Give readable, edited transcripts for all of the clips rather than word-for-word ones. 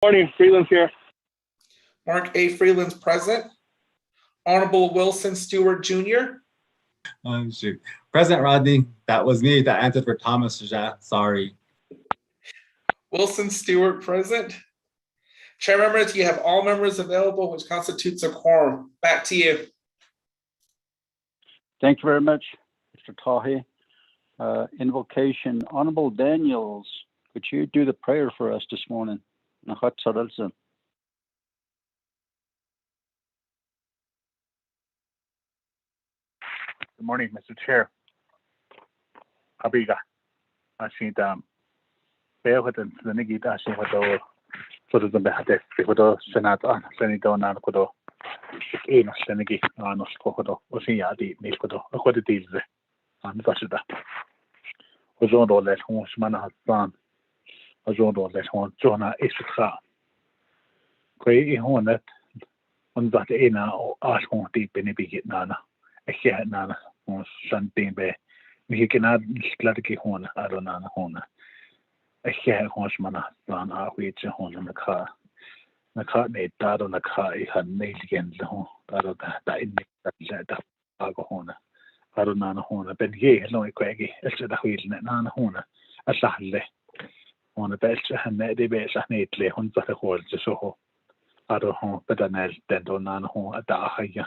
Morning, Freeland's here. Mark A. Freeland's present. Honorable Wilson Stewart Jr. Oh, shoot. President Rodney, that was me that answered for Thomas Sajat. Sorry. Wilson Stewart present. Chair members, you have all members available, which constitutes a quorum. Back to you. Thank you very much, Mr. Tahi. Invocation. Honorable Daniels, could you do the prayer for us this morning? Good morning, Mr. Chair. Abiga. Ashita. Beohatan Senegita Shimato for the Behate, Picodo, Senata, Senidona, Kodo, Eno Senegi, Anos Kokodo, Osiadi, Nikodo, what it is, and Vashida. Ozondo let home Smana Hassan, Ozondo let home Jonah Isha. Quay Honet on that Ena or Ash home deep in a big nana, a hair nana, or Shantin Bay. We can add Slatiki Hona, Adonana Hona. A hair horseman ran our wheat on in the car. The car made dad on the car, he had nailed against the home, that in the Agahona. Adonana Hona, Ben Ye, Loy Quaggy, Elsa the wheel, Nana Hona, a Sahle. On a best and the base and neatly, on the horse, the soho. Adon, Betanel, Dendonana Hon, a Dahaya.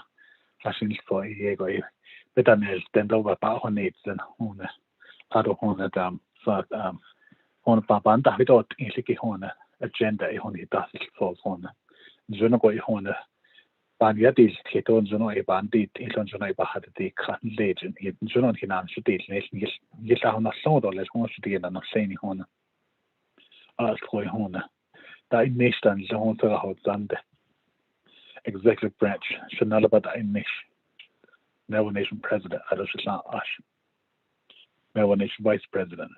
Flashing for a Yego, Betanel, Dendova Bahonate, and Hona. Adon, Adam, on Babanda without Inliki Hona, agenda a honey dashes for Hona. Zunago Hona, Banyadis, Keton Zuno a bandit, Ilon Zunaiba had the cotton legend, Zunon Hinan should eat Yelahona soda, let's want to get an Sani Hona. Ask Hoy Hona. That in nation, Zonta Zande. Executive branch, Shanalaba in Nish. Never Nation President, Adoshan Ash. Never Nation Vice President.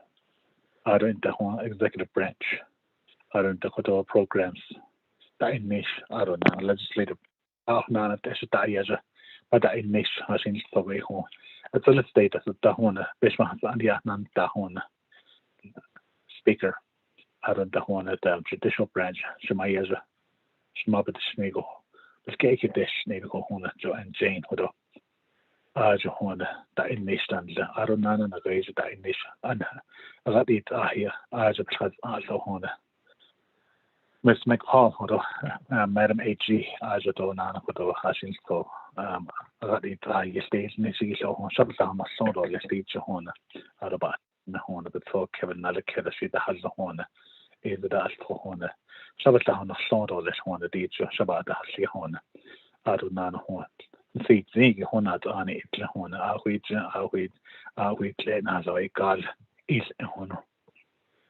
I don't know executive branch. I don't know programs. That in niche, I don't know legislative. Nana Teshatayaja, but that in niche has in the way home. It's a let's state as a Dahona, Bishma Sandia Nan Dahona speaker. I don't know at the judicial branch, Shemayaja, Shmabit Schmego, the Skaki Dish, Nago Hona, Joe and Jane Hodo. Johona, that in nation, I don't know, and I raise that in nation, and I got it here, I just had also Hona. Miss McCall, Madam A.G., I just don't know, Hodo, Hashins go, I got it here, stays in the city, so Shabbat, my son, or Leslie Johona, out about the Hona, but for Kevin Nalakeda, she has the Hona, is the dash for Hona. Shabbat, my son, or less Hona, teacher, Shabbat, the Hona, I don't know what. See, Hona on it, Hona, Awit, Lena, so I call is a Hono.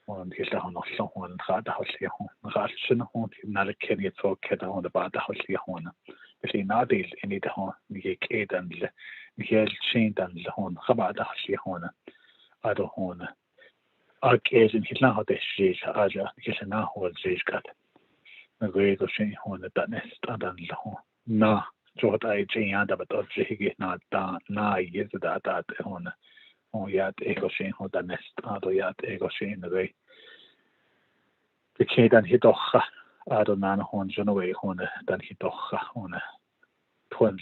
On his down of someone, Rada Hoslia Hon, Rashin Hon, not a Kenny for Keda on about the Hoslia Hona. If he not is any the Hon, the Kate and the Hell chained and the Hon, Habada Hoslia Hona, Ado Hona. Our case in his now the Shage, Aja, his now was Shage cut. The great of Shane Hona that nest and the Hon. Na. Jot I Jane but of Jiggy not down na years that on yat ego shane on the nest ado yat ego shane away. The kid and hitocha adonan hon jonaway hon than hitocha on a twins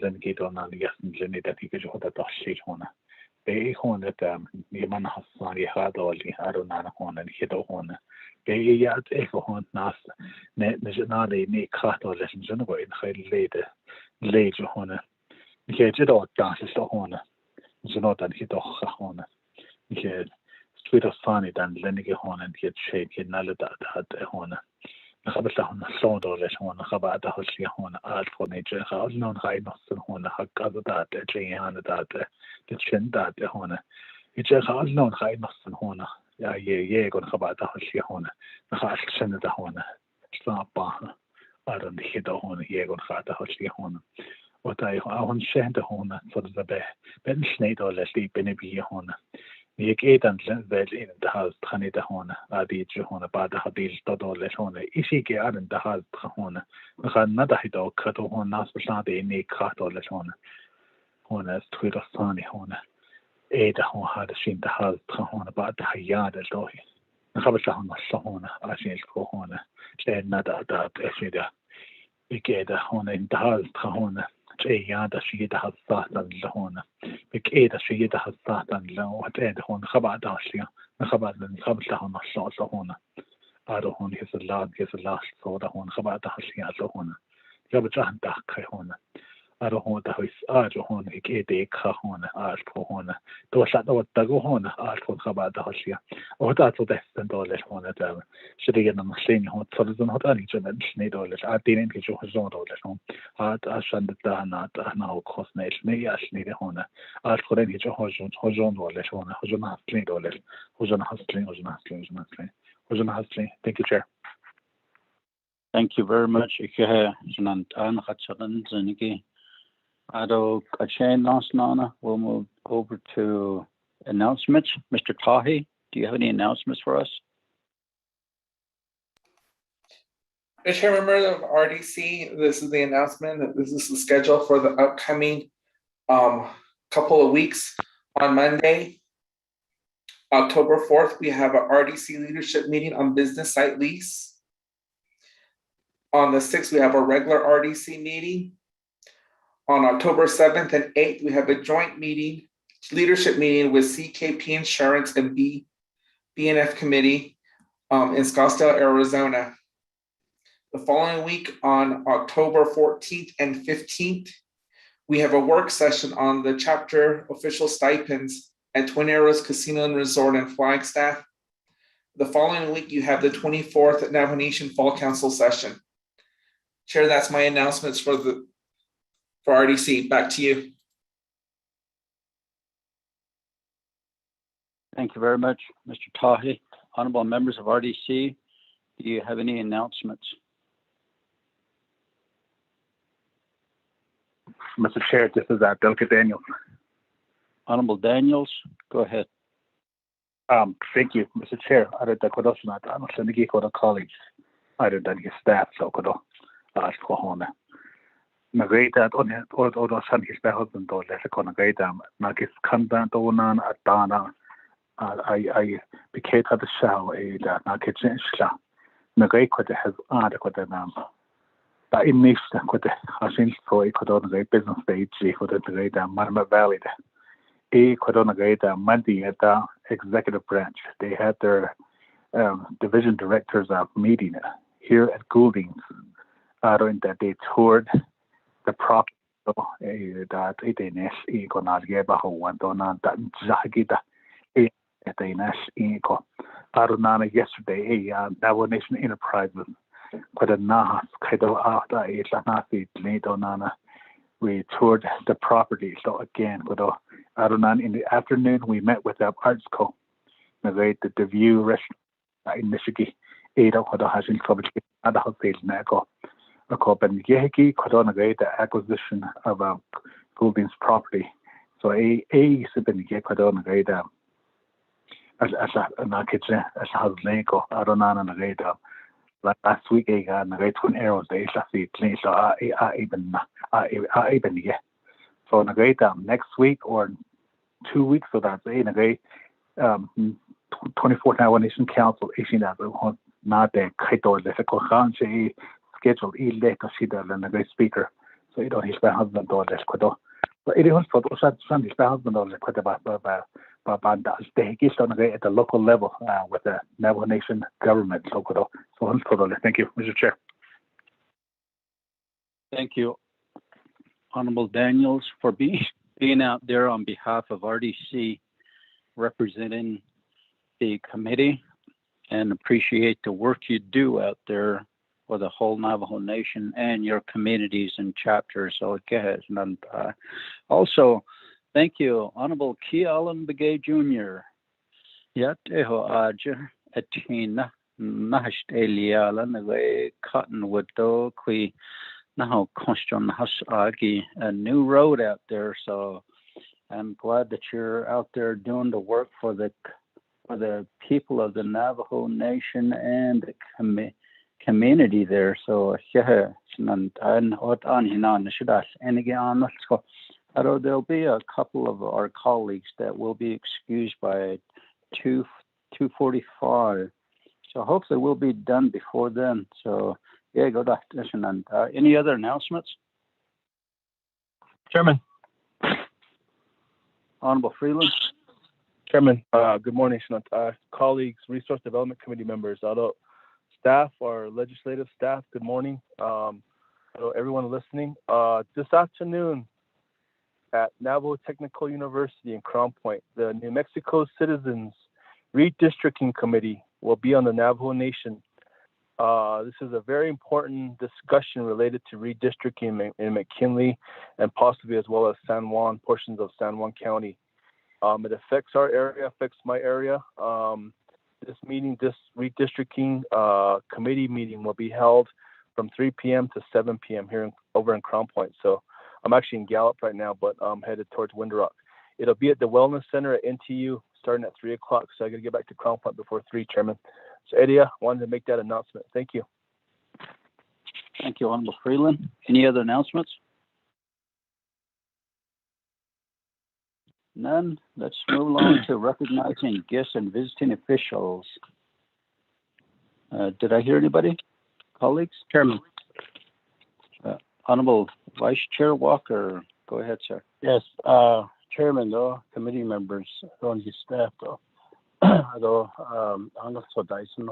and get on the yes and jenny that he could hold that shit on. They hon at Yaman Hassan had all the adonan hon and hito hon. Yat ego hon nas nationally ne kato lessons in the way in later hona. He did all dances to hona. Zonot and hit off hona. He had sweet of funny than Lenny hona and he had shade he nalled at the hona. The Habasahon sound or less hona, Habata Hosia hona, art for nature, how known high nothing hona, how gathered that, the Jayana that, the chin that the hona. It's just how known high nothing hona. Yeah, going about the Hosia Hona, the Hash Senator Hona, Slapana, I don't hit the Hona, yeah, going about the Hosia Hona. What I want send the Hona for the bear, Ben Snade or Leslie Beneby Hona. The gate and well in the house, Tani the Hona, Adi Johona, Bada Hadis, Dodo Leshona, Isiki Adan the house, Hona, another Hido, Kato Hona, Spasadi, Nick Kato Leshona, Hona, Twitter Funny Hona. Ada hon hade sin det halvt hon bara det här jädra då. nakabasa hon hon asin ko hon chen na da esida ikeda hon in da hon che ya da shi da hasa da hon ikeda shi da hasa da wat ed hon khaba da shi khaba da hon so hon ado hon his a last so da hon khaba da shi hon ya ba da kai hon ado hon da his ado hon ikeda ka hon po hon to sa da da go hon po khaba da shi o da to da $10 hon da should get on machine hon so da hon da ni chen $2 a din ki jo $100 hon a shan da na o cost ne ya ni de hon a ko den ki jo $100 hon $100 $100 thank you chair. Thank you very much. We'll move over to announcements. Mr. Tahi, do you have any announcements for us? Chair member of RDC, this is the announcement. This is the schedule for the upcoming couple of weeks. On Monday, October 4th, we have an RDC leadership meeting on business site lease. On the 6th, we have a regular RDC meeting. On October 7th and 8th, we have a joint meeting, leadership meeting with CKP Insurance and BNF Committee in Scottsdale, Arizona. The following week on October 14th and 15th, we have a work session on the chapter official stipends at Twin Arrows Casino and Resort in Flagstaff. The following week, you have the 24th Navajo Nation Fall Council session. Chair, that's my announcements for RDC. Back to you. Thank you very much, Mr. Tahi. Honorable members of RDC, do you have any announcements? Mr. Chair, this is Delegate Daniels. Honorable Daniels, go ahead. Thank you, Mr. Chair. I did the question at Senegi Koda colleagues. I did that his staff, so Kodo, Kohona. Nagata or San his husband, or Lesakona Gatam, Nagis Kandan Donan at Dana. I became at the show a Nakitchen Shla. Nagakota has adequate number. That in this, what the Hasin for a Kodona business stage for the great Marma Valley. A Kodona Great Monday at the executive branch. They had their division directors meeting here at Goulding's. That they toured the property that it is Econageba Wandona that Zagida at the Nash Eco. Arunana yesterday, a Navajo Nation Enterprises. Quite a Nahas, Kaido after a Lanasi, Nana. We toured the property. So again, with Arunan in the afternoon, we met with the Arts Co. The View restaurant in Michigan. Ada Kodo Hashin Public House Nago. A Copen Yehiki Kodonagate, the acquisition of Goulding's property. So a Sibin Kodonagate as a kitchen, as a house Lego, Arunan and the Gata. Last week, I got the Twin Arrows, the Ishafi clean, so I even yet. So, next week or 2 weeks, so that's a great 24th Navajo Nation Council, 18 not the Kaito, the Kohanche scheduled later, she does, and a great speaker. So, you don't his husband or less Kodo. But it was for those Sundays, husband or less at the local level with the Navajo Nation government. So, thank you, Mr. Chair. Thank you, Honorable Daniels, for being out there on behalf of RDC, representing the committee, and appreciate the work you do out there for the whole Navajo Nation and your communities and chapters. So, and also, thank you, Honorable Key Allen Begay Jr. Yateho Aja Atina Nash Eliala Nave Cottonwood Do Qui Naho Constion Hasagi, a new road out there. So I'm glad that you're out there doing the work for the people of the Navajo Nation and the community there. So there'll be a couple of our colleagues that will be excused by 2:45 So hopefully we'll be done before then. So yeah, go to and any other announcements? Chairman, Honorable Freeland. Chairman, good morning, colleagues, Resource Development Committee members, although staff, our legislative staff, good morning. Hello, everyone listening. This afternoon at Navajo Technical University in Crown Point, the New Mexico Citizens Redistricting Committee will be on the Navajo Nation. This is a very important discussion related to redistricting in McKinley and possibly as well as San Juan, portions of San Juan County. It affects our area, affects my area. This redistricting committee meeting will be held from 3 p.m. to 7 p.m. here over in Crown Point. So I'm actually in Gallup right now, but I'm headed towards Windrock. It'll be at the Wellness Center at NTU starting at 3 o'clock. So I got to get back to Crown Point before 3, Chairman. So Eddie, I wanted to make that announcement. Thank you. Thank you, Honorable Freeland. Any other announcements? None. Let's move along to recognizing guests and visiting officials. Did I hear anybody? Colleagues? Chairman. Honorable Vice Chair Walker, go ahead, sir. Yes, Chairman, though, committee members, on his staff, though, although, Anna so Dyson,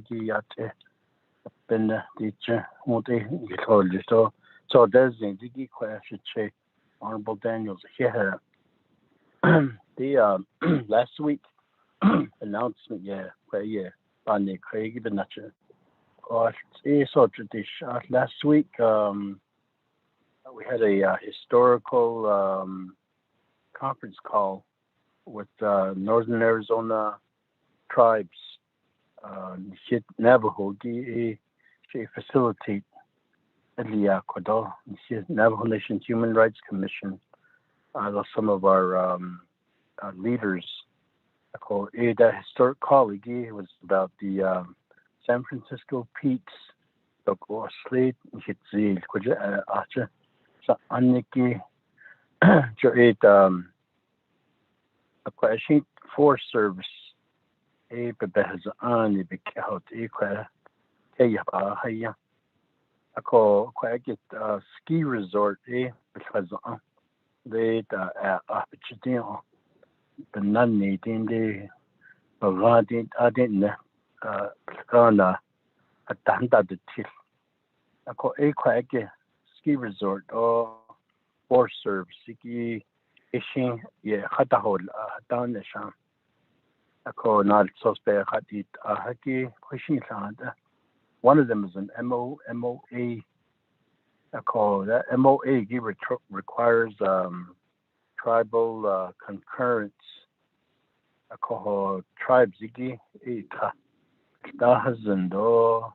Yate, Ben, teacher, Monte, so there's the question, Honorable Daniels here. The last week announcement, on the Craig Benacher. Last week, we had a historical conference call with Northern Arizona tribes, Navajo, facilitate the Navajo Nation Human Rights Commission. Some of our leaders, that historic call it was about the San Francisco Peaks, the Slate, Hitzil, Archer, Aniki, a Forest Service, a Behaz Ani Bickout, a quite ski resort, because they the Nani, I didn't a Tanda the Till. I call a quite ski resort or Forest Service, Ishing, Hatahol, down the Sham. I call not so spare Hatit, Haki, Pushing Santa. One of them is an MOA. I call that MOA requires tribal concurrence. I call tribes Ika. Dahazando,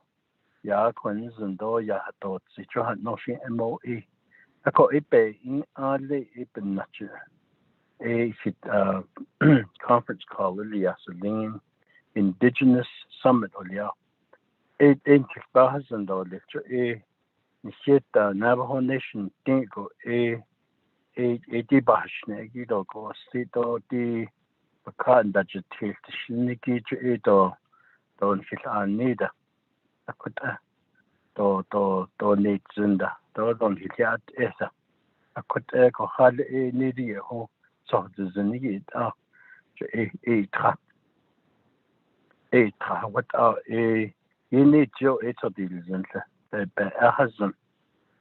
Yaquins and Do Yahatot, Sichuan Noshi MOA. I call Ipe in Ali Ipen Nature. A conference call Liasalin Indigenous Summit Olia. 8 inches Dahazando lecture A Nishita Navajo Nation Dingo A Dibashne Gidogo Sito di Bakan Dajatil Shiniki Edo. Don't feel Anida. I could need Zunda. Don't feel at Esa. I could echo hard a needy ho, so the Zenid what are a you need Joe Eto deals and a husband.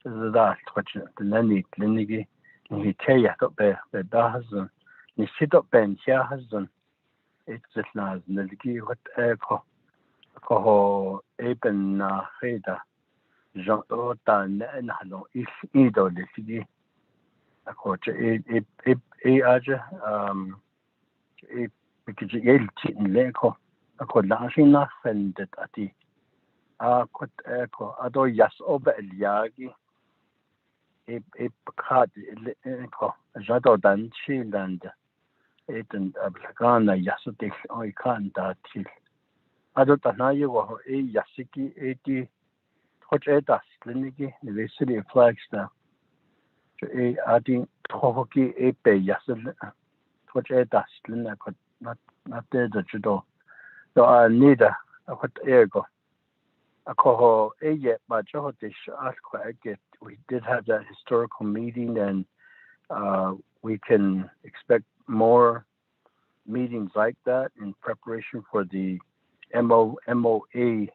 That question, the nanny, Linigi, and he tell you up there, the husband. You sit up bench, your husband. It's just not Niligi, what echo. Koho Eben Heda Jean Otan and Halo if Ido the city. A coach Aja because Yale Chitin Leko. A could laughing offended at the could echo Ado Yas over Eliagi. A card echo Jado Dan Chiland. It and Ablagana Yasudik or can't that chill. Adotanayo or a Yasiki 80 Hot Edas, Linigi, University of Flagstaff. A adding Tohoki Epe Yasil Hot Edas, Lina could not there the judo. So I need a Akot ego. Akoho eye bajo dish get. We did have that historical meeting, and we can expect more meetings like that in preparation for the MOA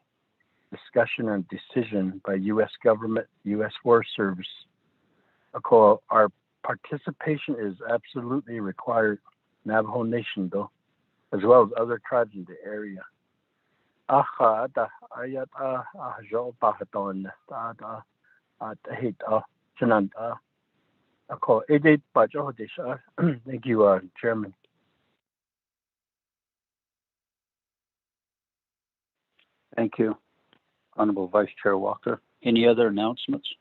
discussion and decision by U.S. government, U.S. Forest Service. Our participation is absolutely required, Navajo Nation though, as well as other tribes in the area. Thank you, Chairman. Thank you, Honorable Vice Chair Walker. Any other announcements?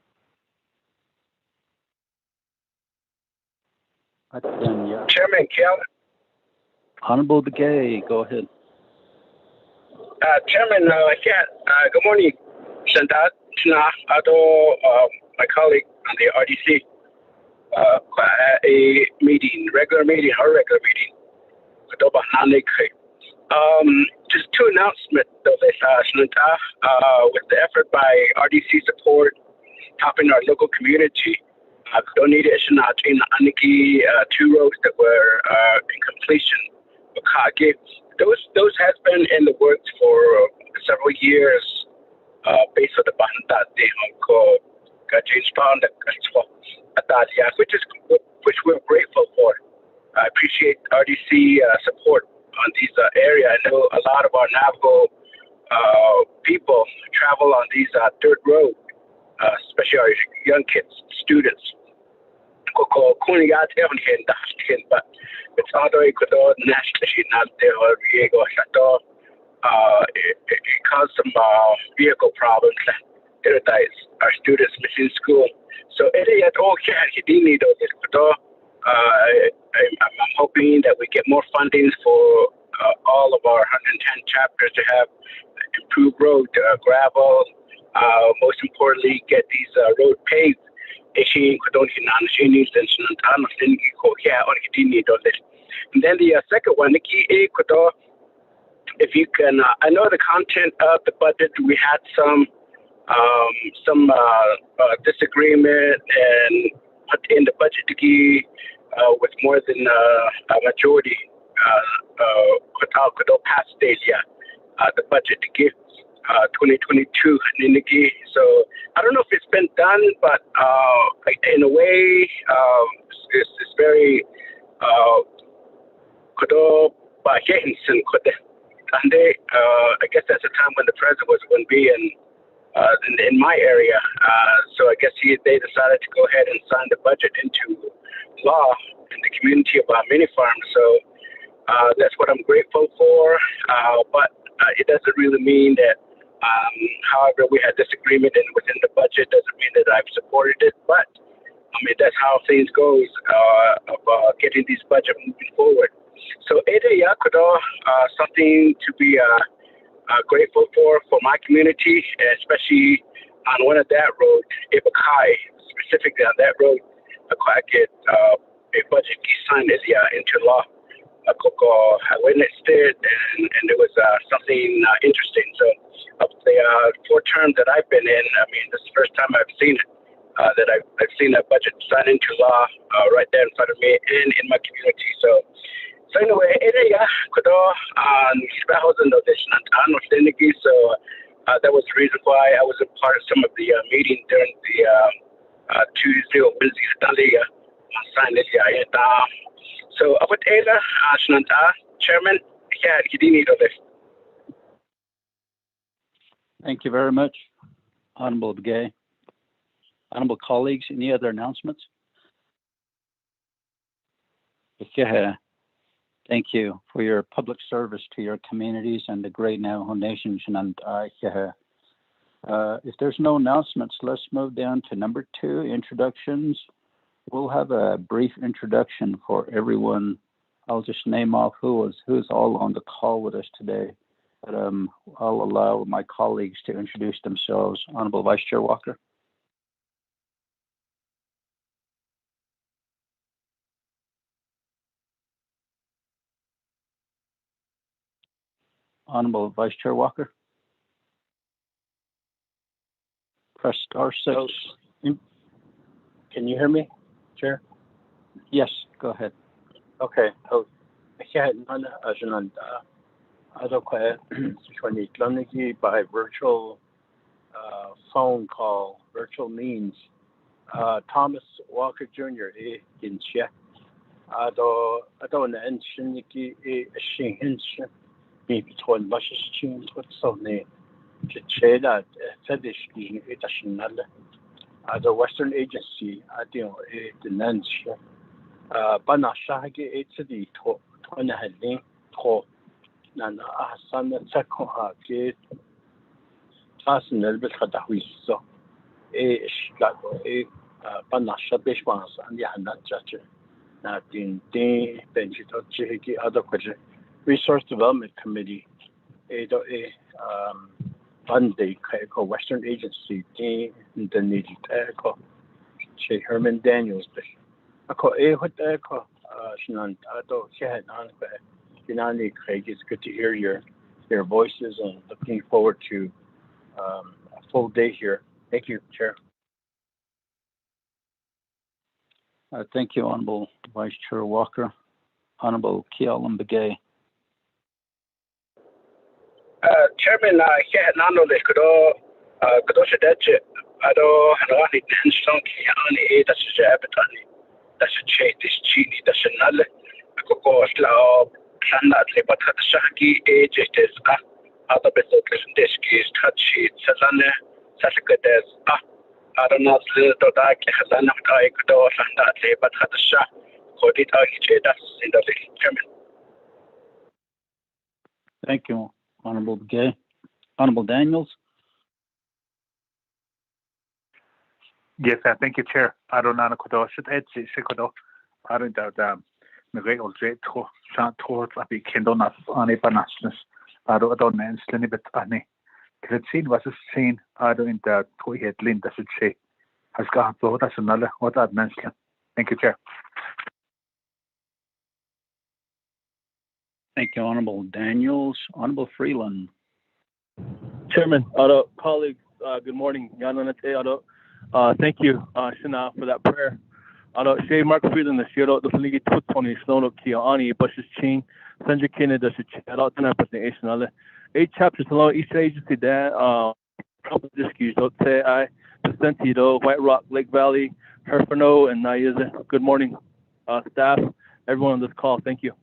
Then, yeah. Chairman Kell, Honorable Begay, go ahead. Chairman, good morning. Shantat, my colleague on the RDC, a meeting, regular meeting. Just two announcements, with the effort by RDC support, helping our local community. Donated two roads that were in completion. Those has been in the works for several years, based on the Bahanda called James Pound, which we're grateful for. I appreciate RDC support on these area. I know a lot of our Navajo people travel on these dirt roads, especially our young kids, students. But it's other national it caused some vehicle problems that our students missing school. So I'm hoping that we get more funding for all of our 110 chapters to have improved road, gravel, most importantly, get these road paved. And then the second one, if you can, I know the content of the budget. We had some disagreement and put in the budget with more than a majority pass the budget to give 2022. So I don't know if it's been done, but in a way, it's very and I guess that's the time when the president was going to be in my area. So I guess they decided to go ahead and sign the budget into law in the community of our mini farms. So that's what I'm grateful for. But it doesn't really mean that, however, we had disagreement within the budget doesn't mean that I've supported it. But I mean, that's how things goes of getting these budget moving forward. So something to be grateful for my community, especially on one of that road, Ibakai, specifically on that road. I get a budget signed into law. I witnessed it, and it was something interesting. So of the 4 terms that I've been in, I mean, this is the first time I've seen it, that I've seen that budget signed into law right there in front of me and in my community. So anyway, so that was the reason why I was a part of some of the meeting during the Tuesday or Wednesday signed this. So about Chairman, Thank you very much, Honorable Begay. Honorable colleagues, any other announcements? Yeah. Thank you for your public service to your communities and the great Navajo Nation. If there's no announcements, let's move down to number 2, introductions. We'll have a brief introduction for everyone. I'll just name off who's all on the call with us today. But I'll allow my colleagues to introduce themselves. Honorable Vice Chair Walker. Honorable Vice Chair Walker. press star six. So, can you hear me, Chair? Yes, go ahead. Okay. So, by virtual phone call, virtual means. Thomas Walker Jr. in Czech. Ado na enshiniki shinhenshin be between Bushes Chin so ne Cheda Fedish International. The Western Agency adio the Nansha. Bana Shahagi the Tona Hali to Nana Asan Sakoha Gate Tassen Elbit Hadawi so Chicago Bana Shabishwas and the Hanat Judge. In the Benjito Chihiki other question. Resource Development Committee, Bundy, Western Agency, the Niji Echo, Che Herman Daniels, Ako what Echo, Shannon, Ado, Shahan, Finani Craig, it's good to hear your voices and looking forward to a full day here. Thank you, Chair. Thank you, Honorable Vice Chair Walker. Honorable Kealan Begay. Chairman, nano le kudo shadache ado hanwani nanstong ki ani da se abetani da se che this chini da se nale ko sla plana le patha shaki ejtes ada beso deski touchy sazane sasakates Aronas to da ke hazana kai kudo shanda le patha sha kodit ahiche das in the Chairman. Thank you, Honorable Begay. Honorable Daniels. Yes, thank you, Chair. I don't know should edge Shikodo. I don't doubt the great old jet to shant towards a big kindonas on a banashness. I don't know, any bit any. Could seen was a scene I don't the toy head Linda should say. Has got both as another what I'd mentioned. Thank you, Chair. Thank you, Honorable Daniels. Honorable Freeland. Chairman, colleagues, good morning. Thank you, Shana, for that prayer. Shay Mark Freeland, the Shiro, the Fligi Tutoni, Slono Kiani, Bushes Chin, Sandra Kennedy, the Shiro, and presentation. 8 chapters along each agency there, probably discussed, say I, Vicentido, White Rock, Lake Valley, Herfano, and Nayaza. Good morning, staff, everyone on this call. Thank you.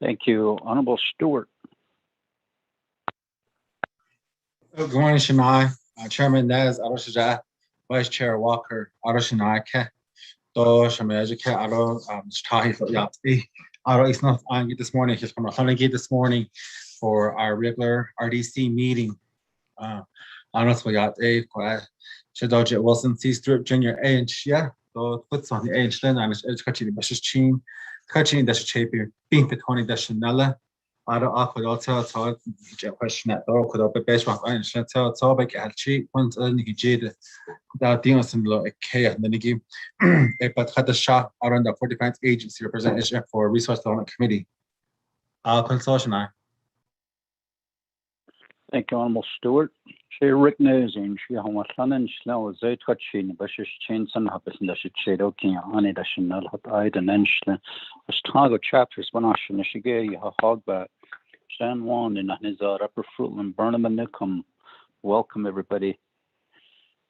Thank you, Honorable Stewart. Good morning, Shemai. Chairman Nez, Aroshaja, Vice Chair Walker, Aroshanai, Do Shamaja, Aro, Tahi for Yapti. Aro is not on this morning, he's from Hanagi this morning for our regular RDC meeting. Aros for Yat Shadoja Wilson, C Strip Junior Age, yeah, so puts on the age, then I was educating the Bushes Chin, catching the Shaper, being the 20 Dashanella. Aro could also tell question that door could open base rock and tell Tobek at cheap once only jade without deals in low K and then again. But had the shot around the 45th agency representation for Resource Development Committee. Consultation. Thank you, Honorable Stewart. She Rick Nosing, she hung with London, Slow, Zay Twitchin, Bushes Chain, some happens in the shade, okay, on it, I should not have eyed and enchlan. Was Tago chapters, one ocean, she gave you a hog back. San Juan and his upper fruit and Burnham and Newcomb. Welcome, everybody.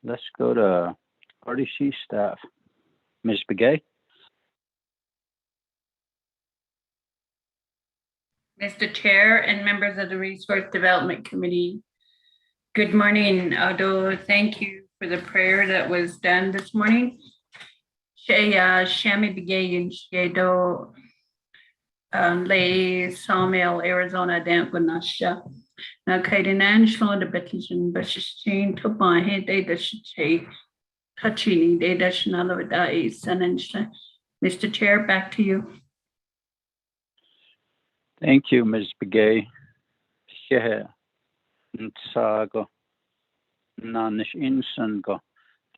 Let's go to RDC staff. Ms. Begay. Mr. Chair and members of the Resource Development Committee, good morning. Although thank you for the prayer that was done this morning. Shami Begay and Shado Lay Sawmill, Arizona, Danquinasha. Now, Kaidinan Shlon the Betlin, Bushin took my head, they that should say, Touchini, they that should not have died, son and Mr. Chair, back to you. Thank you, Ms. Begay.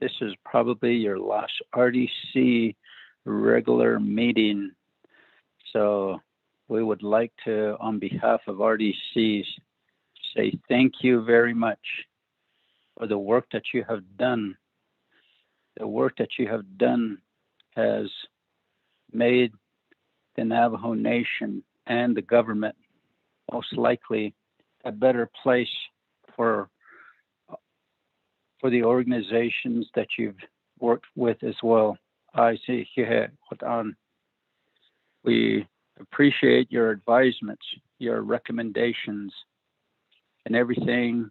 This is probably your last RDC regular meeting. So we would like to, on behalf of RDCs, say thank you very much for the work that you have done. The work that you have done has made the Navajo Nation and the government most likely a better place for the organizations that you've worked with as well. We appreciate your advisements, your recommendations, and everything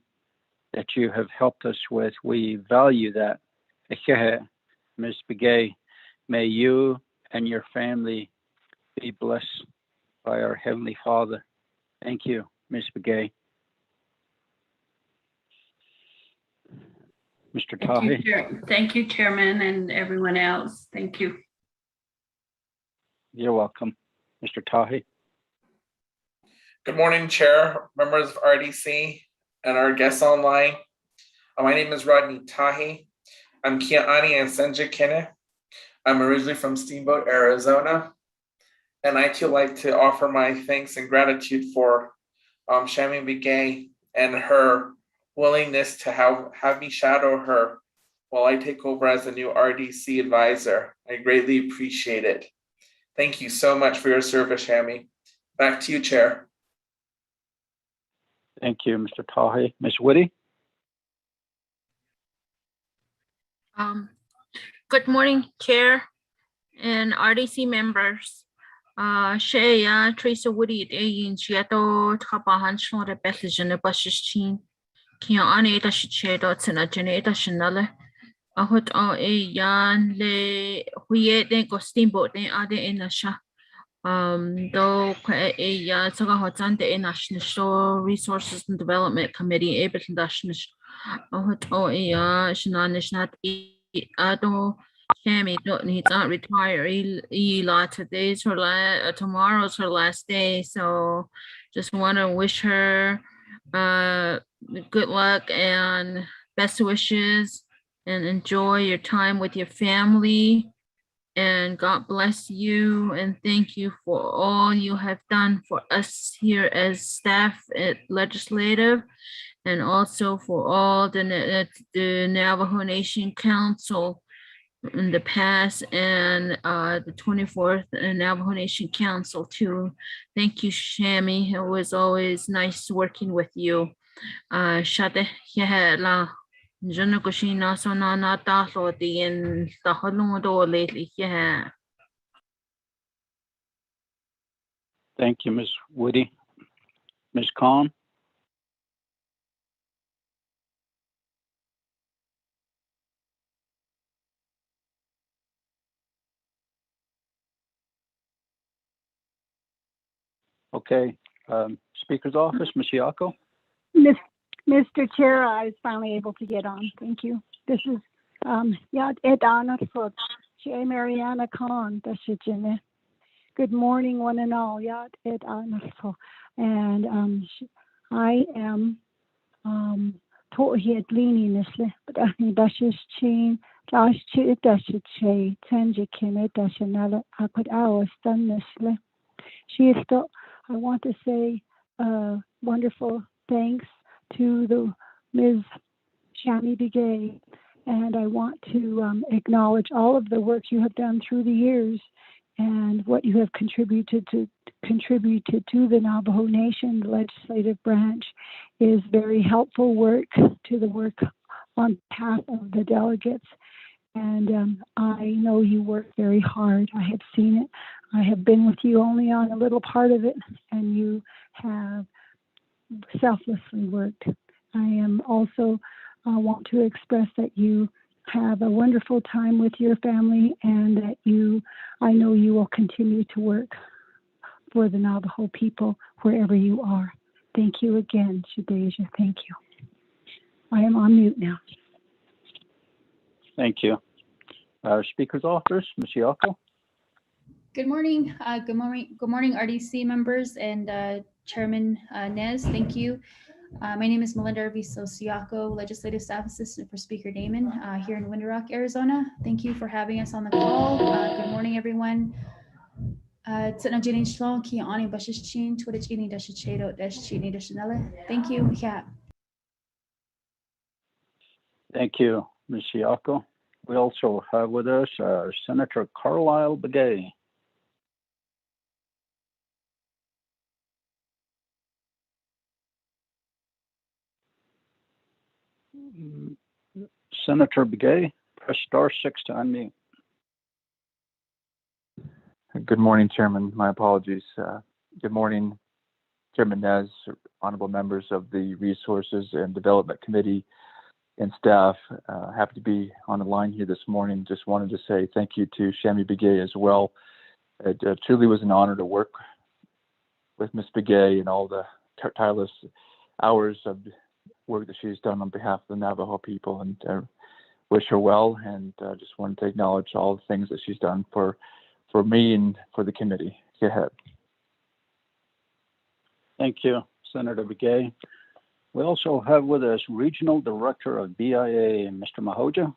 that you have helped us with. We value that. Ms. Begay, may you and your family be blessed by our Heavenly Father. Thank you, Ms. Begay. Mr. Tahi. Thank you, Chairman, and everyone else. Thank you. You're welcome. Mr. Tahi. Good morning, Chair, members of RDC, and our guests online. My name is Rodney Tahi. I'm Kia'ani and Senja Kene. I'm originally from Steamboat, Arizona. And I too like to offer my thanks and gratitude for Shami Begay and her willingness to have me shadow her while I take over as the new RDC advisor. I greatly appreciate it. Thank you so much for your service, Shami. Back to you, Chair. Thank you, Mr. Tahi. Ms. Woody? Good morning, Chair and RDC members. Shea Teresa Woody at Ayin Chiato Tapahan Shore Bethlehem of Bashichin. Kiani Dashito Tinajaneta Chanela. I would all a yan le we then go steamboat then other in the sha. Though a ya Sagahotan the National Resources and Development Committee able to dash. I would all a shenanish not Ado Shami don't need not retire today's her tomorrow's her last day. So just want to wish her good luck and best wishes and enjoy your time with your family, and God bless you and thank you for all you have done for us here as staff at Legislative, and also for all the Navajo Nation Council in the past, and the 24th Navajo Nation Council too. Thank you, Shami. It was always nice working with you. Shate la jana kushina so na ta lo di en ta halung do lately. Yeah. Thank you, Ms. Woody. Ms. Khan? Okay, Speaker's Office, Ms. Yako. Mr. Chair, I was finally able to get on. Thank you. This is Yad Edana for Mariana Khan. Good morning, one and all. Yad Edana. And I am Tohiadlini Nisle, but I Dashish Chin, Dash Chit Dashiche, Tenji Kine Dashanala, Akut Hours done Nisle. She is still. I want to say wonderful thanks to the Ms. Shami Begay, and I want to acknowledge all of the work you have done through the years and what you have contributed to the Navajo Nation. The legislative branch is very helpful work to the work on behalf of the delegates, and I know you work very hard. I have seen it. I have been with you only on a little part of it, and you have selflessly worked. I am also want to express that you have a wonderful time with your family, and that I know you will continue to work for the Navajo people wherever you are. Thank you again, Shadeja. Thank you. I am on mute now. Thank you. Our Speaker's Office, Ms. Yako. Good morning. Good morning, RDC members and Chairman Nez. Thank you. My name is Melinda Arvizo Siako, Legislative Staff Assistant for Speaker Damon here in Winter Rock, Arizona. Thank you for having us on the call. Good morning, everyone. Tino Jenny Shlong, Ki Ani Bushes Chin, Twitter Genie Dash Chado Dash Chini Dash Nella. Thank you, Kat. Thank you, Ms. Siako. We also have with us Senator Carlisle Begay. Senator Begay, press star 6 to unmute. Good morning, Chairman. My apologies. Good morning, Chairman Nez, honorable members of the Resources and Development Committee and staff. Happy to be on the line here this morning. Just wanted to say thank you to Shami Begay as well. It truly was an honor to work with Ms. Begay and all the tireless hours of work that she's done on behalf of the Navajo people, and wish her well, and just wanted to acknowledge all the things that she's done for me and for the committee. Go ahead. Thank you, Senator Begay. We also have with us Regional Director of BIA, Mr. Mahoja.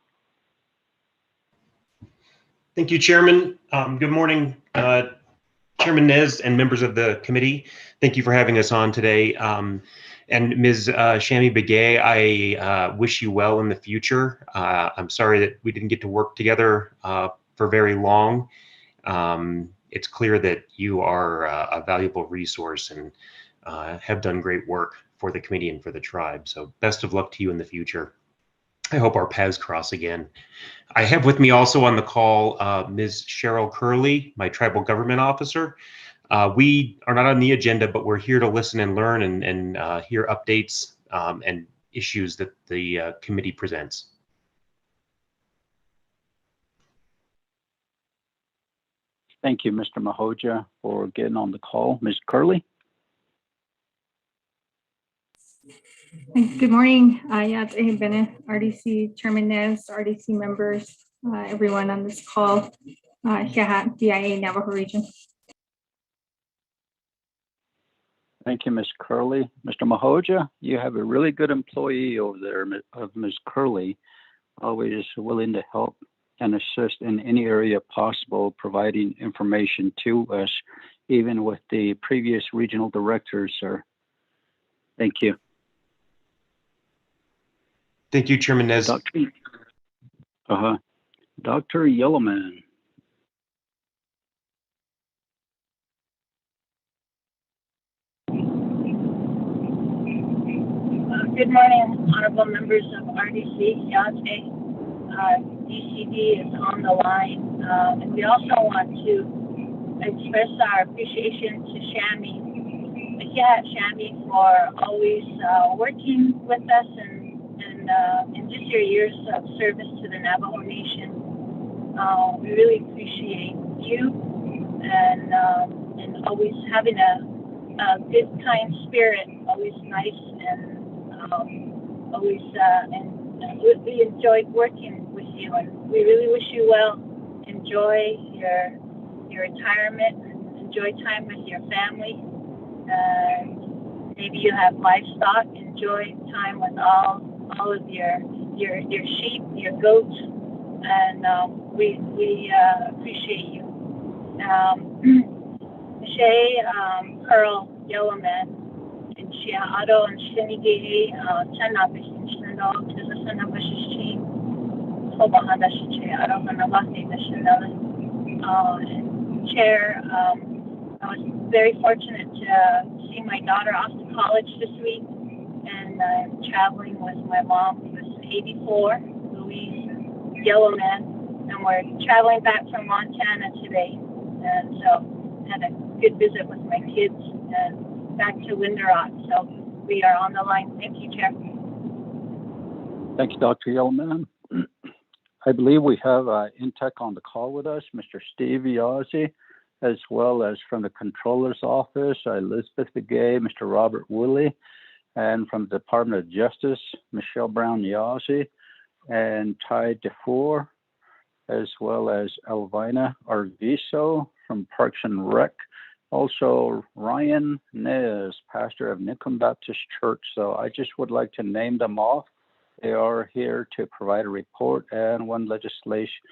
Thank you, Chairman. Good morning, Chairman Nez and members of the committee. Thank you for having us on today. And Ms. Shami Begay, I wish you well in the future. I'm sorry that we didn't get to work together for very long. It's clear that you are a valuable resource and have done great work for the committee and for the tribe. So best of luck to you in the future. I hope our paths cross again. I have with me also on the call Ms. Cheryl Curley, my tribal government officer. We are not on the agenda, but we're here to listen and learn and hear updates and issues that the committee presents. Thank you, Mr. Mahoja, for getting on the call. Ms. Curley? Good morning, Ayat Ehbene, RDC Chairman Nez, RDC members, everyone on this call, Shahat, BIA Navajo Region. Thank you, Ms. Curley. Mr. Mahoja, you have a really good employee over there of Ms. Curley, always willing to help and assist in any area possible, providing information to us, even with the previous regional directors, sir. Thank you. Thank you, Chairman Nez. Dr. Yellowman. Good morning, honorable members of RDC, Yate. DCD is on the line, and we also want to express our appreciation to Shami, Shami, for always working with us and just your years of service to the Navajo Nation. We really appreciate you and always having a good, kind spirit, always nice and always and we enjoyed working with you, and we really wish you well. Enjoy your retirement, and enjoy time with your family. Maybe you have livestock. Enjoy time with all of your sheep, your goats, and we appreciate you. Shay, Pearl, Yellowman, and Shia Ado and Shinigay, Chanabishin Shinado, Tizasanabashishin, Hobahadashiche, Aroganabati, the Shinada. And Chair, I was very fortunate to see my daughter off to college this week, and I'm traveling with my mom, who is 84, Louise Yellowman, and we're traveling back from Montana today. And so had a good visit with my kids and back to Windarot. So we are on the line. Thank you, Chair. Thank you, Dr. Yellowman. I believe we have Intech on the call with us, Mr. Steve Yazzie, as well as from the Controller's Office, Elizabeth Begay, Mr. Robert Woolley, and from the Department of Justice, Michelle Brown Yazzie, and Ty DeFore, as well as Elvina Arviso from Parks and Rec. Also, Ryan Nez, pastor of Nicum Baptist Church. So I just would like to name them off. They are here to provide a report and one legislation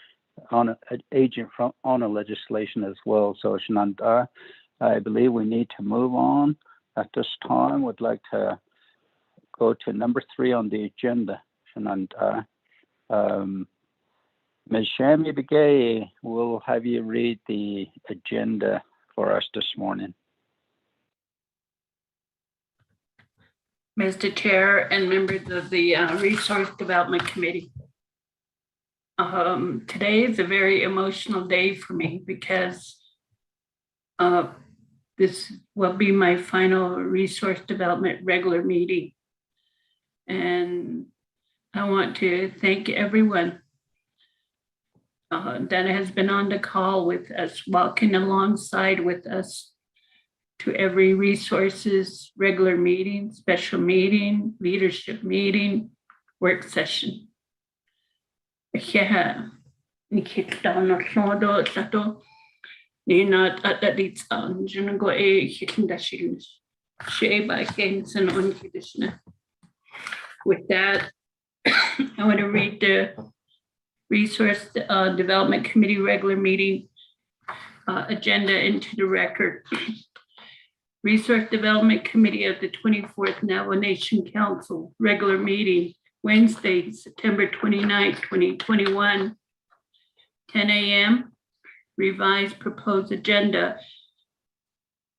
on agent from on a legislation as well. So Shananta, I believe we need to move on at this time. Would like to go to number 3 on the agenda. Shananta, Ms. Shami Begay, we'll have you read the agenda for us this morning. Mr. Chair and members of the Resource Development Committee. Today is a very emotional day for me because this will be my final Resource Development regular meeting. And I want to thank everyone that has been on the call with us, walking alongside with us to every resources, regular meeting, special meeting, leadership meeting, work session. With that, I want to read the Resource Development Committee regular meeting agenda into the record. Resource Development Committee of the 24th Navajo Nation Council regular meeting, Wednesday, September 29th, 2021, 10 a.m. Revised proposed agenda.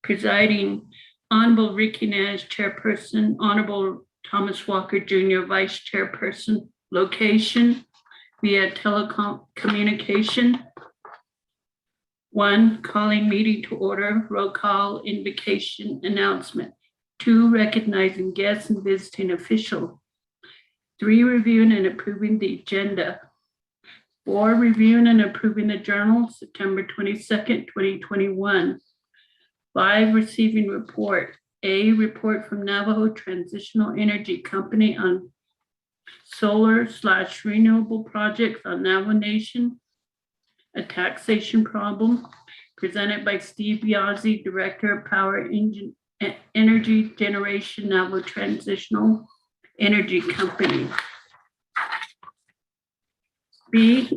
Presiding, Honorable Ricky Nash, Chairperson, Honorable Thomas Walker Jr., Vice Chairperson. Location via telecom communication. 1, calling meeting to order, roll call, invocation, announcement. 2, recognizing guests and visiting official. 3, reviewing and approving the agenda. 4, reviewing and approving the journal, September 22nd, 2021. 5, receiving report. A, report from Navajo Transitional Energy Company on solar/renewable projects on Navajo Nation, a taxation problem, presented by Steve Yazzie, Director of Power Energy Generation, Navajo Transitional Energy Company. B,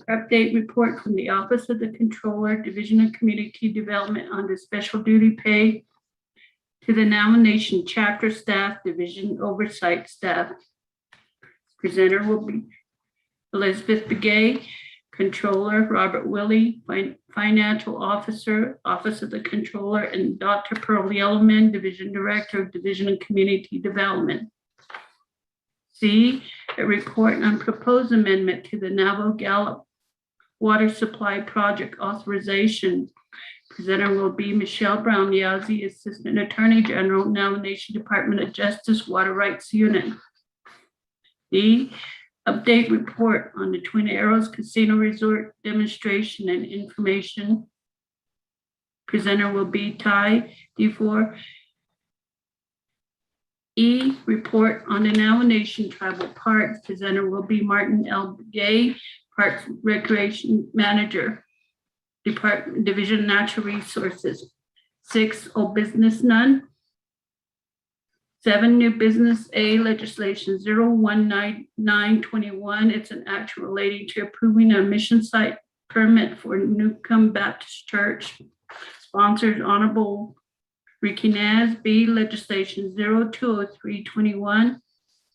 update report from the Office of the Controller, Division of Community Development on the special duty pay to the Navajo Nation chapter staff, division oversight staff. Presenter will be Elizabeth Begay, Controller, Robert Willie, Financial Officer, Office of the Controller, and Dr. Pearl Yellowman, Division Director of Division of Community Development. C, a report on proposed amendment to the Navajo Gallup Water Supply Project Authorization. Presenter will be Michelle Brown Yazzie, Assistant Attorney General, Navajo Nation Department of Justice, Water Rights Unit. D, update report on the Twin Arrows Casino Resort demonstration and information. Presenter will be Ty D4. E, report on the Navajo Nation Tribal Parks. Presenter will be Martin L. Gay, Parks Recreation Manager, Department Division of Natural Resources. 6, old business, none. 7, new business. A, legislation 019921. It's an action relating to approving a mission site permit for Newcomb Baptist Church. Sponsored Honorable Ricky Naz. B, legislation 020321.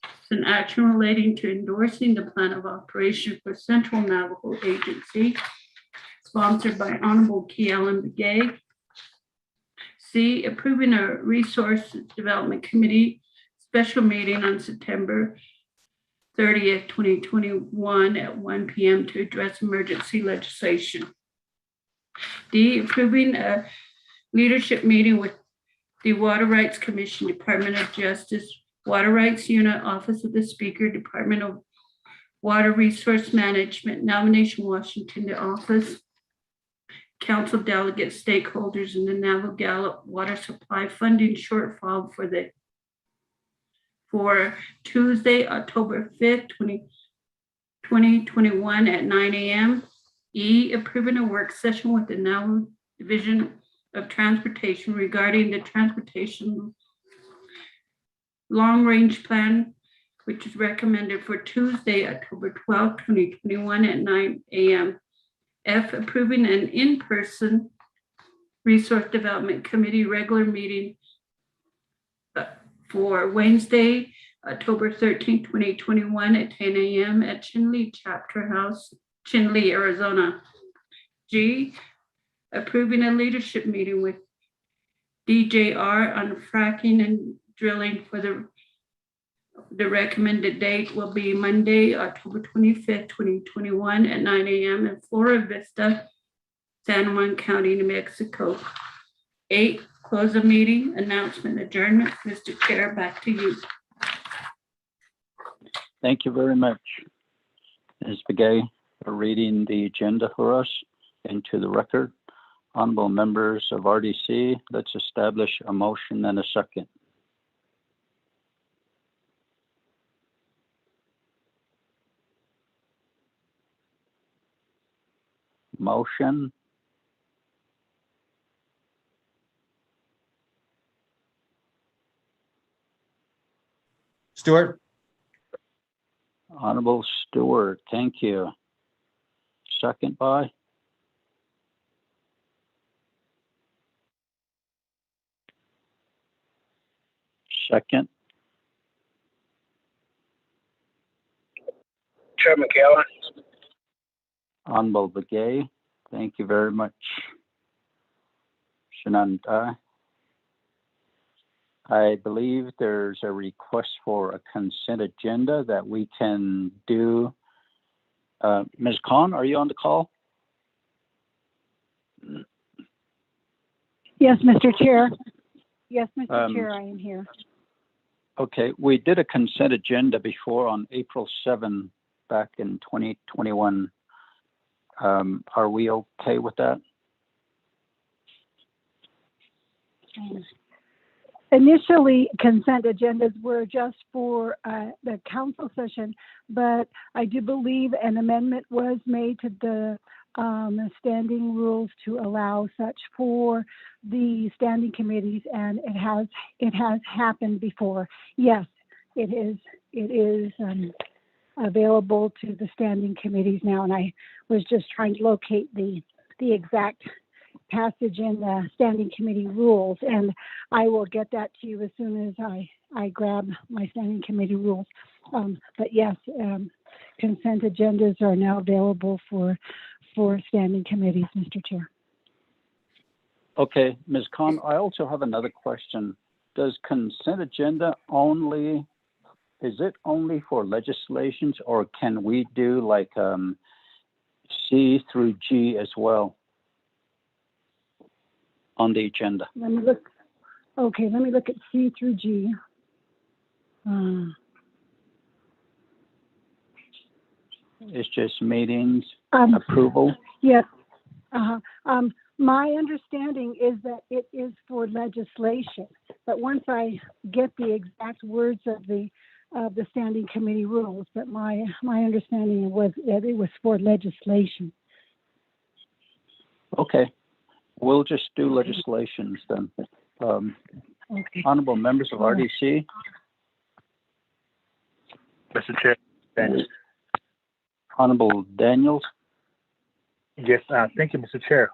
It's an action relating to endorsing the plan of operation for Central Navajo Agency. Sponsored by Honorable Key Ellen Begay. C, approving a Resource Development Committee special meeting on September 30th, 2021 at 1 p.m. to address emergency legislation. D, approving a leadership meeting with the Water Rights Commission, Department of Justice, Water Rights Unit, Office of the Speaker, Department of Water Resource Management, Navajo Nation, Washington, the office, council delegates, stakeholders in the Navajo Gallup water supply funding shortfall for Tuesday, October 5th, 2021 at 9 a.m. E, approving a work session with the Navajo Division of Transportation regarding the transportation long-range plan which is recommended for Tuesday, October 12, 2021 at 9 a.m. F, approving an in-person Resource Development Committee regular meeting for Wednesday, October 13, 2021 at 10 a.m. at Chinle Chapter House, Chinle, Arizona. G, approving a leadership meeting with DJR on fracking and drilling for the recommended date will be Monday, October 25th, 2021 at 9 a.m. in Flora Vista, San Juan County, New Mexico. 8, close the meeting, announcement, adjournment. Mr. Chair, back to you. Thank you very much, Ms. Begay, for reading the agenda for us into the record. Honorable members of RDC, let's establish a motion and a second. Motion. Stewart? Honorable Stewart, thank you. Second by? Second. Chairman Galen. Honorable Begay, thank you very much. Shananta. I believe there's a request for a consent agenda that we can do. Ms. Khan, are you on the call? Yes, Mr. Chair. Yes, Mr. Chair, I am here. Okay, we did a consent agenda before on April 7 back in 2021. Are we okay with that? Initially, consent agendas were just for the council session, but I do believe an amendment was made to the standing rules to allow such for the standing committees, and it has happened before. Yes, it is available to the standing committees now, and I was just trying to locate the exact passage in the standing committee rules, and I will get that to you as soon as I grab my standing committee rules. But yes, consent agendas are now available for standing committees, Mr. Chair. Okay, Ms. Khan, I also have another question. Does consent agenda is it only for legislations, or can we do like C through G as well on the agenda? Let me look. Okay, let me look at C through G. It's just meetings, approval? Yes. My understanding is that it is for legislation, but once I get the exact words of the standing committee rules, but my understanding was that it was for legislation. Okay, we'll just do legislations then. Okay. Honorable members of RDC. Mr. Chair, Daniels. Honorable Daniels. Yes, thank you, Mr. Chair.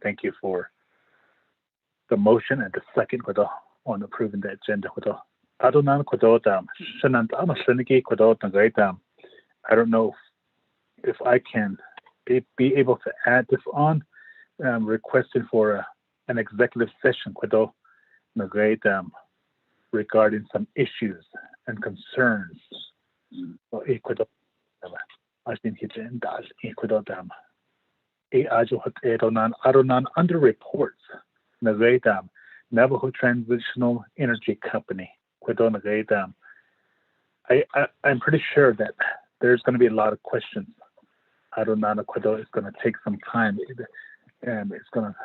Thank you for the motion and the second on approving the agenda. I don't know if I can be able to add this on, requesting for an executive session regarding some issues and concerns. Under reports, Navajo Transitional Energy Company. I'm pretty sure that there's going to be a lot of questions. It's going to take some time, and it's going to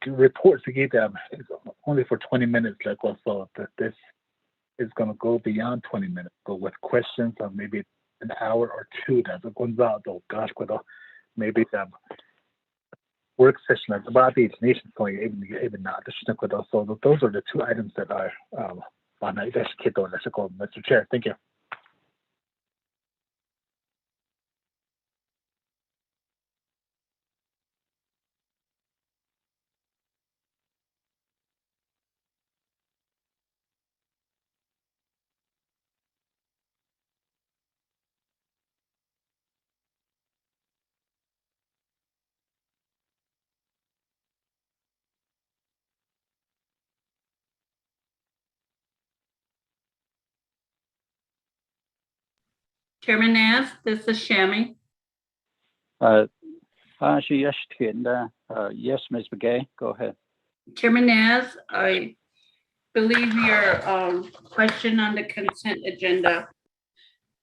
reports is only for 20 minutes, like also that this is going to go beyond 20 minutes. But with questions of maybe an hour or two, that's a maybe work session about the nation going even not the Shinako. So those are the two items that are on Mr. Chair. Thank you. Chairman Naz, this is Shammy. Yes, Ms. Begay, go ahead. Chairman Naz, I believe your question on the consent agenda.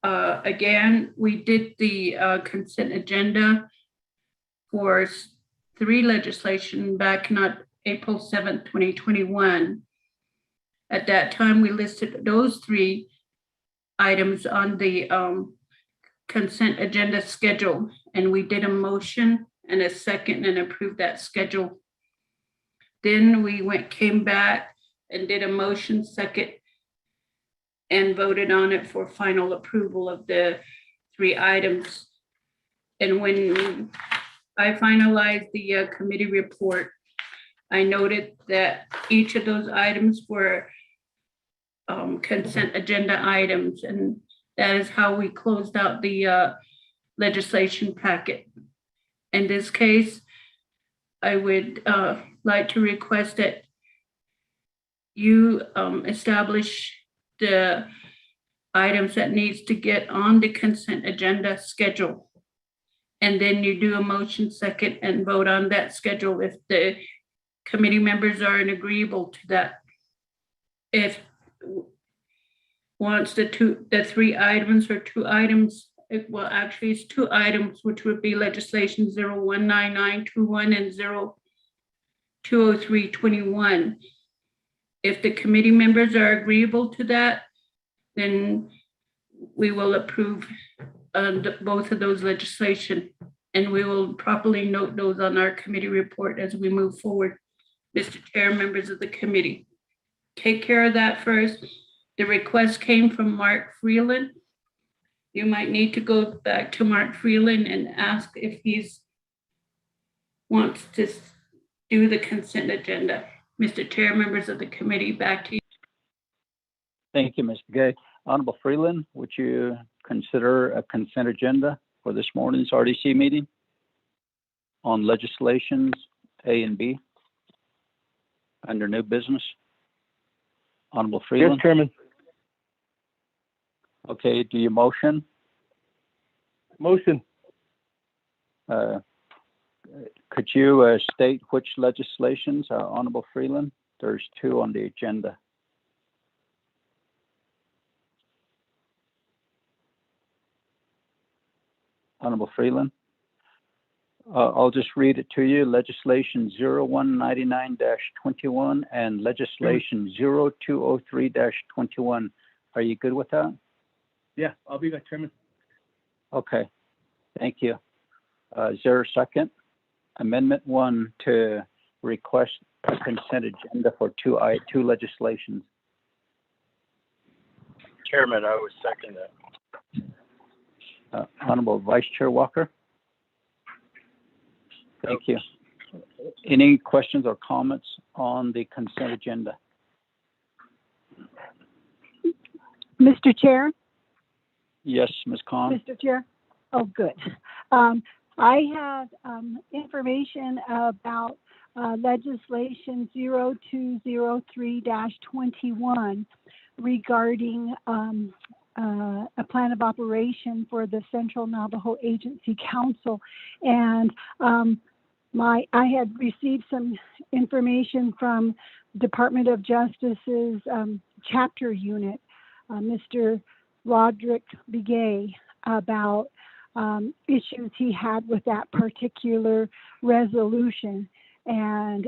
Again, we did the consent agenda for 3 legislation back on April 7th, 2021. At that time, we listed those 3 items on the consent agenda schedule, and we did a motion and a second and approved that schedule. Then we came back and did a motion second and voted on it for final approval of the 3 items. And when I finalized the committee report, I noted that each of those items were consent agenda items, and that is how we closed out the legislation packet. In this case, I would like to request that you establish the items that needs to get on the consent agenda schedule. And then you do a motion second and vote on that schedule if the committee members are agreeable to that. If once the 3 items or 2 items, well, actually it's 2 items, which would be legislation 019921 and 020321. If the committee members are agreeable to that, then we will approve both of those legislation, and we will properly note those on our committee report as we move forward. Mr. Chair, members of the committee, take care of that first. The request came from Mark Freeland. You might need to go back to Mark Freeland and ask if he's wants to do the consent agenda. Mr. Chair, members of the committee, back to you. Thank you, Ms. Begay. Honorable Freeland, would you consider a consent agenda for this morning's RDC meeting on legislations A and B under new business? Honorable Freeland? Yes, Chairman. Okay, do you motion? Motion. Could you state which legislations, Honorable Freeland? There's 2 on the agenda. Honorable Freeland? I'll just read it to you. Legislation 0199-21 and legislation 0203-21. Are you good with that? Yeah, I'll be back, Chairman. Okay, thank you. Is there a second? Amendment 1 to request a consent agenda for 2 legislations. Chairman, I would second that. Honorable Vice Chair Walker? Thank you. Any questions or comments on the consent agenda? Mr. Chair? Yes, Ms. Khan. Mr. Chair? Oh, good. I have information about legislation 0203-21 regarding a plan of operation for the Central Navajo Agency Council. And I had received some information from Department of Justice's chapter unit, Mr. Roderick Begay, about issues he had with that particular resolution. And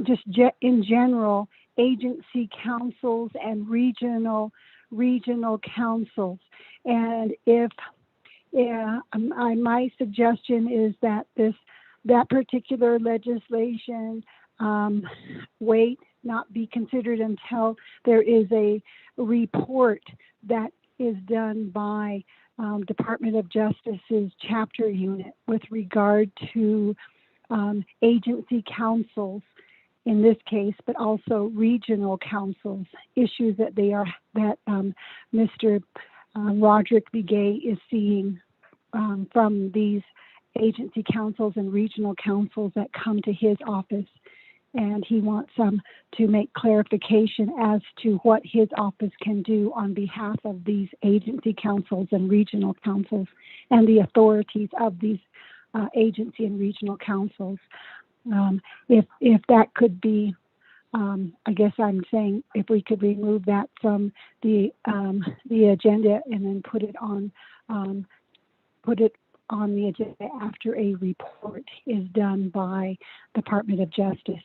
just in general, agency councils and regional councils. And my suggestion is that this that particular legislation not be considered until there is a report that is done by Department of Justice's chapter unit with regard to agency councils in this case, but also regional councils, issues that Mr. Roderick Begay is seeing from these agency councils and regional councils that come to his office. And he wants to make clarification as to what his office can do on behalf of these agency councils and regional councils and the authorities of these agency and regional councils. If that could be, I guess I'm saying if we could remove that from the agenda and then put it on the agenda after a report is done by Department of Justice.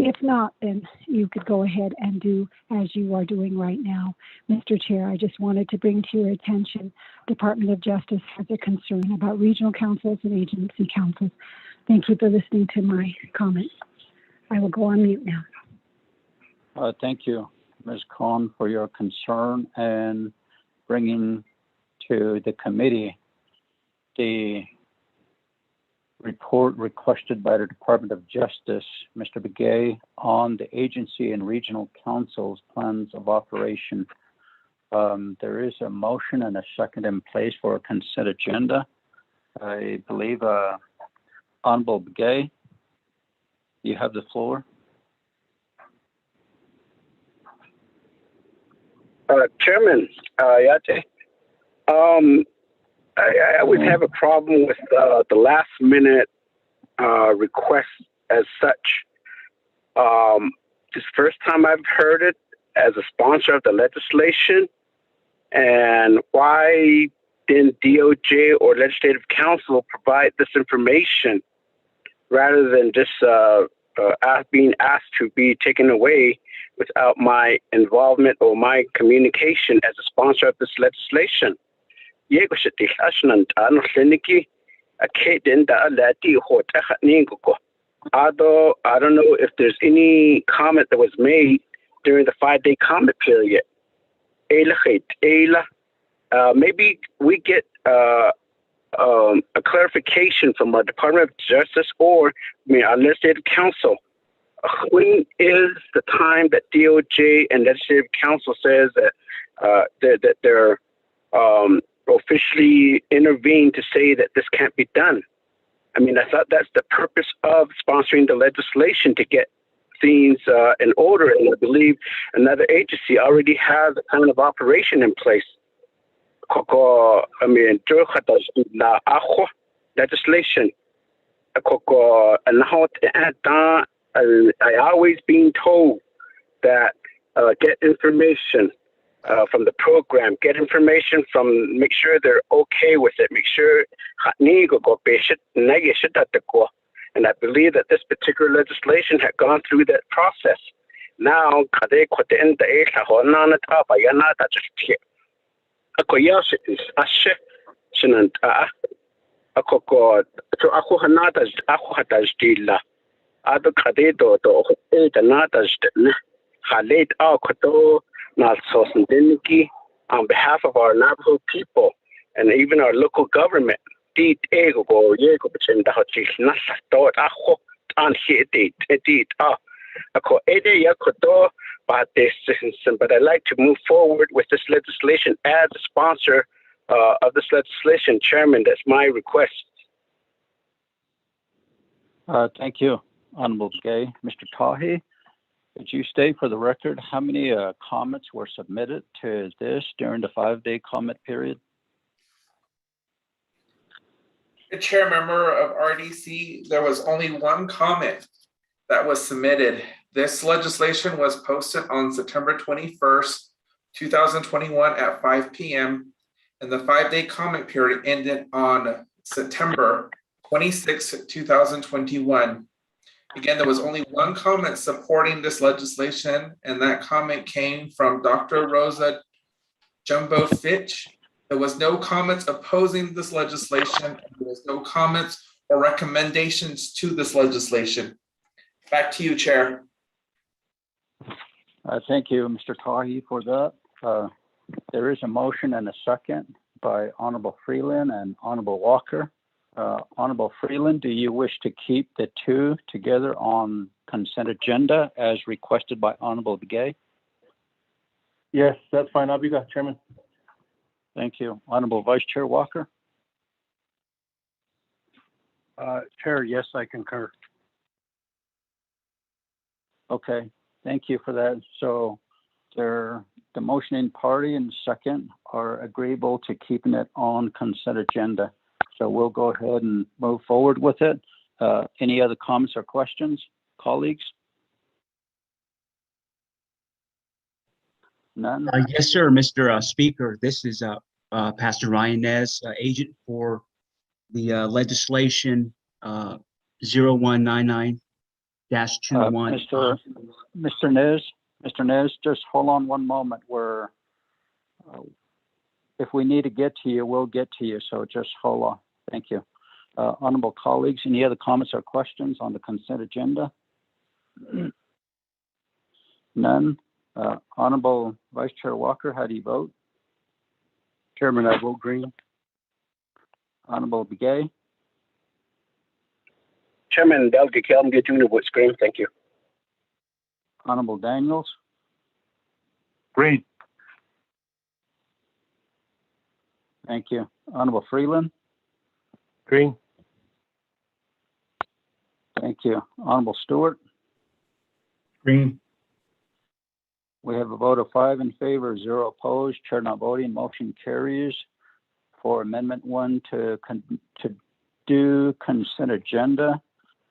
If not, then you could go ahead and do as you are doing right now. Mr. Chair, I just wanted to bring to your attention, Department of Justice has a concern about regional councils and agency councils. Thank you for listening to my comments. I will go on mute now. Thank you, Ms. Khan, for your concern and bringing to the committee the report requested by the Department of Justice, Mr. Begay, on the agency and regional councils' plans of operation. There is a motion and a second in place for a consent agenda. I believe Honorable Begay, you have the floor. Chairman Yate, I would have a problem with the last minute request as such. This is the first time I've heard it as a sponsor of the legislation. And why didn't DOJ or Legislative Council provide this information rather than just being asked to be taken away without my involvement or my communication as a sponsor of this legislation? I don't know if there's any comment that was made during the 5-day comment period. Maybe we get a clarification from our Department of Justice or our Legislative Council. When is the time that DOJ and Legislative Council says that they're officially intervened to say that this can't be done? I mean, I thought that's the purpose of sponsoring the legislation, to get things in order. And I believe another agency already has a kind of operation in place. I mean, legislation. I always been told that get information from the program, get information from, make sure they're okay with it, make sure. And I believe that this particular legislation had gone through that process. Now, on behalf of our Navajo people and even our local government, but I'd like to move forward with this legislation as a sponsor of this legislation. Chairman, that's my request. Thank you, Honorable Begay. Mr. Tahi, could you state for the record how many comments were submitted to this during the 5-day comment period? The chair member of RDC, there was only one comment that was submitted. This legislation was posted on September 21st, 2021 at 5 p.m. and the 5-day comment period ended on September 26, 2021. Again, there was only one comment supporting this legislation, and that comment came from Dr. Rosa Jumbo Fitch, There was no comments opposing this legislation. There was no comments or recommendations to this legislation. Back to you, Chair. Thank you, Mr. Tahi, for that. There is a motion and a second by Honorable Freeland and Honorable Walker. Honorable Freeland, do you wish to keep the two together on consent agenda as requested by Honorable Begay? Yes, that's fine. Abiga, Chairman. Thank you. Honorable Vice Chair Walker? Chair, yes, I concur. Okay, thank you for that. So the motioning party and second are agreeable to keeping it on consent agenda. So we'll go ahead and move forward with it. Any other comments or questions, colleagues? None? Yes, sir, Mr. Speaker. This is Pastor Ryan Nez, agent for the legislation 0199-21. Mr. Nez, just hold on one moment. If we need to get to you, we'll get to you. So just hold on. Thank you. Honorable colleagues, any other comments or questions on the consent agenda? None. Honorable Vice Chair Walker, how do you vote? Chairman, I vote green. Honorable Begay? Chairman, Delegate Kelvin Jr. votes green. Thank you. Honorable Daniels? Green. Thank you. Honorable Freeland? Green. Thank you. Honorable Stewart? Green. We have a vote of 5 in favor, 0 opposed, chair not voting, motion carries for Amendment 1 to do consent agenda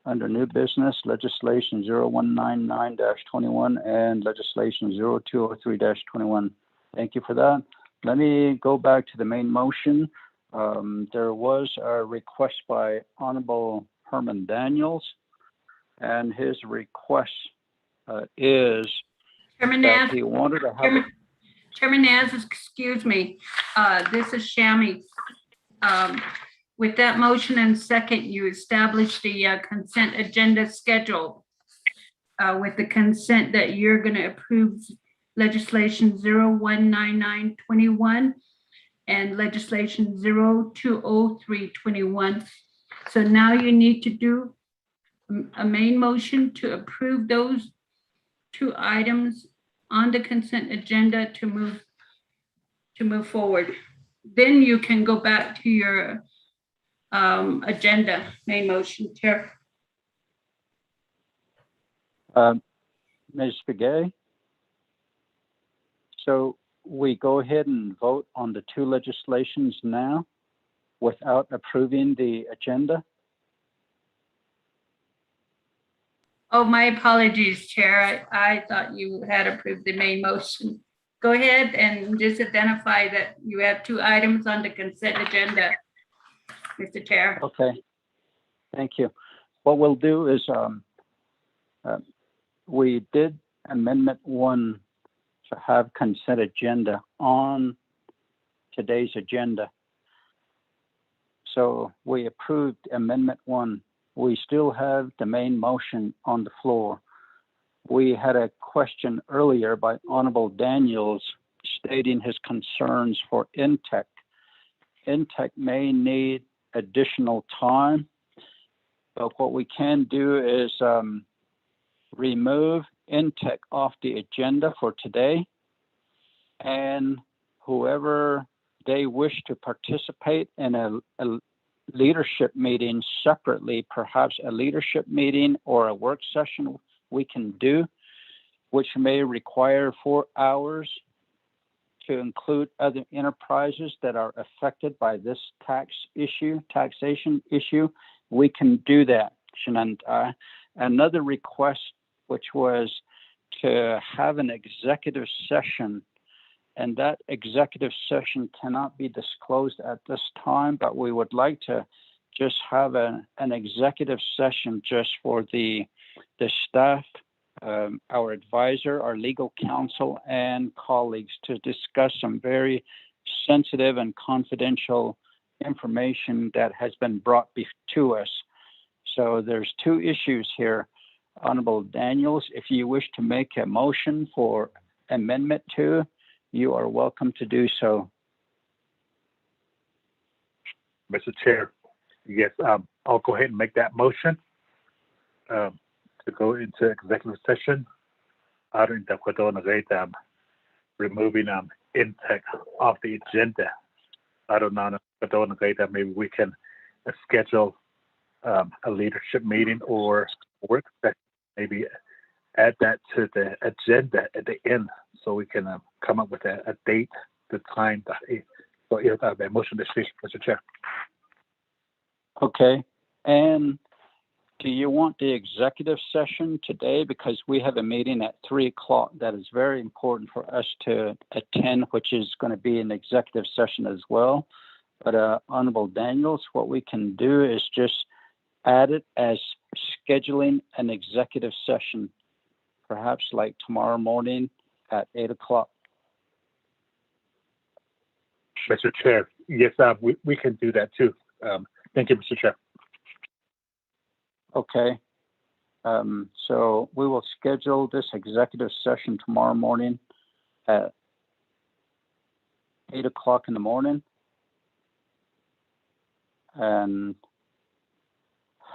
under new business legislation 0199-21 and legislation 0203-21. Thank you for that. Let me go back to the main motion. There was a request by Honorable Herman Daniels, and his request is Chairman that Naz, he wanted to have Chairman Naz, excuse me, this is Shami. With that motion and second, you established the consent agenda schedule with the consent that you're going to approve legislation 0199-21 and legislation 0203-21. So now you need to do a main motion to approve those two items on the consent agenda to move forward. Then you can go back to your agenda, main motion, Chair. Ms. Begay? So we go ahead and vote on the two legislations now without approving the agenda? Oh, my apologies, Chair. I thought you had approved the main motion. Go ahead and just identify that you have two items on the consent agenda, Mr. Chair. Okay, thank you. What we'll do is we did Amendment 1 to have consent agenda on today's agenda. So we approved Amendment 1. We still have the main motion on the floor. We had a question earlier by Honorable Daniels stating his concerns for INTEC. INTEC may need additional time, but what we can do is remove INTEC off the agenda for today, and whoever they wish to participate in a leadership meeting separately, perhaps a leadership meeting or a work session we can do, which may require 4 hours to include other enterprises that are affected by this taxation issue. We can do that, Shananta. Another request, which was to have an executive session, and that executive session cannot be disclosed at this time, but we would like to just have an executive session just for the staff, our advisor, our legal counsel, and colleagues to discuss some very sensitive and confidential information that has been brought to us. So there's two issues here. Honorable Daniels, if you wish to make a motion for Amendment 2, you are welcome to do so. Mr. Chair, yes, I'll go ahead and make that motion to go into executive session. Removing Intech off the agenda. Maybe we can schedule a leadership meeting or work session. Maybe add that to the agenda at the end so we can come up with a date, the time. So a motion to speak, Mr. Chair. Okay. And do you want the executive session today? Because we have a meeting at 3 o'clock that is very important for us to attend, which is going to be an executive session as well. But Honorable Daniels, what we can do is just add it as scheduling an executive session, perhaps like tomorrow morning at 8 o'clock. Mr. Chair, yes, we can do that too. Thank you, Mr. Chair. Okay. So we will schedule this executive session tomorrow morning at 8 o'clock in the morning and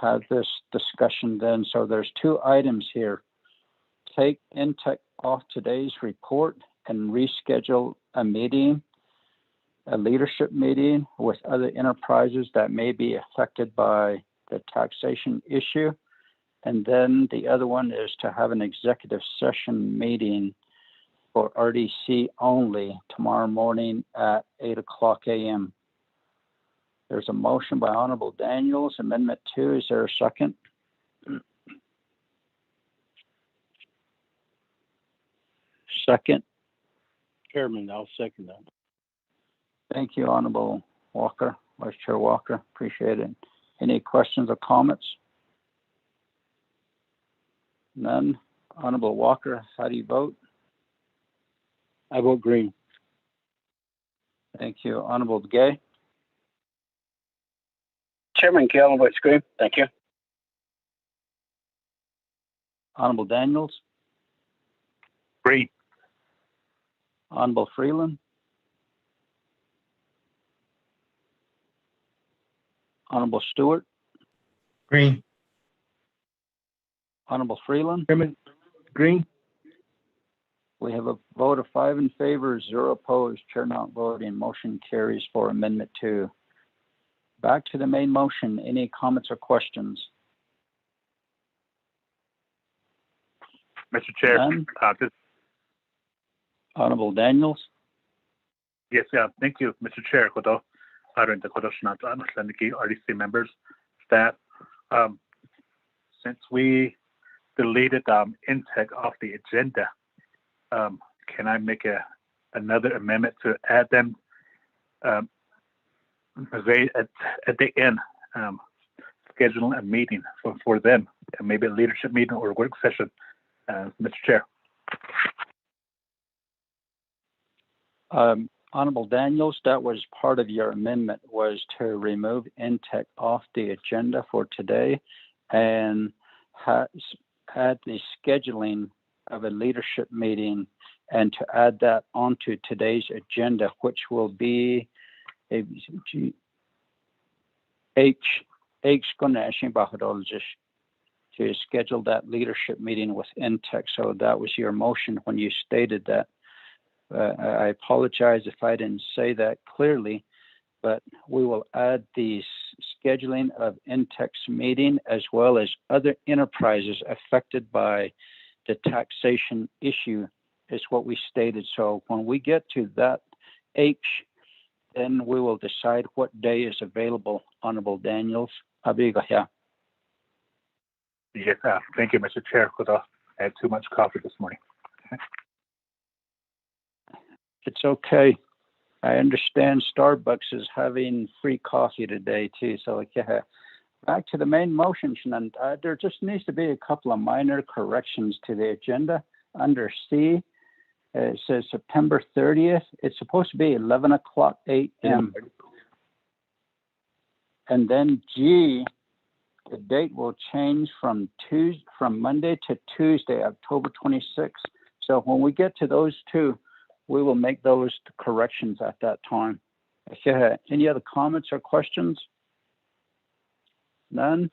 have this discussion then. So there's two items here. Take Intech off today's report and reschedule a meeting, a leadership meeting with other enterprises that may be affected by the taxation issue. And then the other one is to have an executive session meeting for RDC only tomorrow morning at 8 o'clock a.m. There's a motion by Honorable Daniels, Amendment 2. Is there a second? Second. Chairman, I'll second that. Thank you, Honorable Walker, Vice Chair Walker. Appreciate it. Any questions or comments? None. Honorable Walker, how do you vote? I vote green. Thank you. Honorable Gay? Chairman Gale votes green. Thank you. Honorable Daniels? Green. Honorable Freeland? Honorable Stewart? Green. Honorable Freeland? Chairman, green. We have a vote of 5 in favor, 0 opposed, chair not voting. Motion carries for Amendment 2. Back to the main motion. Any comments or questions? Mr. Chair, None? Honorable Daniels? yes, thank you, Mr. Chair. RDC members, staff. Since we deleted Intech off the agenda, can I make another amendment to add them at the end, scheduling a meeting for them, and maybe a leadership meeting or a work session, Mr. Chair? Honorable Daniels, that was part of your amendment, was to remove Intech off the agenda for today and add the scheduling of a leadership meeting and to add that onto today's agenda, which will be to schedule that leadership meeting with Intech. So that was your motion when you stated that. I apologize if I didn't say that clearly, but we will add the scheduling of Intech's meeting as well as other enterprises affected by the taxation issue is what we stated. So when we get to that H, then we will decide what day is available, Honorable Daniels. Yes, thank you, Mr. Chair, because I had too much coffee this morning. It's okay. I understand Starbucks is having free coffee today too. So yeah, back to the main motion, and there just needs to be a couple of minor corrections to the agenda. Under C, It says September 30th. It's supposed to be 11 o'clock a.m. And then G, the date will change from Monday to Tuesday, October 26th. So when we get to those two, we will make those corrections at that time. Okay. Any other comments or questions? None?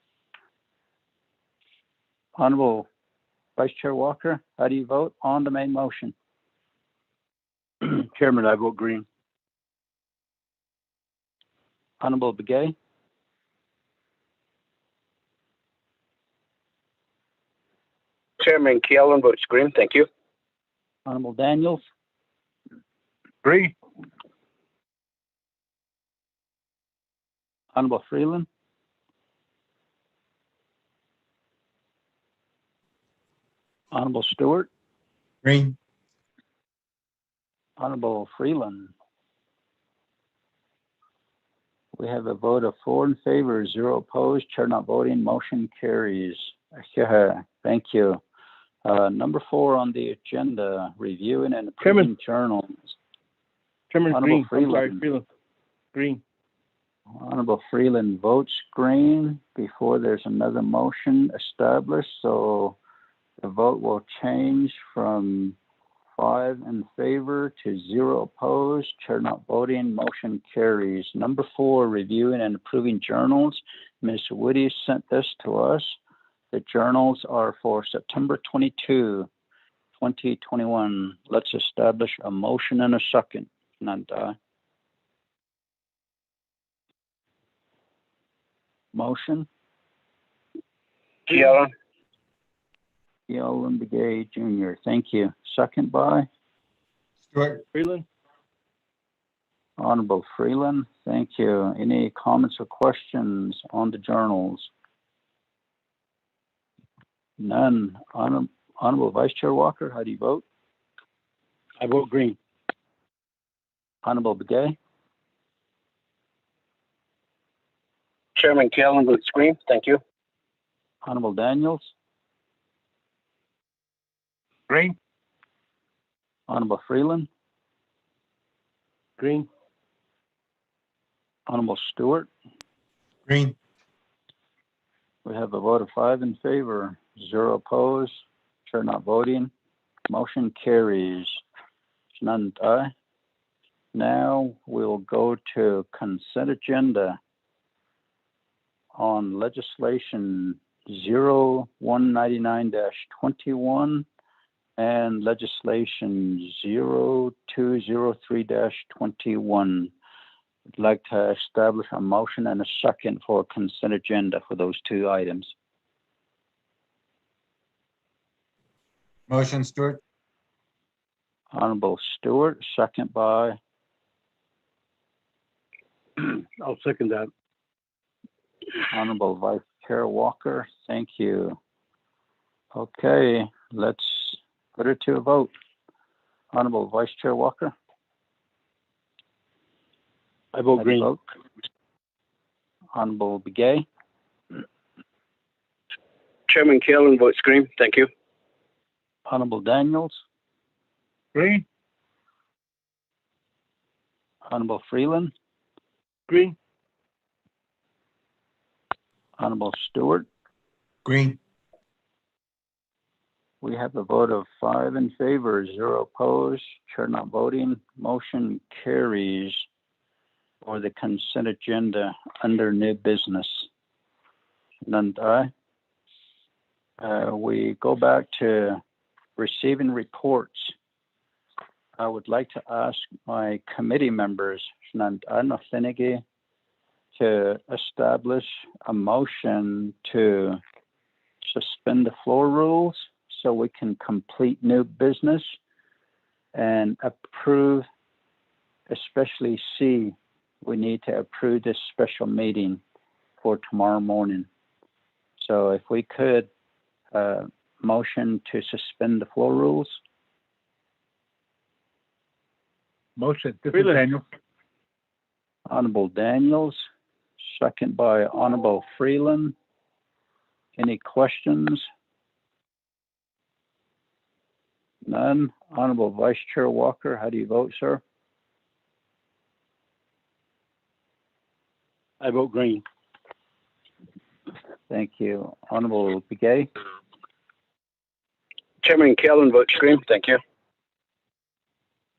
Honorable Vice Chair Walker, how do you vote on the main motion? Chairman, I vote green. Honorable Begay? Chairman Keelan votes green. Thank you. Honorable Daniels? Green. Honorable Freeland? Honorable Stewart? Green. Honorable Freeland? We have a vote of 4 in favor, 0 opposed, chair not voting, motion carries. Thank you. Number 4 on the agenda, reviewing and approving journals. Chairman, Honorable green. I'm sorry, Freeland. Freeland. Green. Honorable Freeland votes green before there's another motion established, so the vote will change from 5 in favor to 0 opposed. Chair not voting, motion carries. Number 4, reviewing and approving journals. Ms. Woody sent this to us. The journals are for September 22, 2021. Let's establish a motion and a second. Nanda. Motion. Keelan. Keelan Begay Jr. Thank you. Second by Stewart. Freeland. Honorable Freeland. Thank you. Any comments or questions on the journals? None. Honorable Vice Chair Walker, how do you vote? I vote green. Honorable Begay. Chairman Keelan votes green. Thank you. Honorable Daniels. Green. Honorable Freeland. Green. Honorable Stewart. Green. We have a vote of 5 in favor, 0 opposed, chair not voting. Motion carries. None. Now we'll go to consent agenda on legislation 0199-21 and legislation 0203-21. I'd like to establish a motion and a second for consent agenda for those 2 items. Motion, Stewart. Honorable Stewart, second by I'll second that. Honorable Vice Chair Walker. Thank you. Okay, let's put it to a vote. Honorable Vice Chair Walker. I vote How do you green. vote? Honorable Begay. Chairman Keelan votes green. Thank you. Honorable Daniels. Green. Honorable Freeland. Green. Honorable Stewart. Green. We have a vote of 5 in favor, 0 opposed, chair not voting. Motion carries for the consent agenda under new business. None. We go back to receiving reports. I would like to ask my committee members, Nanda Finnegy, to establish a motion to suspend the floor rules so we can complete new business and approve, especially C, we need to approve this special meeting for tomorrow morning. So if we could motion to suspend the floor rules. Motion. This is Freeland. Daniel. Honorable Daniels, second by Honorable Freeland. Any questions? None. Honorable Vice Chair Walker, how do you vote, sir? I vote green. Thank you. Honorable Begay, Chairman Kellen votes green. Thank you.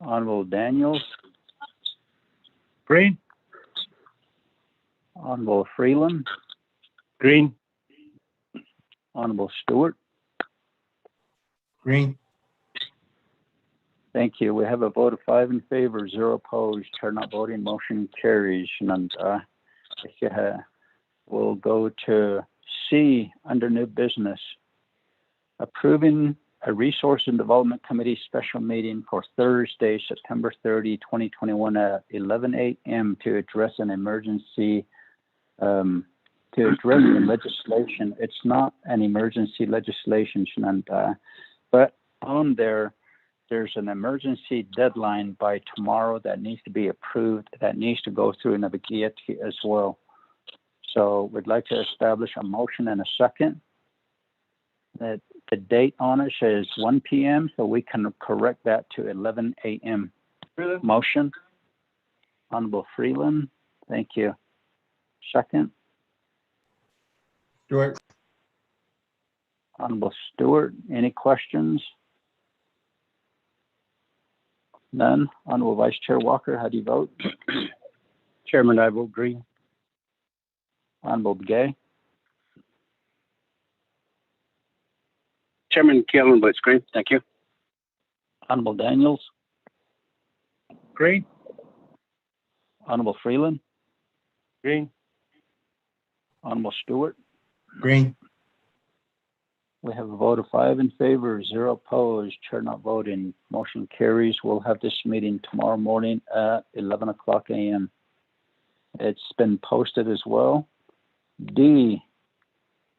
Honorable Daniels, Green. Honorable Freeland, Green. Honorable Stewart. Green. Thank you. We have a vote of 5 in favor, 0 opposed, chair not voting, motion carries. Shananta. We'll go to C under new business. Approving a Resource and Development Committee special meeting for Thursday, September 30, 2021 at 11 a.m. to address an emergency, to address the legislation. It's not an emergency legislation, Shananta, but on there's an emergency deadline by tomorrow that needs to be approved, that needs to go through Navigieti as well. So we'd like to establish a motion and a second. That the date on it says 1 p.m., so we can correct that to 11 a.m. Motion. Honorable Freeland, thank you. Second. Stewart. Honorable Stewart, any questions? None. Honorable Vice Chair Walker, how do you vote? Chairman, I vote green. Honorable Begay, Chairman Kellen votes green. Thank you. Honorable Daniels, Green. Honorable Freeland, Green. Honorable Stewart. Green. We have a vote of 5 in favor, 0 opposed, chair not voting. Motion carries. We'll have this meeting tomorrow morning at 11 o'clock a.m. It's been posted as well. D,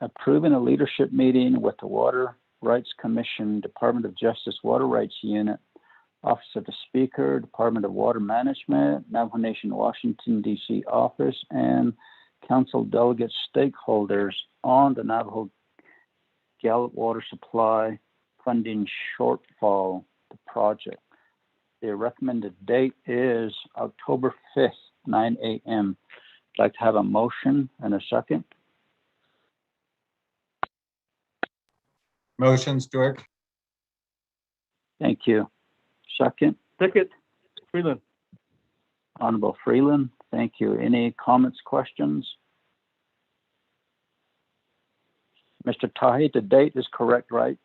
approving a leadership meeting with the Water Rights Commission, Department of Justice Water Rights Unit, Office of the Speaker, Department of Water Management, Navajo Nation, Washington, D.C. office, and council delegate stakeholders on the Navajo Gallup Water Supply funding shortfall, the project. The recommended date is October 5th, 9 a.m. I'd like to have a motion and a second. Motion, Stewart. Thank you. Second. Second. Freeland. Honorable Freeland, thank you. Any comments, questions? Mr. Tahi, the date is correct, right?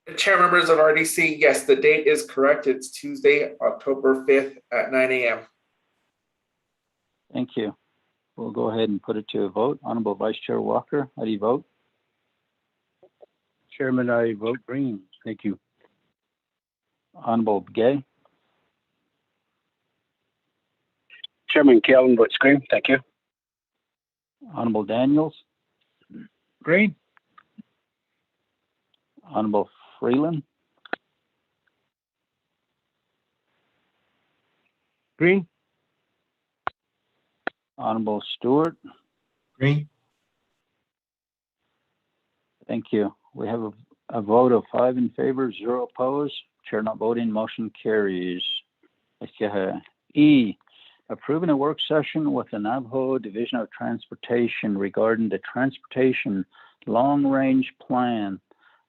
The chair members of RDC, yes, the date is correct. It's Tuesday, October 5th at 9 a.m. Thank you. We'll go ahead and put it to a vote. Honorable Vice Chair Walker, how do you vote? Chairman, I vote green. Thank you. Honorable Begay, Chairman Kellen votes green. Thank you. Honorable Daniels, Green. Honorable Freeland, Green. Honorable Stewart. Green. Thank you. We have a vote of 5 in favor, 0 opposed. Chair not voting, motion carries. E, approving a work session with the Navajo Division of Transportation regarding the transportation long-range plan.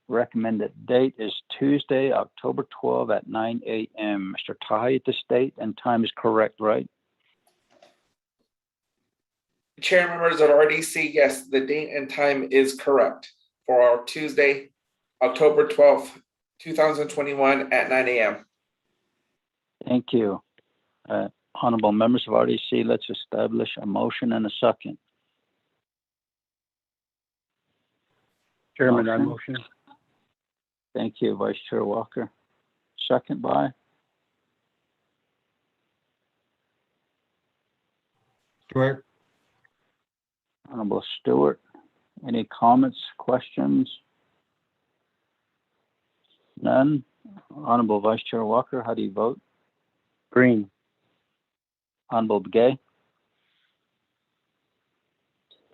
Recommended date is Tuesday, October 12 at 9 a.m. Mr. Tahi, the date and time is correct, right? Chair members of RDC, yes, the date and time is correct for our Tuesday, October 12th, 2021 at 9 a.m. Thank you. Honorable members of RDC, let's establish a motion and a second. Chairman, I motion. Thank you, Vice Chair Walker. Second by? Stewart. Honorable Stewart. Any comments, questions? None. Honorable Vice Chair Walker, how do you vote? Green. Honorable Begay,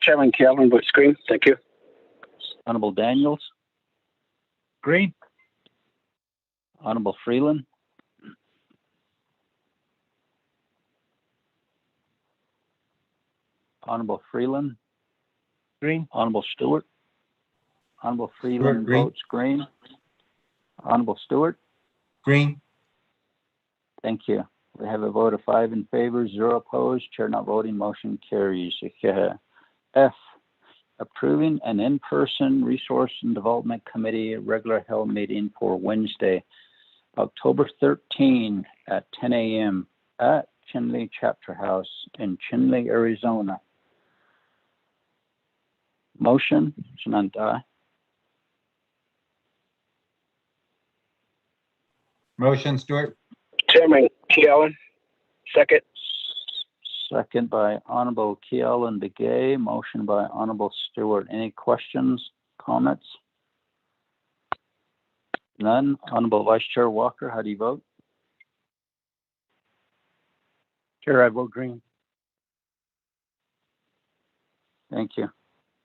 Chairman Kellen votes green. Thank you. Honorable Daniels, Green. Honorable Freeland, Honorable Freeland, Green. Honorable Stewart. Honorable Freeland green. votes green. Honorable Stewart. Green. Thank you. We have a vote of 5 in favor, 0 opposed, chair not voting, motion carries. F, approving an in-person Resource and Development Committee regular held meeting for Wednesday, October 13 at 10 a.m. at Chinle Chapter House in Chinle, Arizona. Motion, Shanantai. Motion, Stewart. Chairman Key Allen, second. Second by Honorable Kiel and Begay. Motion by Honorable Stewart. Any questions, comments? None. Honorable Vice Chair Walker, how do you vote? Chair, I vote green. Thank you.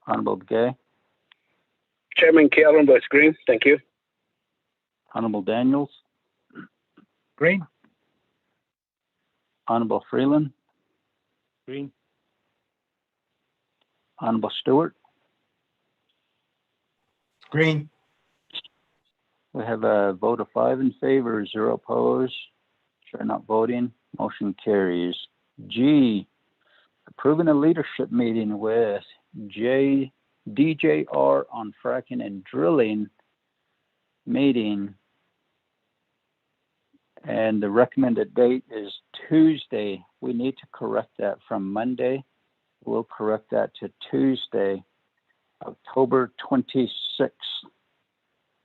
Honorable Begay. Chairman Key Allen votes green. Thank you. Honorable Daniels. Green. Honorable Freeland. Green. Honorable Stewart. Green. We have a vote of 5 in favor, 0 opposed. Chair not voting. Motion carries. G, approving a leadership meeting with DJR on fracking and drilling meeting. And the recommended date is Tuesday. We need to correct that from Monday. We'll correct that to Tuesday, October 26th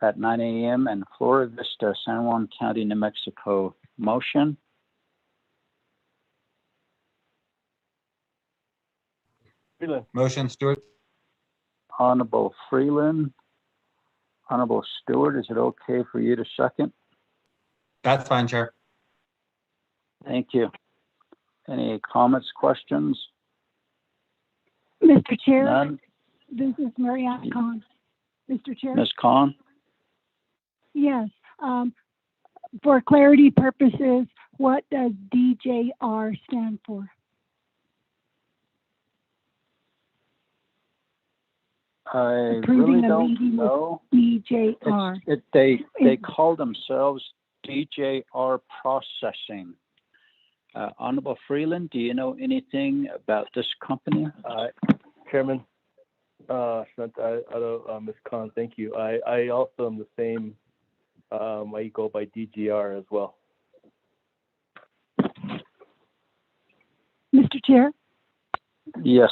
at 9 a.m. in Flora Vista, San Juan County, New Mexico. Motion? Freeland. Motion, Stewart. Honorable Freeland. Honorable Stewart, is it okay for you to second? That's fine, Chair. Thank you. Any comments, questions? Mr. Chair, None? this is Marianne Kahn. Mr. Chair? Ms. Khan? Yes. For clarity purposes, what does DJR stand for? I Approving really a don't meeting with know. DJR. They call themselves DJR Processing. Honorable Freeland, do you know anything about this company? Chairman, Ms. Khan, thank you. I also am the same. I go by DGR as well. Mr. Chair? Yes.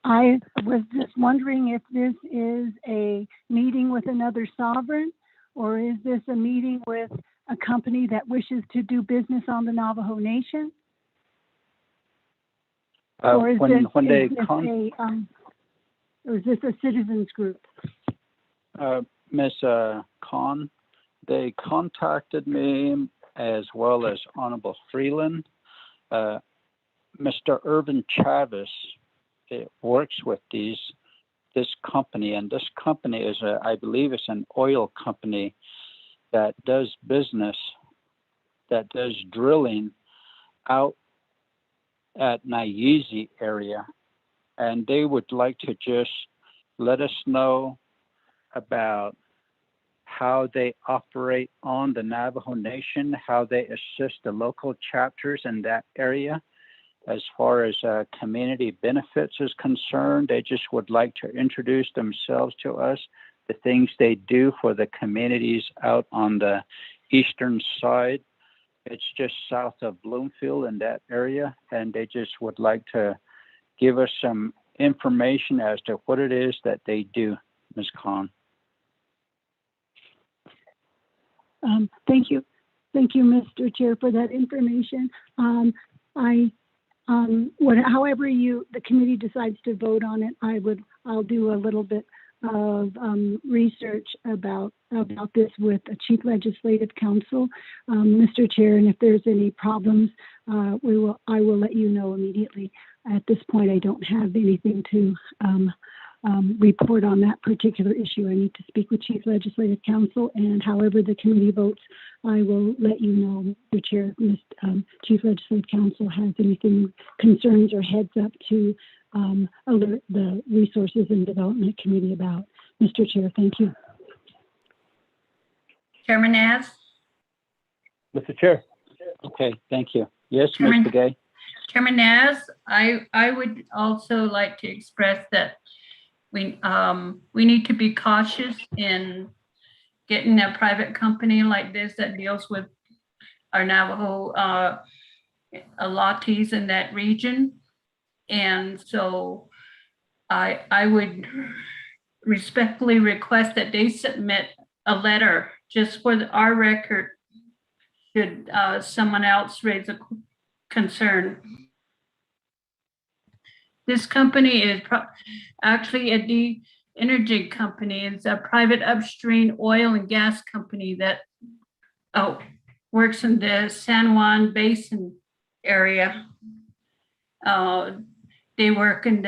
I was just wondering if this is a meeting with another sovereign, or is this a meeting with a company that wishes to do business on the Navajo Nation? Or is this a citizens group? Ms. Khan, they contacted me as well as Honorable Freeland. Mr. Irvin Chavez works with this company, and this company is I believe it's an oil company that does business, that does drilling out at Nayezi area, and they would like to just let us know about how they operate on the Navajo Nation, how they assist the local chapters in that area. As far as community benefits is concerned, they just would like to introduce themselves to us, the things they do for the communities out on the eastern side. It's just south of Bloomfield in that area, and they just would like to give us some information as to what it is that they do, Ms. Khan. Thank you. Thank you, Mr. Chair, for that information. However the committee decides to vote on it, I'll do a little bit of research about this with the Chief Legislative Counsel, Mr. Chair, and if there's any problems, I will let you know immediately. At this point, I don't have anything to report on that particular issue. I need to speak with Chief Legislative Counsel, and however the committee votes, I will let you know, the Chair, Chief Legislative Counsel has anything, concerns or heads up to alert the Resources and Development Committee about. Mr. Chair, thank you. Chairman Naz? Mr. Chair. Okay, thank you. Yes, Chairman- Ms. Begay? Chairman Naz, I would also like to express that we need to be cautious in getting a private company like this that deals with our Navajo allottees in that region. And so I would respectfully request that they submit a letter just for our record should someone else raise a concern. This company is actually a de-energy company. It's a private upstream oil and gas company that works in the San Juan Basin area. They work in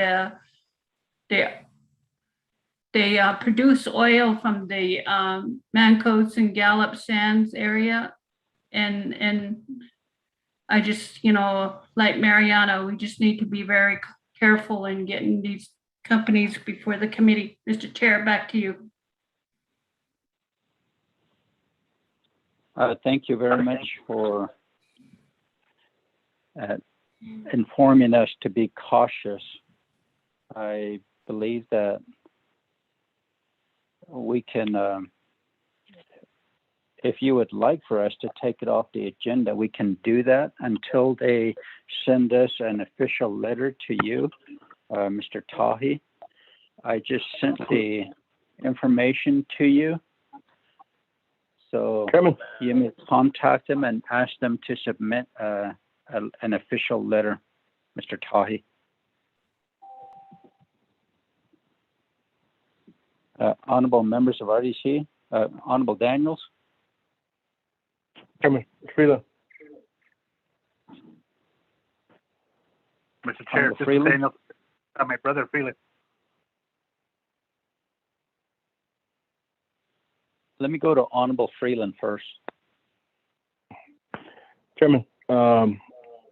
they produce oil from the Mancos and Gallup Sands area. And I just, like Mariano, we just need to be very careful in getting these companies before the committee. Mr. Chair, back to you. Thank you very much for informing us to be cautious. I believe that we can, if you would like for us to take it off the agenda, we can do that until they send us an official letter to you, Mr. Tahi. I just sent the information to you. So Chairman. You may contact them and ask them to submit an official letter, Mr. Tahi. Honorable members of RDC, Honorable Daniels. Chairman, Freeland. Mr. Chair, this is Daniel, my brother Freeland. Let me go to Honorable Freeland first. Chairman,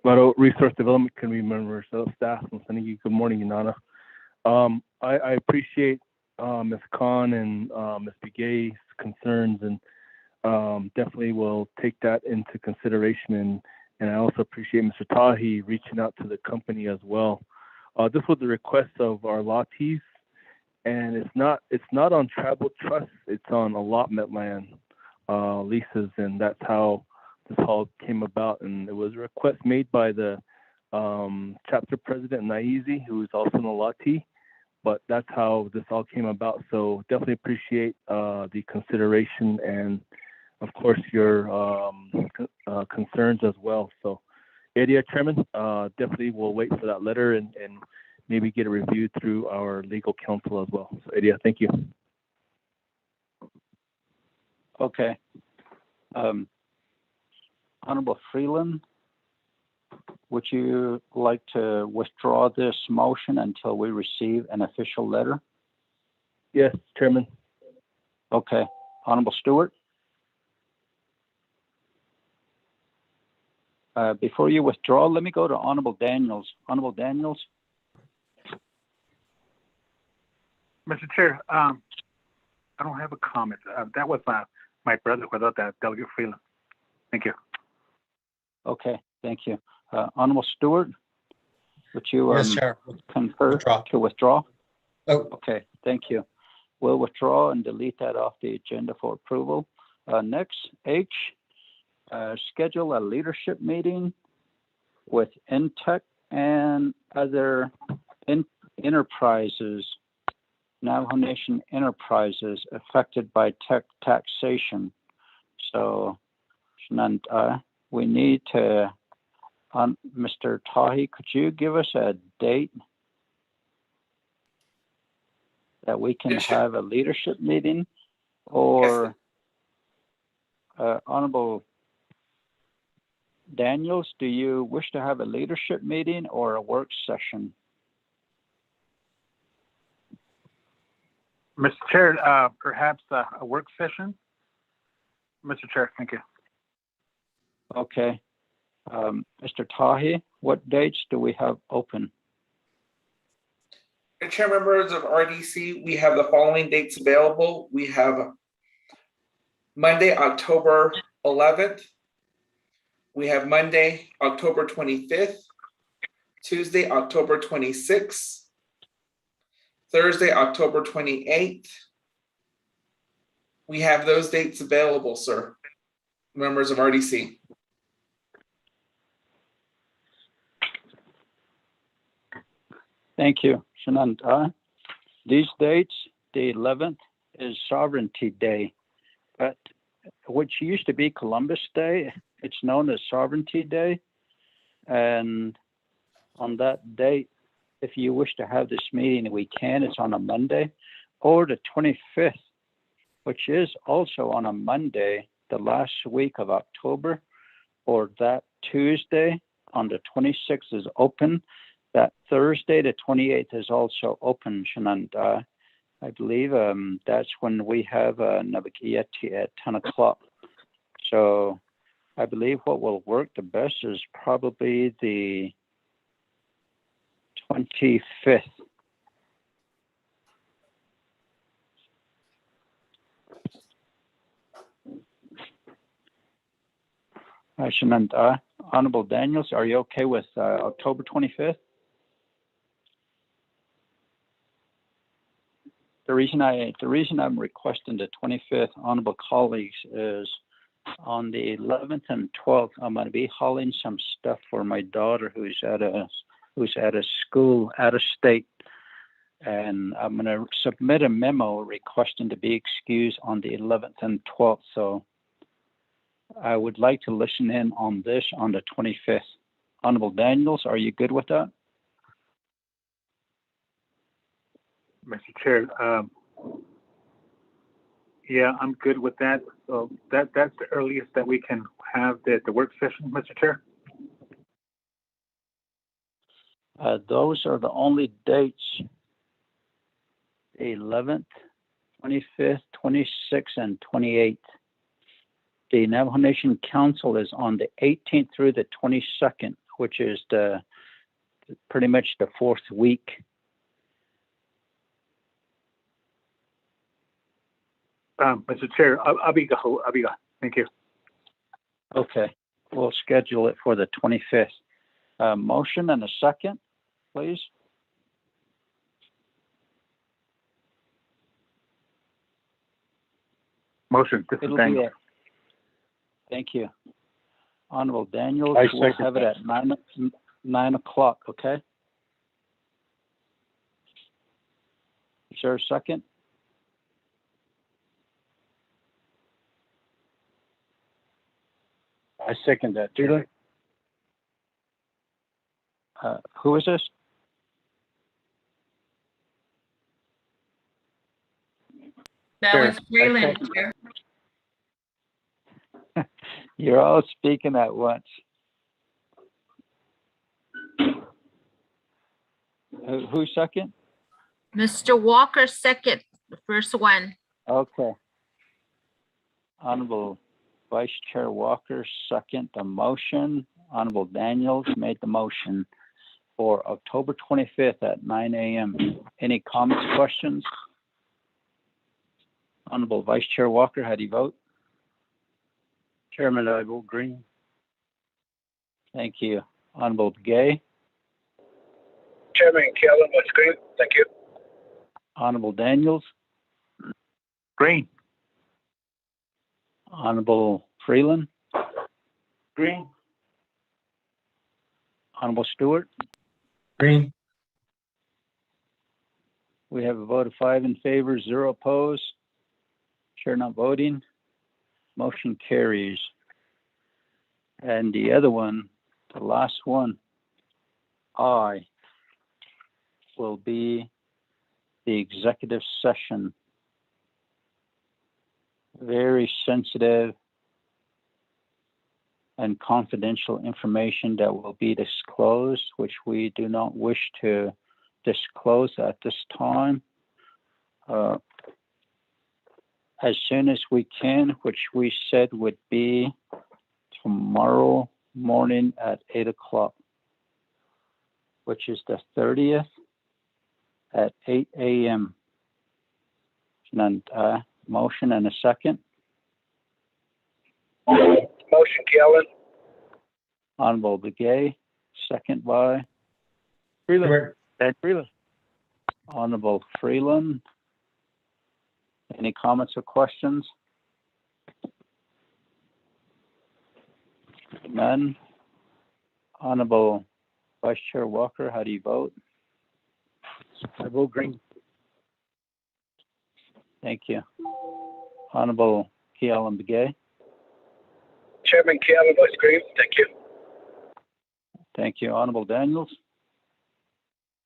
Resource Development Committee members, staff, and sending you good morning, Inanna. I appreciate Ms. Khan and Ms. Begay's concerns, and definitely will take that into consideration. And I also appreciate Mr. Tahi reaching out to the company as well. This was a request of our lottees, and it's not on tribal trusts, it's on allotment land leases, and that's how this all came about. And it was a request made by the chapter president, Naizi, who is also an allottee, but that's how this all came about. So definitely appreciate the consideration and, of course, your concerns as well. So, Edia, Chairman, definitely will wait for that letter and maybe get it reviewed through our legal counsel as well. So, Edia, thank you. Okay. Honorable Freeland, would you like to withdraw this motion until we receive an official letter? Yes, Chairman. Okay. Honorable Stewart? Before you withdraw, let me go to Honorable Daniels. Honorable Daniels? Mr. Chair, I don't have a comment. That was my brother without that, Delegate Freeland. Thank you. Okay, thank you. Honorable Stewart, would you Yes, Chair. concur Withdraw. to withdraw? Oh. Okay, thank you. We'll withdraw and delete that off the agenda for approval. Next, H, schedule a leadership meeting with Intech and other enterprises, Navajo Nation enterprises affected by tech taxation. So, we need to, Mr. Tahi, could you give us a date that we can have a leadership meeting? Or Honorable Daniels, do you wish to have a leadership meeting or a work session? Mr. Chair, perhaps a work session? Mr. Chair, thank you. Okay. Mr. Tahi, what dates do we have open? Chair, members of RDC, we have the following dates available. We have Monday, October 11th. We have Monday, October 25th, Tuesday, October 26th, Thursday, October 28th. We have those dates available, sir, members of RDC. Thank you, Shananta. These dates, the 11th is Sovereignty Day, but which used to be Columbus Day, it's known as Sovereignty Day. And on that date, if you wish to have this meeting, we can. It's on a Monday, or the 25th, which is also on a Monday, the last week of October, or that Tuesday on the 26th is open. That Thursday, the 28th, is also open, Shananta. I believe that's when we have Navigiyati at 10 o'clock. So I believe what will work the best is probably the 25th. Shananta, Honorable Daniels, are you okay with October 25th? The reason I'm requesting the 25th, honorable colleagues, is on the 11th and 12th, I'm going to be hauling some stuff for my daughter who's at a school out of state, and I'm going to submit a memo requesting to be excused on the 11th and 12th. So I would like to listen in on this on the 25th. Honorable Daniels, are you good with that? Mr. Chair, yeah, I'm good with that. So that's the earliest that we can have the work session, Mr. Chair. Those are the only dates, the 11th, 25th, 26th, and 28th. The Navajo Nation Council is on the 18th through the 22nd, which is pretty much the fourth week. Mr. Chair, Abiga, thank you. Okay, we'll schedule it for the 25th. Motion and a second, please. Motion, this is Daniel. Thank you. Honorable Daniels, I we'll second have it that. at 9 o'clock, okay? Is there a second? I second that, Julie. Who is this? That Chair, was Freeland, Chair. You're all speaking at once. Who second? Mr. Walker second, the first one. Okay. Honorable Vice Chair Walker second the motion. Honorable Daniels made the motion for October 25th at 9 a.m. Any comments, questions? Honorable Vice Chair Walker, how do you vote? Chairman, I vote green. Thank you. Honorable Gay, Chairman Kellen, what's green? Thank you. Honorable Daniels, Green. Honorable Freeland, Green. Honorable Stewart. Green. We have a vote of 5 in favor, 0 opposed. Chair not voting. Motion carries. And the other one, the last one, I will be the executive session. Very sensitive and confidential information that will be disclosed, which we do not wish to disclose at this time. as soon as we can, which we said would be tomorrow morning at 8 o'clock, which is the 30th at 8 a.m. And motion and a second. Motion, Kellen. Honorable Begay, second by Freeland. And Freeland. Honorable Freeland. Any comments or questions? None. Honorable Vice Chair Walker, how do you vote? I vote green. Thank you. Honorable Kealan Begay. Chairman Kellen votes green. Thank you. Thank you. Honorable Daniels.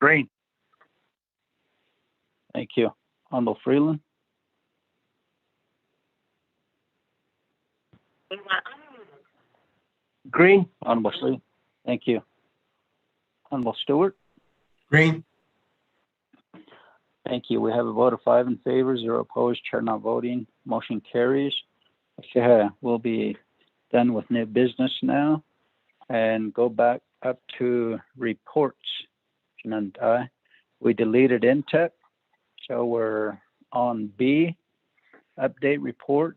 Green. Thank you. Honorable Freeland. Green. Honorable Freeland. Thank you. Honorable Stewart. Green. Thank you. We have a vote of 5 in favor, 0 opposed, chair not voting. Motion carries. Okay, we'll be done with new business now and go back up to reports. And we deleted Intech, so we're on B, update report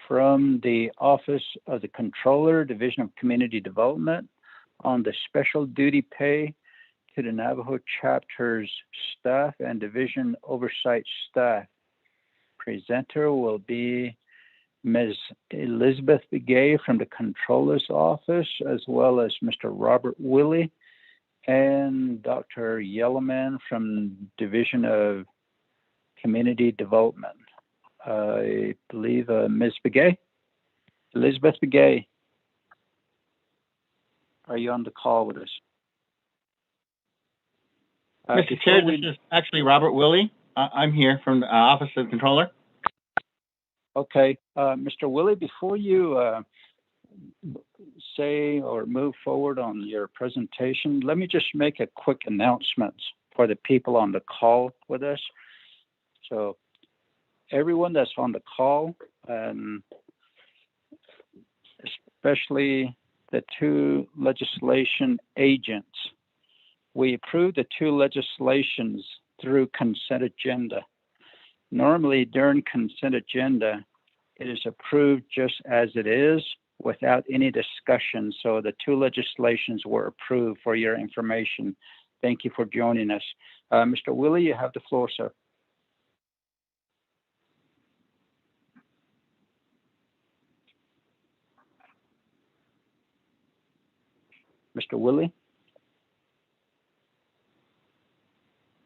from the Office of the Controller, Division of Community Development on the special duty pay to the Navajo chapter's staff and division oversight staff. Presenter will be Ms. Elizabeth Begay from the Controller's Office, as well as Mr. Robert Willie and Dr. Yellowman from Division of Community Development. I believe Ms. Begay, Elizabeth Begay, are you on the call with us? Mr. Chair, this is actually Robert Willie. I'm here from the Office of the Controller. Okay, Mr. Willie, before you say or move forward on your presentation, let me just make a quick announcement for the people on the call with us. So everyone that's on the call, especially the 2 legislation agents, we approved the 2 legislations through consent agenda. Normally during consent agenda, it is approved just as it is without any discussion. So the 2 legislations were approved for your information. Thank you for joining us. Mr. Willie, you have the floor, sir. Mr. Willie?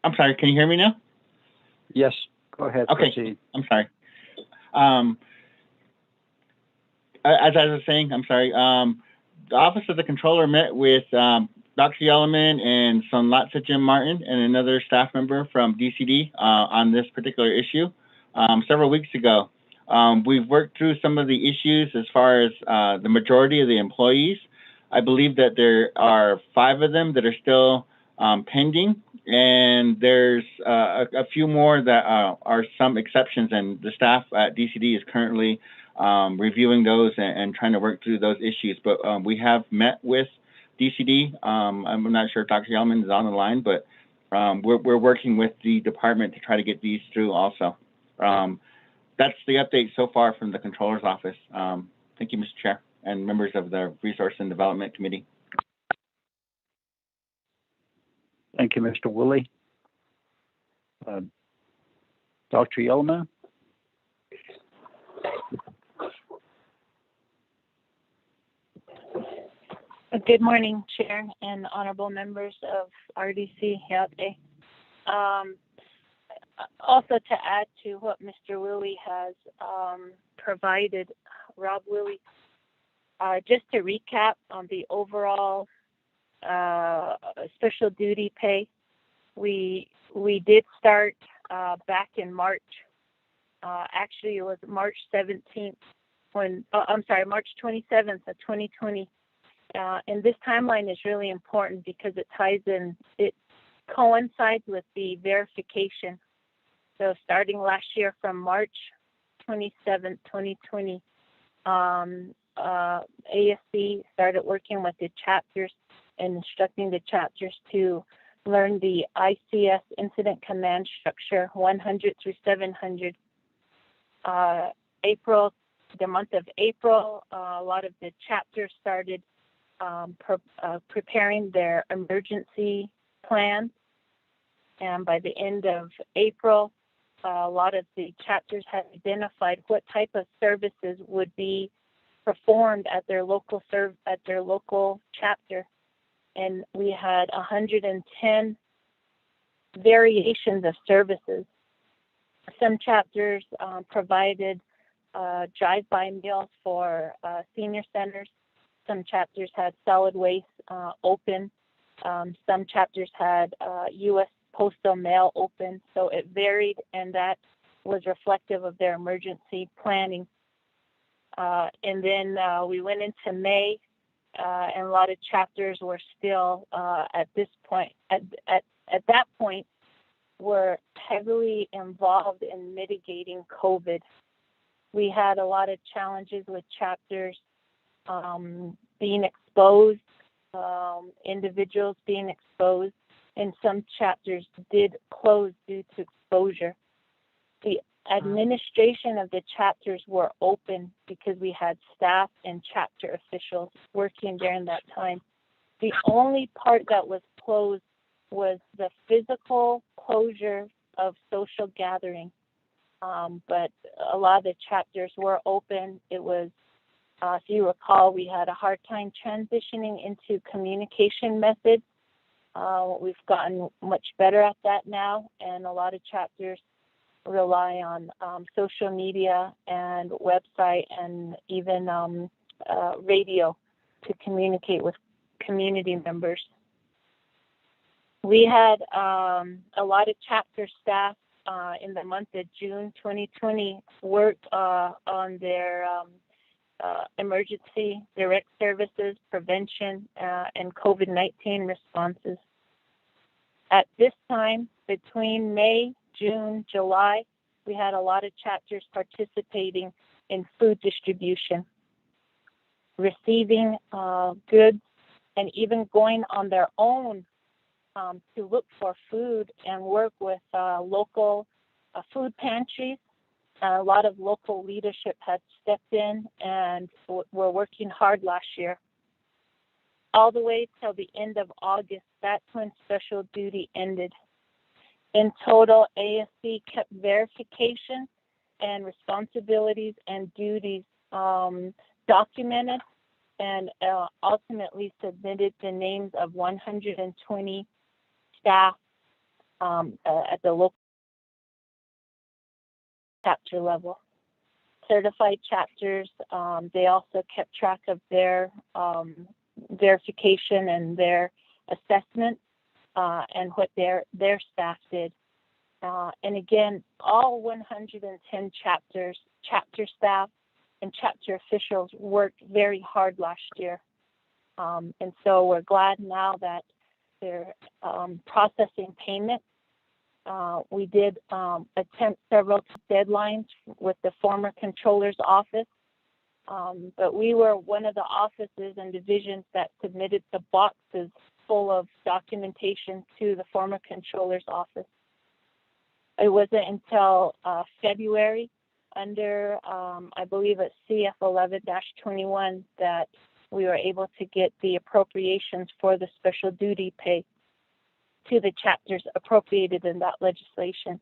I'm sorry, can you hear me now? Yes, go ahead. Okay, proceed. I'm sorry. As I was saying, I'm sorry. The Office of the Controller met with Dr. Yellowman and Sonlatsa Jim Martin and another staff member from DCD on this particular issue several weeks ago. We've worked through some of the issues as far as the majority of the employees. I believe that there are 5 of them that are still pending, and there's a few more that are some exceptions, and the staff at DCD is currently reviewing those and trying to work through those issues. But we have met with DCD. I'm not sure if Dr. Yellowman is on the line, but we're working with the department to try to get these through also. That's the update so far from the Controller's Office. Thank you, Mr. Chair, and members of the Resource and Development Committee. Thank you, Mr. Willie. Dr. Yellowman? Good morning, Chair and honorable members of RDC. Also, to add to what Mr. Willie has provided, Rob Willie, just to recap on the overall special duty pay, we did start back in March. Actually, it was March 17th March 27th of 2020. And this timeline is really important because it coincides with the verification. So starting last year from March, 27th, 2020, ASC started working with the chapters and instructing the chapters to learn the ICS incident command structure 100 through 700. The month of April, a lot of the chapters started preparing their emergency plans. And by the end of April, a lot of the chapters had identified what type of services would be performed at their local chapter. And we had 110 variations of services. Some chapters provided drive-by meals for senior centers. Some chapters had solid waste open. Some chapters had U.S. postal mail open. So it varied, and that was reflective of their emergency planning. And then we went into May, and a lot of chapters were still at that point, were heavily involved in mitigating COVID. We had a lot of challenges with chapters being exposed, individuals being exposed, and some chapters did close due to exposure. The administration of the chapters were open because we had staff and chapter officials working during that time. The only part that was closed was the physical closure of social gathering. But a lot of the chapters were open. It was, if you recall, we had a hard time transitioning into communication methods. We've gotten much better at that now, and a lot of chapters rely on social media and website and even radio to communicate with community members. We had a lot of chapter staff in the month of June 2020 work on their emergency direct services, prevention, and COVID-19 responses. At this time, between May, June, July, we had a lot of chapters participating in food distribution, receiving goods, and even going on their own to look for food and work with local food pantries. A lot of local leadership had stepped in and were working hard last year. All the way till the end of August, that's when special duty ended. In total, ASC kept verification and responsibilities and duties documented and ultimately submitted the names of 120 staff at the local chapter level. Certified chapters, they also kept track of their verification and their assessment and what their staff did. And again, all 110 chapters, chapter staff, and chapter officials worked very hard last year. And so we're glad now that they're processing payment. We did attempt several deadlines with the former controller's office, but we were one of the offices and divisions that submitted the boxes full of documentation to the former controller's office. It wasn't until February under, I believe it's CF 11-21 that we were able to get the appropriations for the special duty pay to the chapters appropriated in that legislation.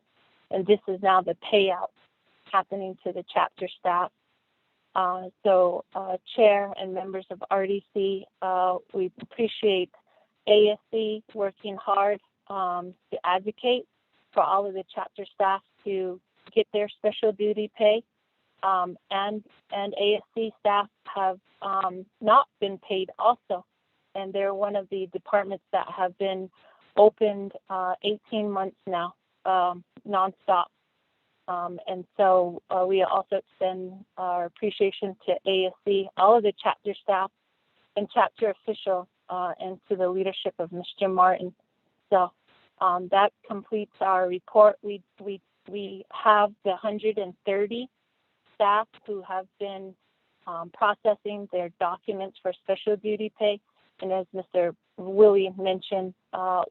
And this is now the payout happening to the chapter staff. So Chair and members of RDC, we appreciate ASC working hard to advocate for all of the chapter staff to get their special duty pay. And ASC staff have not been paid also. And they're one of the departments that have been opened 18 months now, nonstop. And so we also extend our appreciation to ASC, all of the chapter staff and chapter officials, and to the leadership of Mr. Martin. So that completes our report. We have the 130 staff who have been processing their documents for special duty pay. And as Mr. Willie mentioned,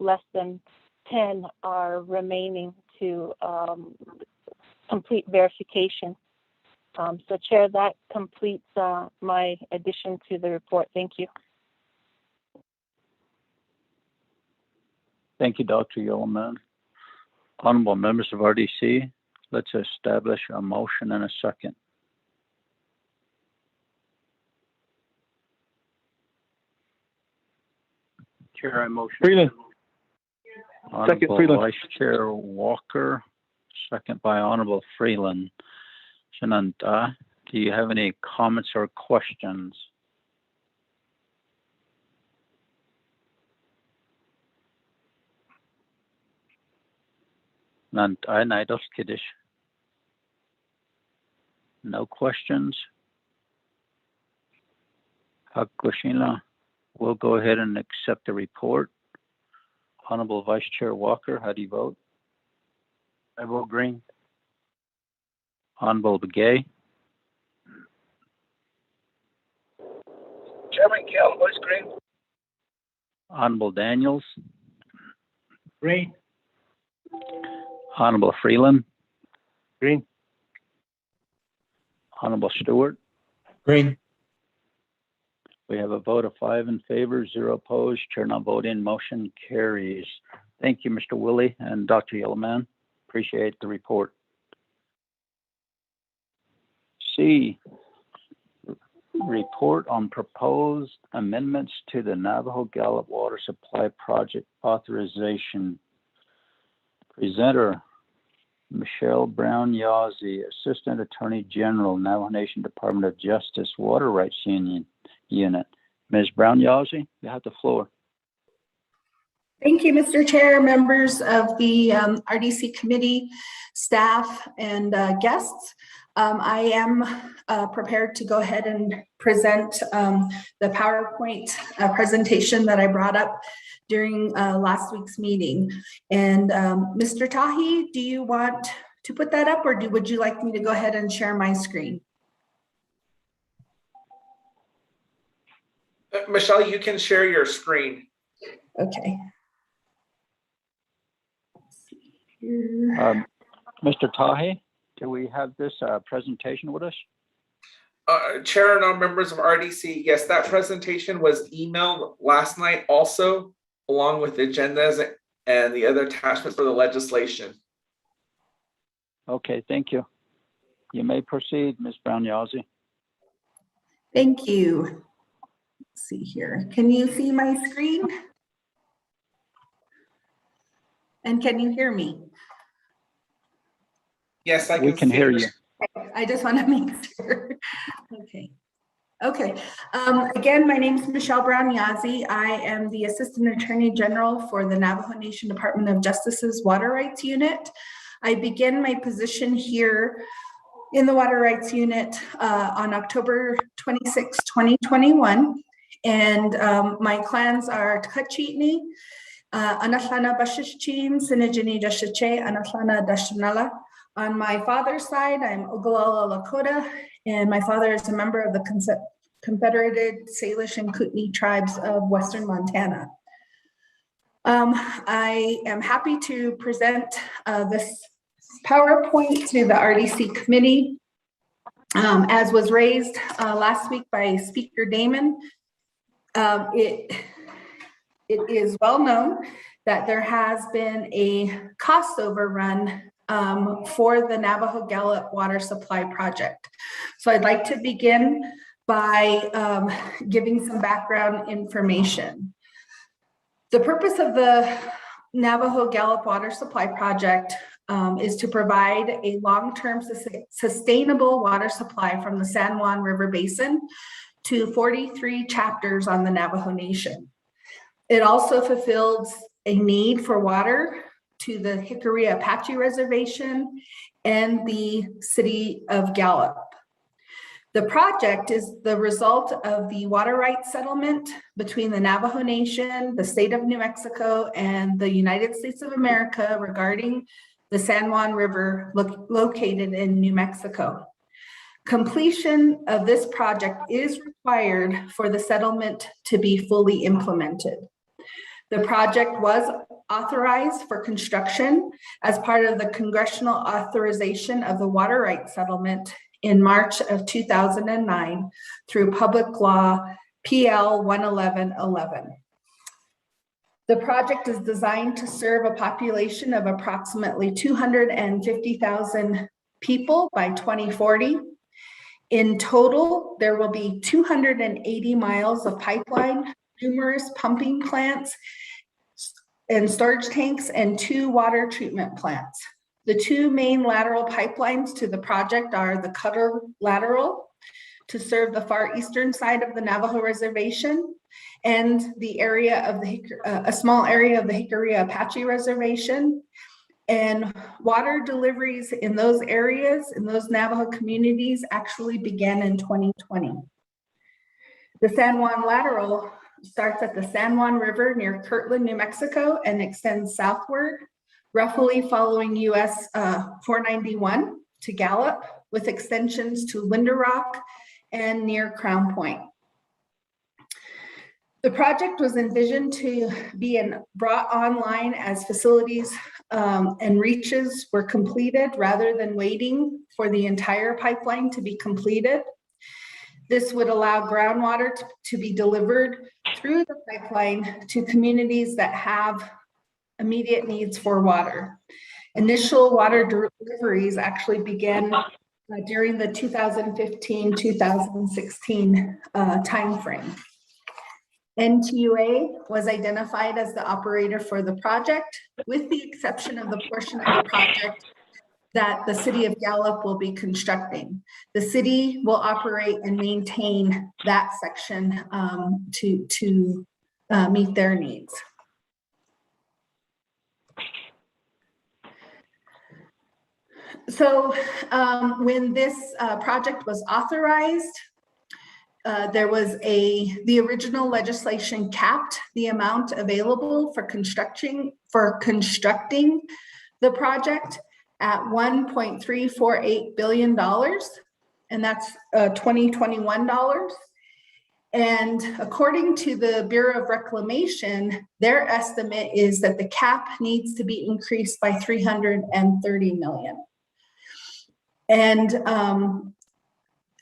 less than 10 are remaining to complete verification. So Chair, that completes my addition to the report. Thank you. Thank you, Dr. Yeoman. Honorable members of RDC, let's establish a motion and a second. Chair, I motion. Freeland. Second, Honorable Freeland. Vice Chair Walker, second by Honorable Freeland. Shananta, do you have any comments or questions? Nanta, Naidos Kiddish. No questions? Hakushina, we'll go ahead and accept the report. Honorable Vice Chair Walker, how do you vote? I vote green. Honorable Begay, Chairman Kell, voice green. Honorable Daniels, Green. Honorable Freeland, Green. Honorable Stewart. Green. We have a vote of 5 in favor, 0 opposed. Chair not voting. Motion carries. Thank you, Mr. Willie and Dr. Yellowman. Appreciate the report. C, report on proposed amendments to the Navajo Gallup Water Supply Project authorization. Presenter, Michelle Brown Yazzie, Assistant Attorney General, Navajo Nation Department of Justice Water Rights Unit. Ms. Brown Yazzie, you have the floor. Thank you, Mr. Chair, members of the RDC committee, staff, and guests. I am prepared to go ahead and present the PowerPoint presentation that I brought up during last week's meeting. And Mr. Tahi, do you want to put that up, or would you like me to go ahead and share my screen? Michelle, you can share your screen. Okay. Mr. Tahi, do we have this presentation with us? Chair and all members of RDC, yes, that presentation was emailed last night also, along with agendas and the other attachments for the legislation. Okay, thank you. You may proceed, Ms. Brown Yazzie. Thank you. Let's see here. Can you see my screen? And can you hear me? Yes, We can hear you. I just want to make sure. Okay. Again, my name is Michelle Brown Yazzie. I am the Assistant Attorney General for the Navajo Nation Department of Justice's Water Rights Unit. I began my position here in the Water Rights Unit on October 26, 2021. And my clans are Tkachitni, Anahlana Bashishchin, Sinajini Dashache, Anahlana Dashanala. On my father's side, I'm Oglala Lakota, and my father is a member of the Confederated Salish and Kootenai tribes of Western Montana. I am happy to present this PowerPoint to the RDC committee. As was raised last week by Speaker Damon, it is well known that there has been a cost overrun for the Navajo Gallup Water Supply Project. So I'd like to begin by giving some background information. The purpose of the Navajo Gallup Water Supply Project is to provide a long-term sustainable water supply from the San Juan River Basin to 43 chapters on the Navajo Nation. It also fulfills a need for water to the Hickory Apache Reservation and the city of Gallup. The project is the result of the water rights settlement between the Navajo Nation, the state of New Mexico, and the United States of America regarding the San Juan River located in New Mexico. Completion of this project is required for the settlement to be fully implemented. The project was authorized for construction as part of the congressional authorization of the water rights settlement in March of 2009 through Public Law PL 11111. The project is designed to serve a population of approximately 250,000 people by 2040. In total, there will be 280 miles of pipeline, numerous pumping plants and storage tanks, and 2 water treatment plants. The 2 main lateral pipelines to the project are the Cutter Lateral to serve the far eastern side of the Navajo Reservation, and the area of the a small area of the Jicarilla Apache Reservation. And water deliveries in those areas, in those Navajo communities, actually began in 2020. The San Juan Lateral starts at the San Juan River near Kirtland, New Mexico, and extends southward, roughly following US 491 to Gallup, with extensions to Linder Rock and near Crown Point. The project was envisioned to be brought online as facilities and reaches were completed rather than waiting for the entire pipeline to be completed. This would allow groundwater to be delivered through the pipeline to communities that have immediate needs for water. Initial water deliveries actually began during the 2015-2016 timeframe. NTUA was identified as the operator for the project, with the exception of the portion of the project that the city of Gallup will be constructing. The city will operate and maintain that section to meet their needs. So when this project was authorized, there was the original legislation capped the amount available for constructing the project at $1.348 billion, and that's 2021 dollars. And according to the Bureau of Reclamation, their estimate is that the cap needs to be increased by $330 million. And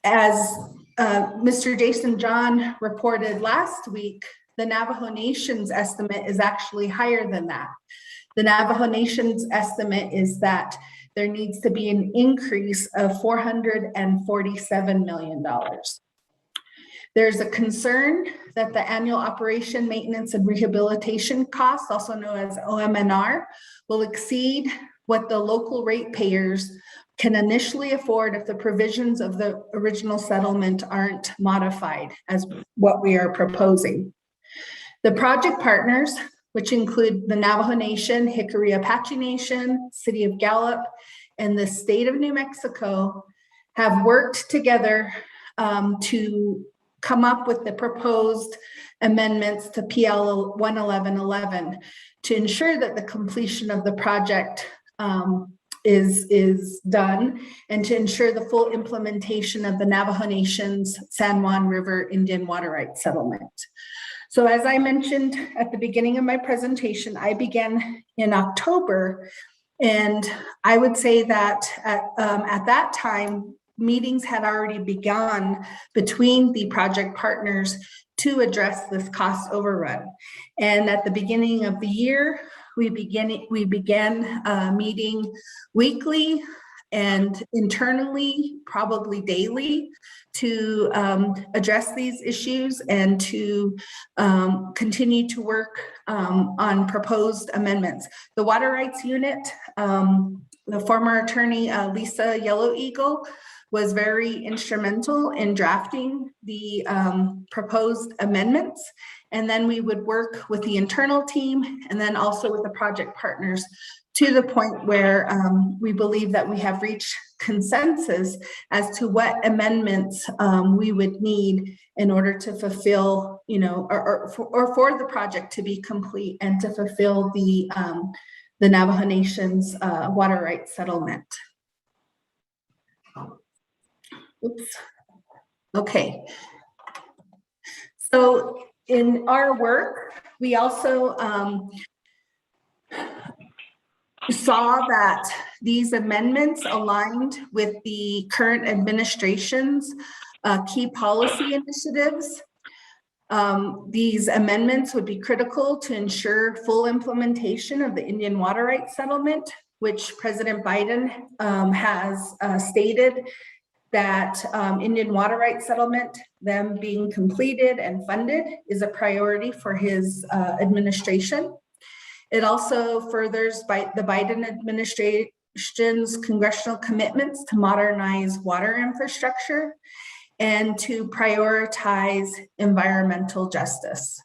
as Mr. Jason John reported last week, the Navajo Nation's estimate is actually higher than that. The Navajo Nation's estimate is that there needs to be an increase of $447 million. There's a concern that the annual operation, maintenance, and rehabilitation costs, also known as OM&R, will exceed what the local ratepayers can initially afford if the provisions of the original settlement aren't modified as what we are proposing. The project partners, which include the Navajo Nation, Jicarilla Apache Nation, City of Gallup, and the state of New Mexico, have worked together to come up with the proposed amendments to PL 11111 to ensure that the completion of the project is done, and to ensure the full implementation of the Navajo Nation's San Juan River Indian Water Rights Settlement. So as I mentioned at the beginning of my presentation, I began in October, and I would say that at that time, meetings had already begun between the project partners to address this cost overrun. And at the beginning of the year, we began meeting weekly and internally, probably daily, to address these issues and to continue to work on proposed amendments. The Water Rights Unit, the former attorney Lisa Yellow Eagle, was very instrumental in drafting the proposed amendments. And then we would work with the internal team and then also with the project partners to the point where we believe that we have reached consensus as to what amendments we would need in order to fulfill, or for the project to be complete and to fulfill the Navajo Nation's water rights settlement. Oops. Okay. So in our work, we also saw that these amendments aligned with the current administration's key policy initiatives. These amendments would be critical to ensure full implementation of the Indian Water Rights Settlement, which President Biden has stated that Indian Water Rights Settlement, them being completed and funded, is a priority for his administration. It also furthers the Biden administration's congressional commitments to modernize water infrastructure and to prioritize environmental justice.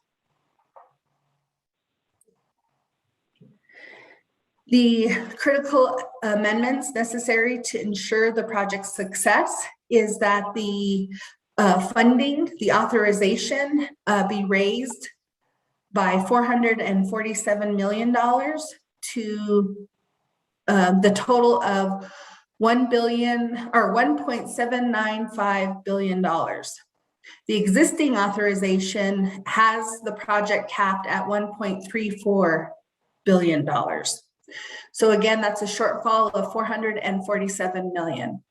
The critical amendments necessary to ensure the project's success is that the funding, the authorization be raised by $447 million to the total of $1.795 billion. The existing authorization has the project capped at $1.34 billion. So again, that's a shortfall of $447 million.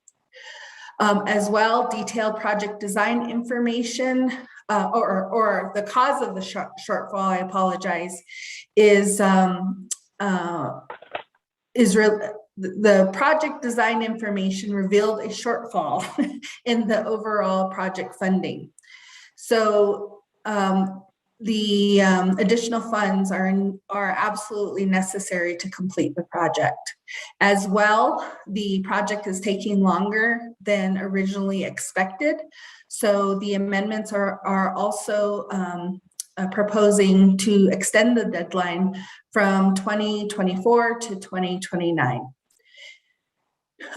As well, detailed project design information or the cause of the shortfall, I apologize, is the project design information revealed a shortfall in the overall project funding. So the additional funds are absolutely necessary to complete the project. As well, the project is taking longer than originally expected. So the amendments are also proposing to extend the deadline from 2024 to 2029.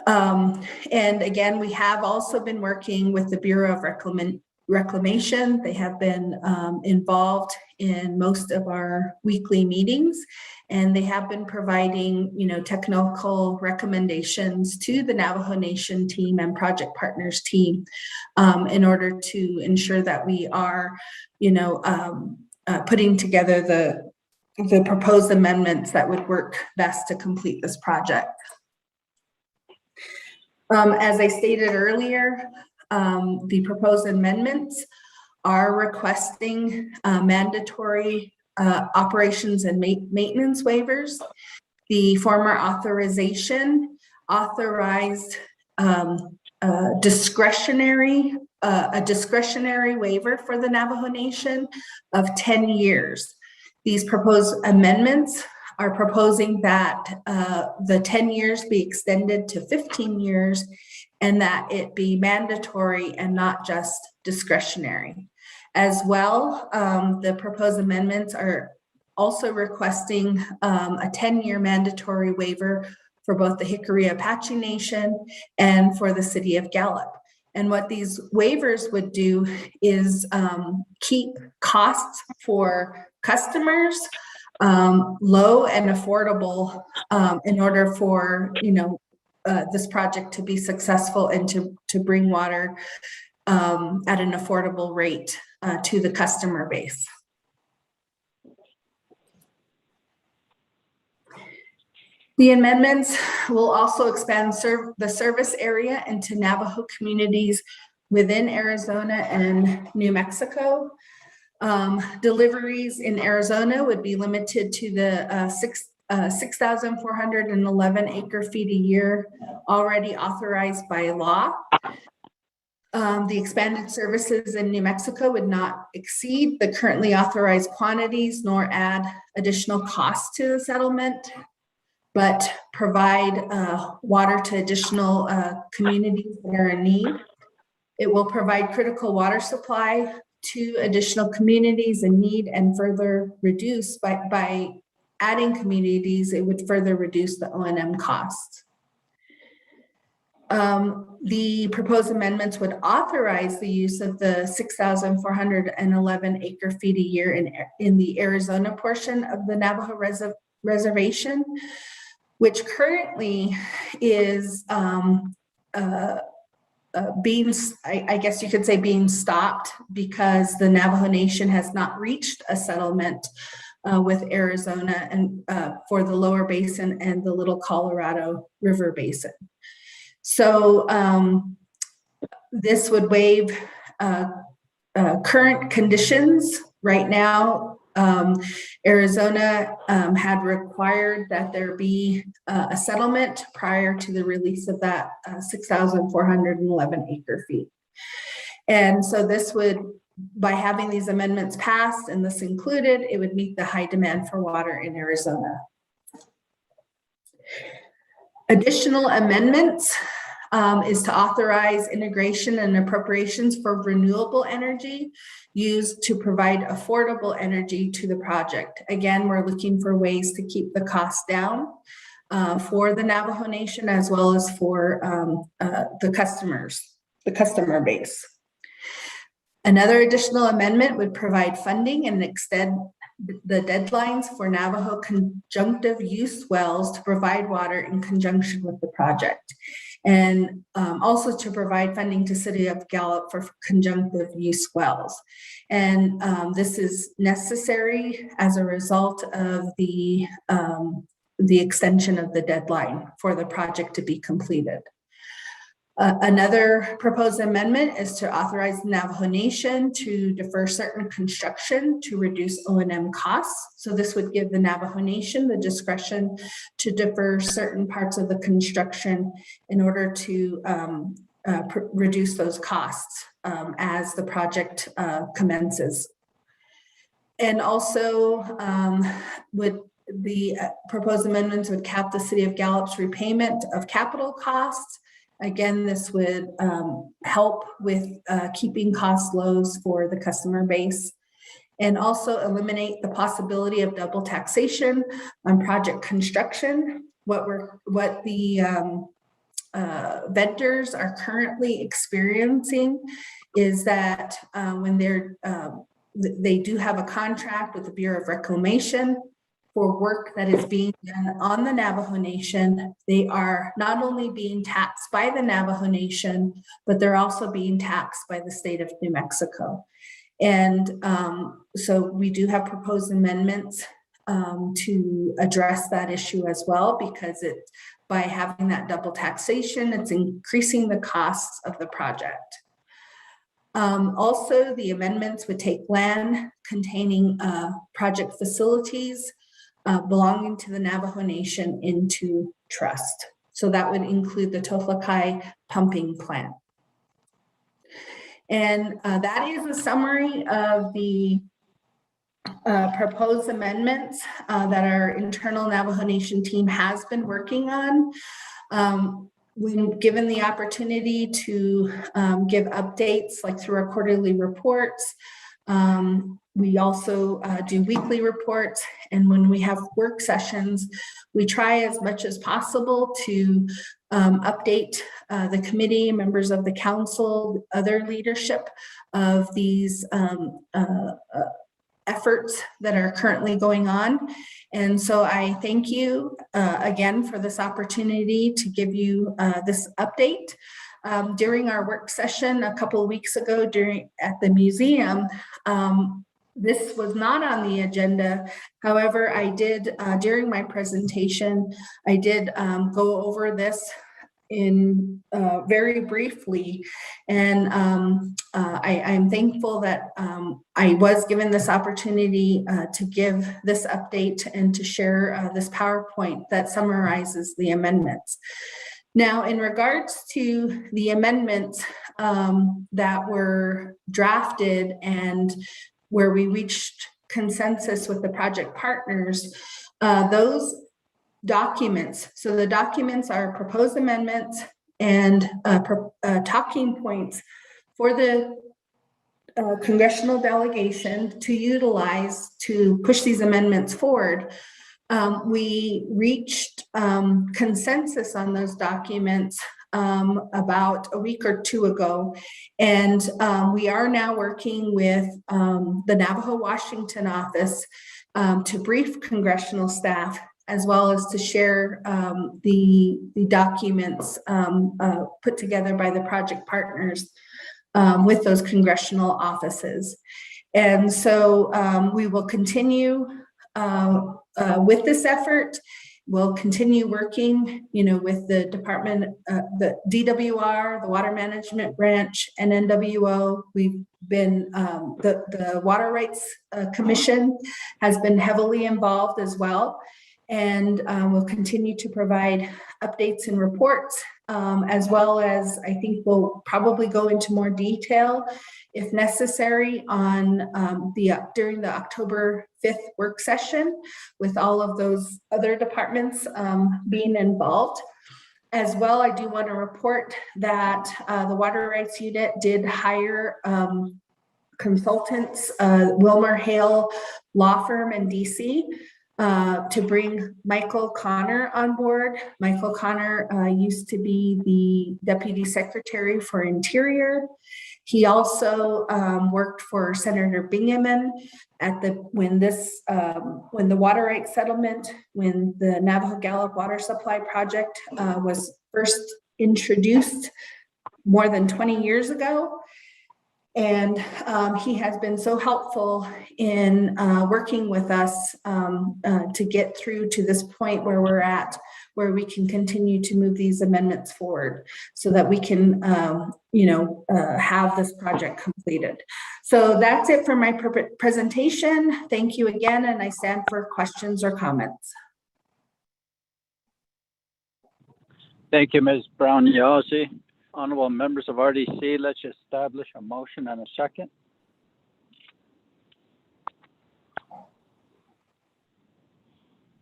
And again, we have also been working with the Bureau of Reclamation. They have been involved in most of our weekly meetings, and they have been providing, technical recommendations to the Navajo Nation team and Project Partners team in order to ensure that we are, putting together the proposed amendments that would work best to complete this project. As I stated earlier, the proposed amendments are requesting mandatory operations and maintenance waivers. The former authorization authorized a discretionary waiver for the Navajo Nation of 10 years. These proposed amendments are proposing that the 10 years be extended to 15 years and that it be mandatory and not just discretionary. As well, the proposed amendments are also requesting a 10-year mandatory waiver for both the Hickory Apache Nation and for the city of Gallup. And what these waivers would do is keep costs for customers low and affordable in order for this project to be successful and to bring water at an affordable rate to the customer base. The amendments will also expand the service area into Navajo communities within Arizona and New Mexico. Deliveries in Arizona would be limited to the 6,411 acre feet a year already authorized by law. The expanded services in New Mexico would not exceed the currently authorized quantities nor add additional costs to the settlement, but provide water to additional communities that are in need. It will provide critical water supply to additional communities in need and further reduce by adding communities, it would further reduce the O&M costs. The proposed amendments would authorize the use of the 6,411 acre feet a year in the Arizona portion of the Navajo Reservation, which currently is I guess you could say being stopped because the Navajo Nation has not reached a settlement with Arizona and for the lower basin and the Little Colorado River Basin. So this would waive current conditions. Right now, Arizona had required that there be a settlement prior to the release of that 6,411 acre feet. And so this would, by having these amendments passed and this included, it would meet the high demand for water in Arizona. Additional amendments is to authorize integration and appropriations for renewable energy used to provide affordable energy to the project. Again, we're looking for ways to keep the cost down for the Navajo Nation as well as for the customer base. Another additional amendment would provide funding and extend the deadlines for Navajo conjunctive use wells to provide water in conjunction with the project. And also to provide funding to City of Gallup for conjunctive use wells. And this is necessary as a result of the extension of the deadline for the project to be completed. Another proposed amendment is to authorize the Navajo Nation to defer certain construction to reduce O&M costs. So this would give the Navajo Nation the discretion to defer certain parts of the construction in order to reduce those costs as the project commences. And also would the proposed amendments would cap the City of Gallup's repayment of capital costs. Again, this would help with keeping costs low for the customer base and also eliminate the possibility of double taxation on project construction. What the vendors are currently experiencing is that when they do have a contract with the Bureau of Reclamation for work that is being done on the Navajo Nation, they are not only being taxed by the Navajo Nation, but they're also being taxed by the state of New Mexico. And so we do have proposed amendments to address that issue as well, because by having that double taxation, it's increasing the costs of the project. Also, the amendments would take land containing project facilities belonging to the Navajo Nation into trust. So that would include the Toflakai pumping plant. And that is a summary of the proposed amendments that our internal Navajo Nation team has been working on. When given the opportunity to give updates like through our quarterly reports, we also do weekly reports, and when we have work sessions, we try as much as possible to update the committee, members of the council, other leadership of these efforts that are currently going on. And so I thank you again for this opportunity to give you this update. During our work session a couple of weeks ago at the museum, this was not on the agenda. However, I did, during my presentation, I did go over this in very briefly. And I'm thankful that I was given this opportunity to give this update and to share this PowerPoint that summarizes the amendments. Now, in regards to the amendments that were drafted and where we reached consensus with the project partners, those documents, so the documents are proposed amendments and talking points for the congressional delegation to utilize to push these amendments forward. We reached consensus on those documents about a week or two ago, and we are now working with the Navajo Washington office to brief congressional staff as well as to share the documents put together by the project partners with those congressional offices. And so we will continue with this effort. We'll continue working, with the department, the DWR, the Water Management Branch, and NWO. We've been, the Water Rights Commission has been heavily involved as well. And we'll continue to provide updates and reports, as well as I think we'll probably go into more detail if necessary on during the October 5th work session with all of those other departments being involved. As well, I do want to report that the Water Rights Unit did hire consultants, Wilmer Hale Law Firm in DC, to bring Michael Connor on board. Michael Connor used to be the Deputy Secretary for Interior. He also worked for Senator Bingaman when the water rights settlement, when the Navajo Gallup Water Supply Project was first introduced more than 20 years ago. And he has been so helpful in working with us to get through to this point where we're at, where we can continue to move these amendments forward so that we can, have this project completed. So that's it for my presentation. Thank you again, and I stand for questions or comments. Thank you, Ms. Brown-Yazzie. Honorable members of RDC, let's establish a motion and a second.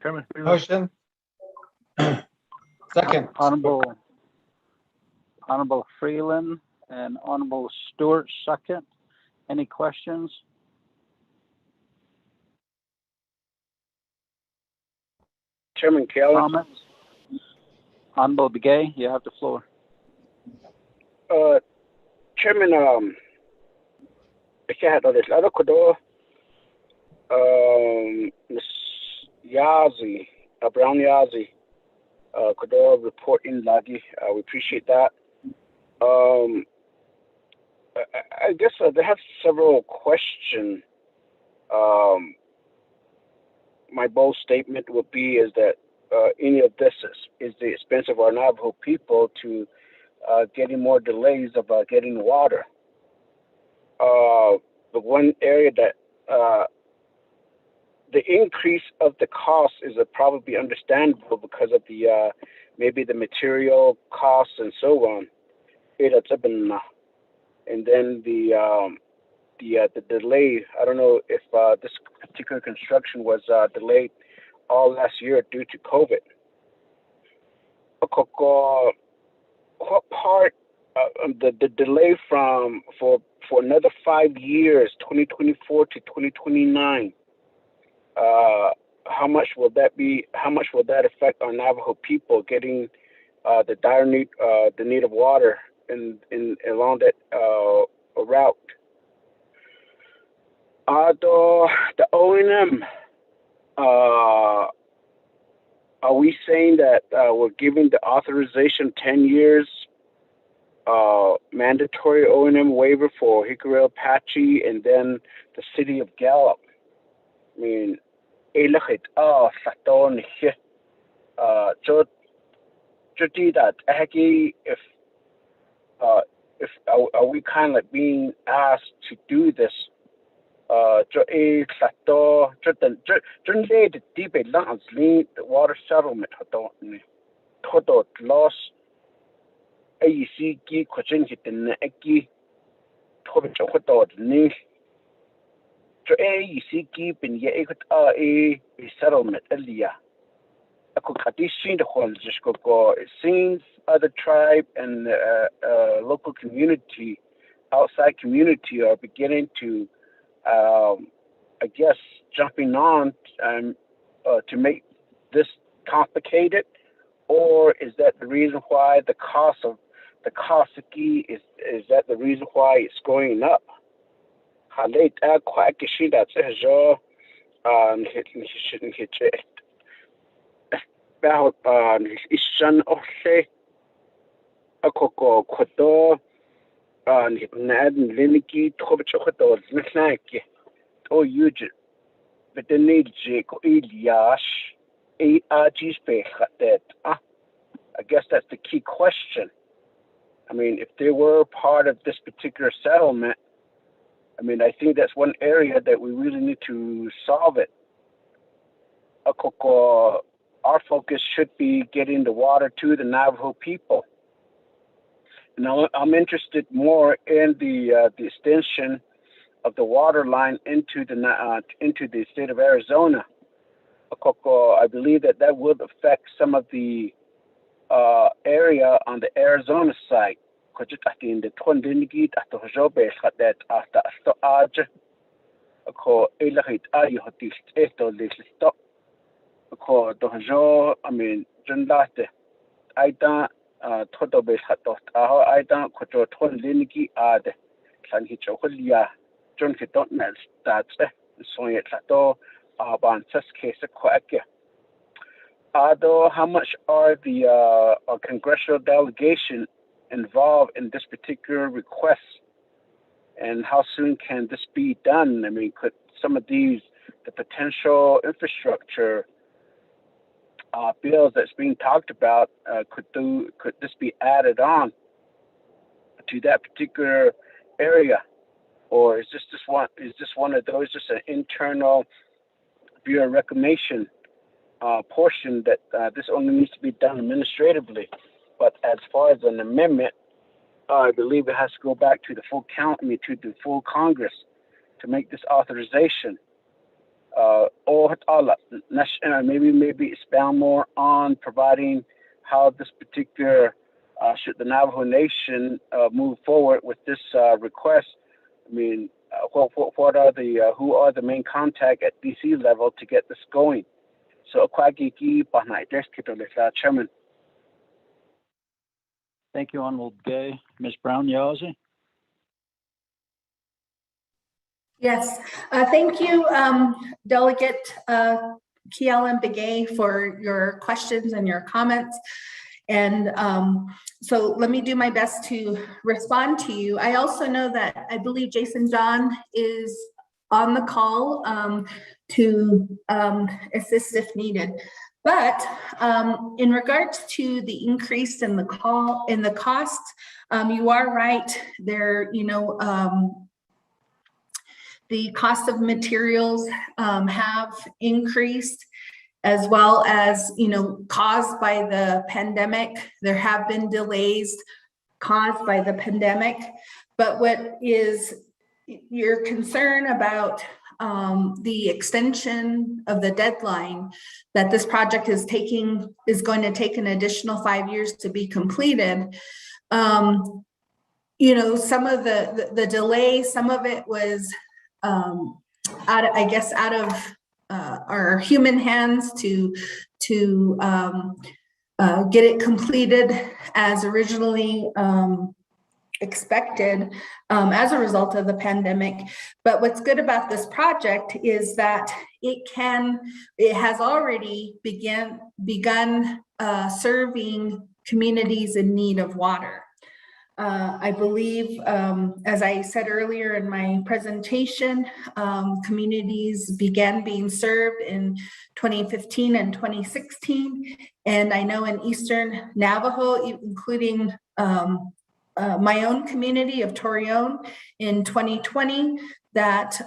Chairman. Motion. Second. Honorable Freeland and Honorable Stewart, second. Any questions? Chairman Kelly. Comments? Honorable Begay, you have the floor. Chairman, Ms. Yazzie, Brown-Yazzie, Kodor report in Lagi. We appreciate that. I guess they have several questions. My bold statement would be is that any of this is the expense of our Navajo people to getting more delays of getting water. The one area that the increase of the cost is probably understandable because of the maybe the material costs and so on. And then the delay. I don't know if this particular construction was delayed all last year due to COVID. What part the delay for another 5 years, 2024 to 2029? How much will that be? How much will that affect our Navajo people getting the dire need, the need of water in along that route? The O&M. Are we saying that we're giving the authorization 10 years mandatory O&M waiver for Hickory Apache and then the city of Gallup? I mean, if are we kind of like being asked to do this? The water settlement loss AEC question the Eki Tobic AEC been ye a settlement earlier. I could the whole just go. It seems other tribe and local community, outside community are beginning to I guess jumping on to make this complicated, or is that the reason why the cost of the Kosaki is that the reason why it's going up? about ishan ohle akoko koto nipnad liniki tkhobchoto znaki to yuj but the need ko iliash that I guess that's the key question. I mean, if they were part of this particular settlement, I mean, I think that's one area that we really need to solve it. Our focus should be getting the water to the Navajo people. Now, I'm interested more in the extension of the water line into the state of Arizona. I believe that would affect some of the area on the Arizona side. I mean, I don't todo base hatot I don't koto ton liniki ad san hicholia John Kidotnels that's so yet lato ban sas case quack. Ado, how much are the our congressional delegation involved in this particular request, and how soon can this be done? I mean, could some of the potential infrastructure bills that's being talked about, could this be added on to that particular area, or is this one of those just an internal Bureau reclamation portion that this only needs to be done administratively? But as far as an amendment, I believe it has to go back to the full to the full Congress to make this authorization. Or maybe expound more on providing how this particular should the Navajo Nation move forward with this request. I mean, what are the who are the main contact at DC level to get this going? So, Chairman. Thank you, Honorable Gay. Ms. Brown Yazzie. Yes, thank you, Delegate Kialan Begay, for your questions and your comments. And so let me do my best to respond to you. I also know that I believe Jason John is on the call to assist if needed. But in regards to the increase in the cost, you are right there. The cost of materials have increased, as well as, caused by the pandemic. There have been delays caused by the pandemic. But what is your concern about the extension of the deadline that this project is going to take an additional 5 years to be completed? Some of the delay, some of it was out of our human hands to get it completed as originally expected as a result of the pandemic. But what's good about this project is that it has already begun serving communities in need of water. I believe, as I said earlier in my presentation, communities began being served in 2015 and 2016. And I know in Eastern Navajo, including my own community of Torreon in 2020, that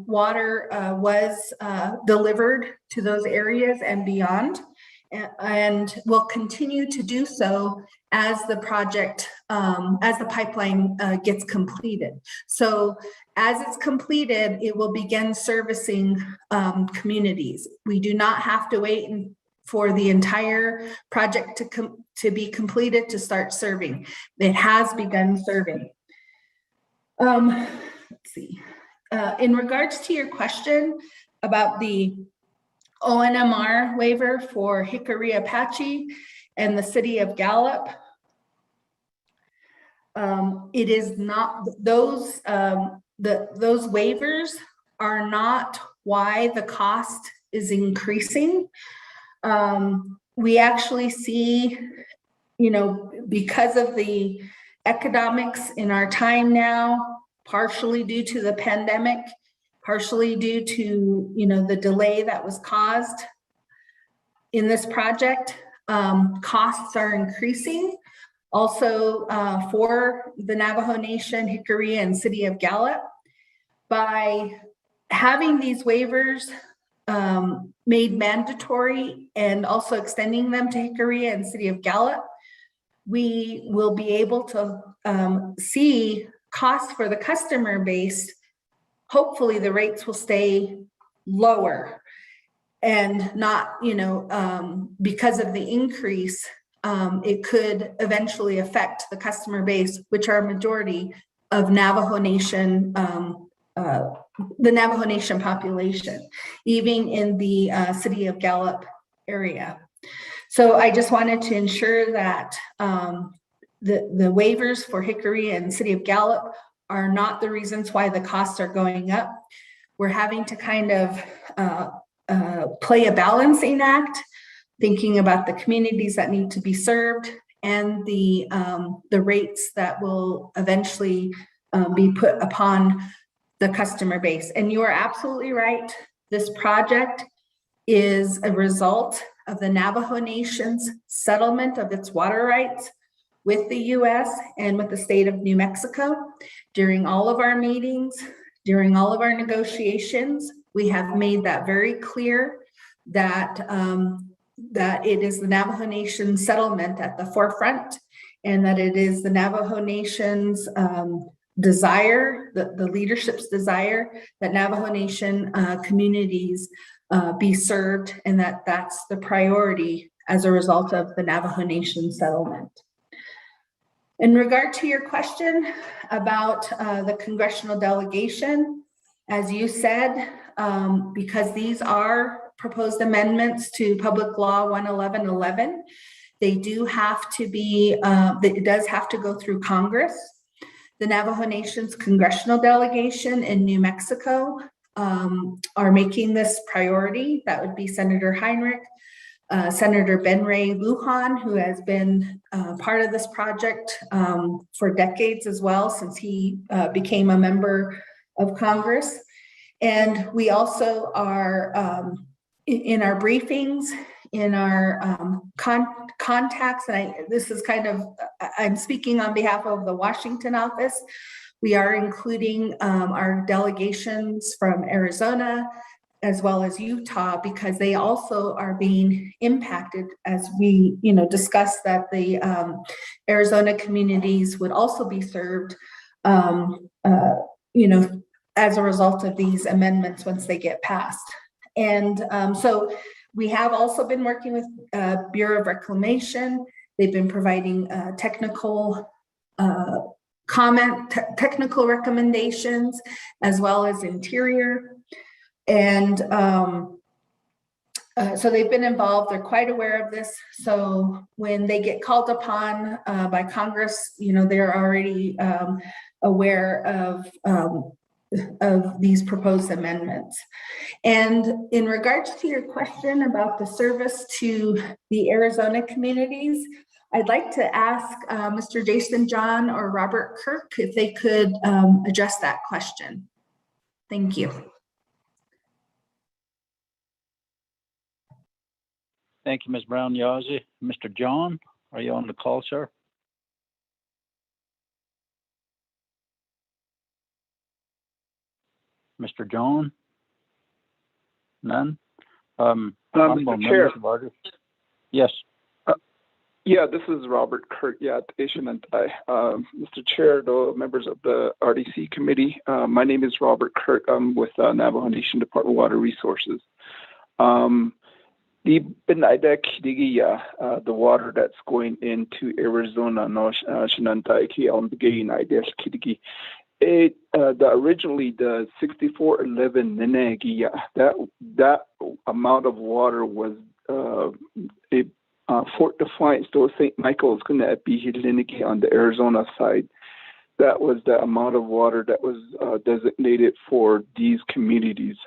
water was delivered to those areas and beyond, and will continue to do so as the project, as the pipeline gets completed. So as it's completed, it will begin servicing communities. We do not have to wait for the entire project to be completed to start serving. It has begun serving. Let's see. In regards to your question about the ONMR waiver for Hickory Apache and the city of Gallup, it is not those waivers are not why the cost is increasing. we actually see, because of the economics in our time now, partially due to the pandemic, partially due to, the delay that was caused in this project, costs are increasing. Also, for the Navajo Nation, Hickory, and City of Gallup, by having these waivers made mandatory and also extending them to Hickory and City of Gallup, we will be able to see costs for the customer base. Hopefully the rates will stay lower and not, because of the increase, it could eventually affect the customer base, which are a majority of Navajo Nation, the Navajo Nation population, even in the City of Gallup area. So I just wanted to ensure that the waivers for Hickory and City of Gallup are not the reasons why the costs are going up. We're having to kind of play a balancing act, thinking about the communities that need to be served and the rates that will eventually be put upon the customer base. And you are absolutely right. This project is a result of the Navajo Nation's settlement of its water rights with the US and with the state of New Mexico. During all of our meetings, during all of our negotiations, we have made that very clear that, that it is the Navajo Nation settlement at the forefront, and that it is the Navajo Nation's desire, the leadership's desire, that Navajo Nation communities be served, and that's the priority as a result of the Navajo Nation settlement. In regard to your question about the congressional delegation, as you said, because these are proposed amendments to Public Law 11111, they do have to be, it does have to go through Congress. The Navajo Nation's congressional delegation in New Mexico are making this priority. That would be Senator Heinrich, Senator Ben Ray Lujan, who has been part of this project for decades as well, since he became a member of Congress. And we also are, in our briefings, in our contacts, and this is kind of, I'm speaking on behalf of the Washington office, we are including our delegations from Arizona as well as Utah, because they also are being impacted, as we discussed that the Arizona communities would also be served as a result of these amendments once they get passed. And so we have also been working with Bureau of Reclamation. They've been providing technical technical recommendations, as well as Interior. And so they've been involved, they're quite aware of this. So when they get called upon by Congress, they're already aware of these proposed amendments. And in regards to your question about the service to the Arizona communities, I'd like to ask Mr. Jason John or Robert Kirk if they could address that question. Thank you. Thank you, Ms. Brown-Yazzie. Mr. John, are you on the call, sir? Mr. John? None? Mr. Chair. Yes. Yeah, this is Robert Kurtyat, Ishinantai. Mr. Chair, the members of the RDC committee, my name is Robert Kurt. I'm with Navajo Nation Department of Water Resources. The water that's going into Arizona, originally the 6411 Nenegia, that amount of water was Fort Defiance to St. Michael's going to be on the Arizona side. That was the amount of water that was designated for these communities.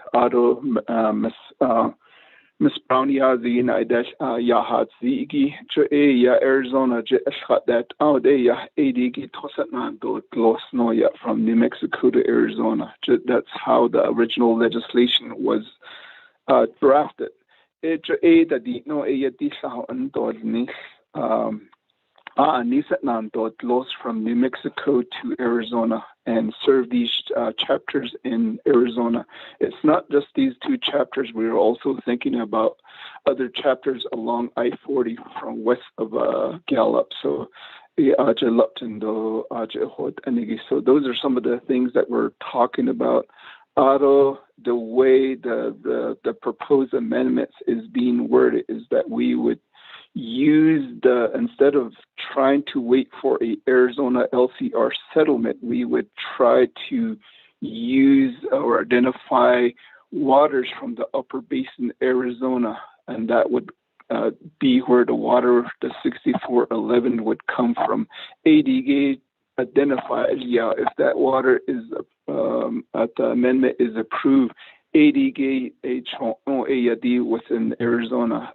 Miss Brown Yazi na dash Yahat Zigi ya Arizona that ya ADG Tosatna do Glosnoya from New Mexico to Arizona. That's how the original legislation was drafted. It no Nisatnan from New Mexico to Arizona and serve these chapters in Arizona. It's not just these two chapters. We are also thinking about other chapters along I-40 from west of Gallup. So so those are some of the things that we're talking about. The way the proposed amendments is being worded is that we would use instead of trying to wait for a Arizona LCR settlement, we would try to use or identify waters from the upper basin Arizona, and that would be where the water, the 6411 would come from. ADG identified, if that water is the amendment is approved, ADG within Arizona,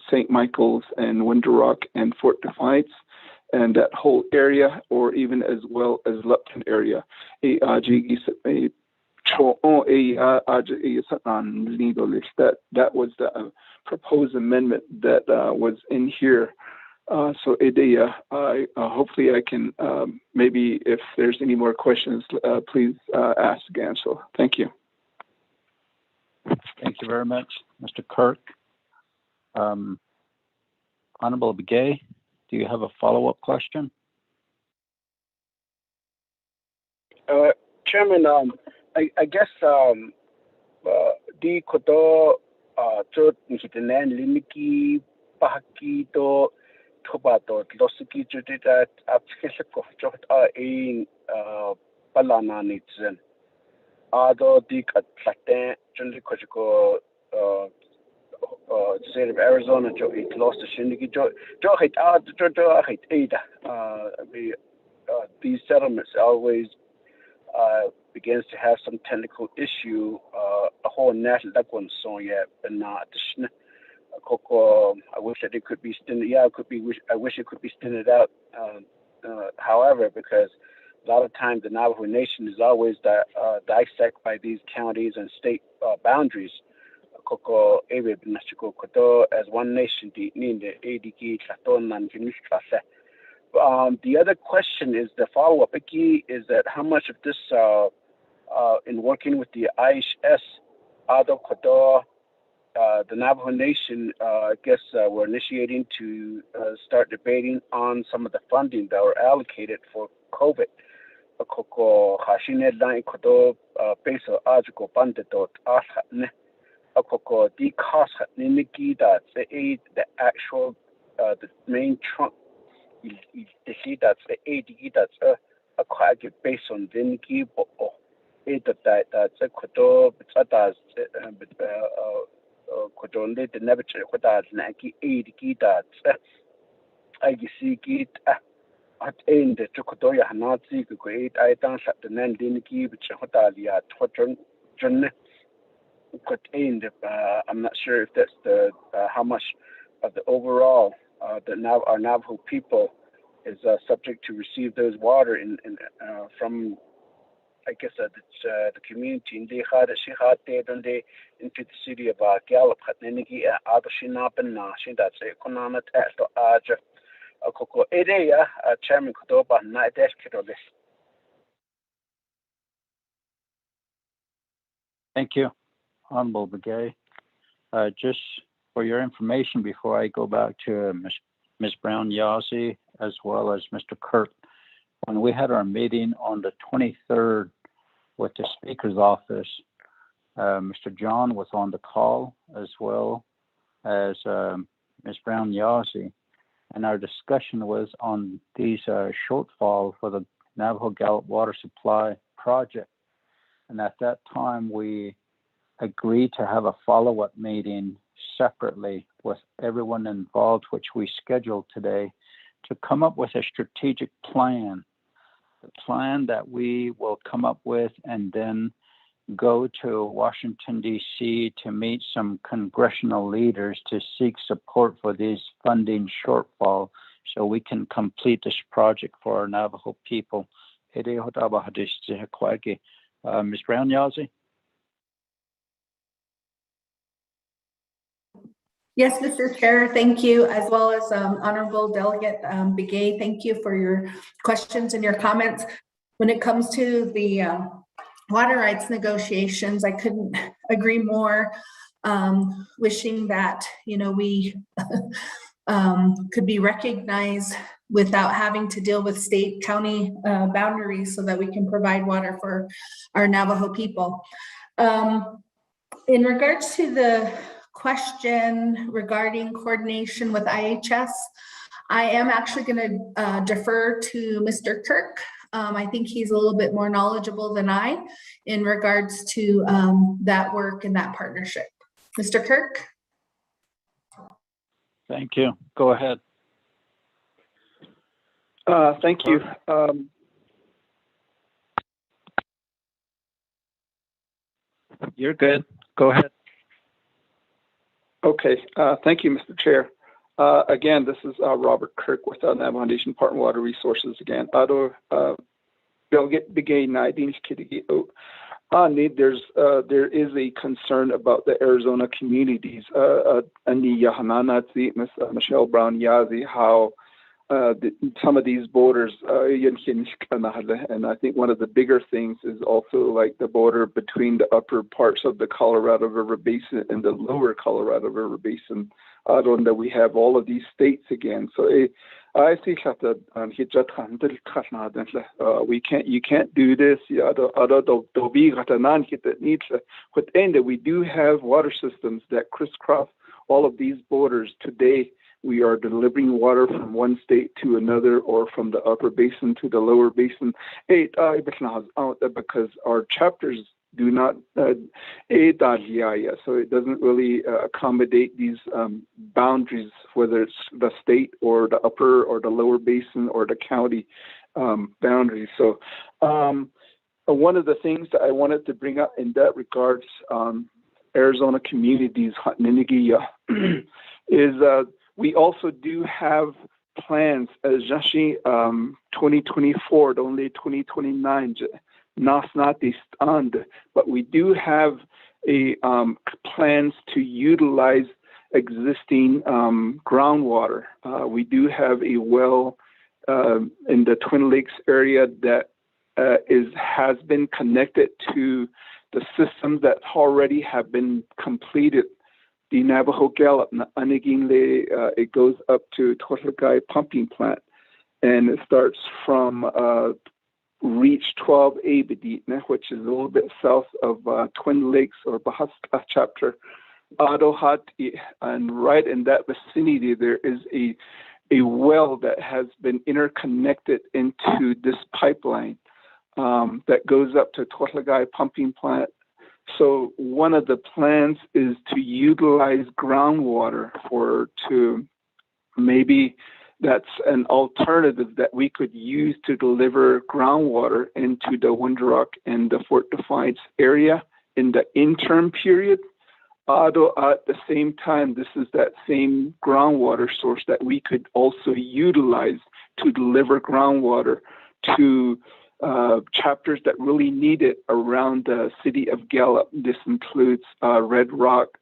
St. Michael's and Winter Rock and Fort Defiance, and that whole area, or even as well as Lupton area. That was the proposed amendment that was in here. So hopefully I can, maybe if there's any more questions, please ask again. So thank you. Thank you very much, Mr. Kirk. Honorable Begay, do you have a follow-up question? Chairman, I guess di koto chot nkitenan limiki pahaki to tobato losiki juditat apskeseko chot in palana nitzen. Ado dik at platen generally kojiko state of Arizona jo it lost the shinigi jo hit jo hit ada these settlements always begins to have some technical issue a whole national that one song yet but not I wish that it could be extended. Yeah, it could be. I wish it could be extended out. However, because a lot of times the Navajo Nation is always dissected by these counties and state boundaries. As one nation, the other question is the follow-up. Is that how much of this, in working with the IHS, the Navajo Nation, I guess we're initiating to start debating on some of the funding that were allocated for COVID. The cost the actual the main trunk that's the AD that's a quite based on the that's a kodo that's kodonde the never that's naki AD that's I see it at end the chokodoya hanazi great I dance at the nandiniki which hotalia totron journey. I'm not sure if that's the how much of the overall our Navajo people is subject to receive those water in from I guess the community in the into the city of Gallup. Chairman Kodoba Thank you, Honorable Begay. Just for your information, before I go back to Ms. Brown Yazzie as well as Mr. Kirk, when we had our meeting on the 23rd with the Speaker's office, Mr. John was on the call as well as Ms. Brown Yazzie, and our discussion was on these shortfall for the Navajo Gallup Water Supply Project. And at that time, we agreed to have a follow-up meeting separately with everyone involved, which we scheduled today, to come up with a strategic plan, the plan that we will come up with and then go to Washington, D.C. to meet some congressional leaders to seek support for this funding shortfall so we can complete this project for our Navajo people. Ms. Brown Yazzie? Yes, Mr. Chair, thank you, as well as Honorable Delegate Begay. Thank you for your questions and your comments. When it comes to the water rights negotiations, I couldn't agree more. Wishing that, you know, we could be recognized without having to deal with state county boundaries so that we can provide water for our Navajo people. In regards to the question regarding coordination with IHS, I am actually going to defer to Mr. Kirk. I think he's a little bit more knowledgeable than I in regards to that work and that partnership. Mr. Kirk? Thank you. Go ahead. Thank you. You're good. Go ahead. Okay. Thank you, Mr. Chair. Again, this is Robert Kirk with Navajo Nation Department of Water Resources again. There is a concern about the Arizona communities. Miss Michelle Brown Yazzie, how some of these borders, and I think one of the bigger things is also like the border between the upper parts of the Colorado River Basin and the lower Colorado River Basin, that we have all of these states again. So I think that you can't do this. We do have water systems that crisscross all of these borders today. We are delivering water from one state to another, or from the upper basin to the lower basin, because our chapters do not, so it doesn't really accommodate these boundaries, whether it's the state or the upper or the lower basin or the county boundaries. So one of the things that I wanted to bring up in that regards, Arizona communities, is we also do have plans as Jashi 2024, only 2029, but we do have a plans to utilize existing groundwater. We do have a well in the Twin Lakes area that has been connected to the systems that already have been completed. The Navajo Gallup, it goes up to Totlagai pumping plant, and it starts from Reach 12A, which is a little bit south of Twin Lakes or Bahasa chapter, Adohat, and right in that vicinity there is a well that has been interconnected into this pipeline that goes up to Totlagai pumping plant. So one of the plans is to utilize groundwater to maybe that's an alternative that we could use to deliver groundwater into the Windrock and the Fort Defiance area in the interim period. Although at the same time, this is that same groundwater source that we could also utilize to deliver groundwater to chapters that really need it around the city of Gallup. This includes Red Rock,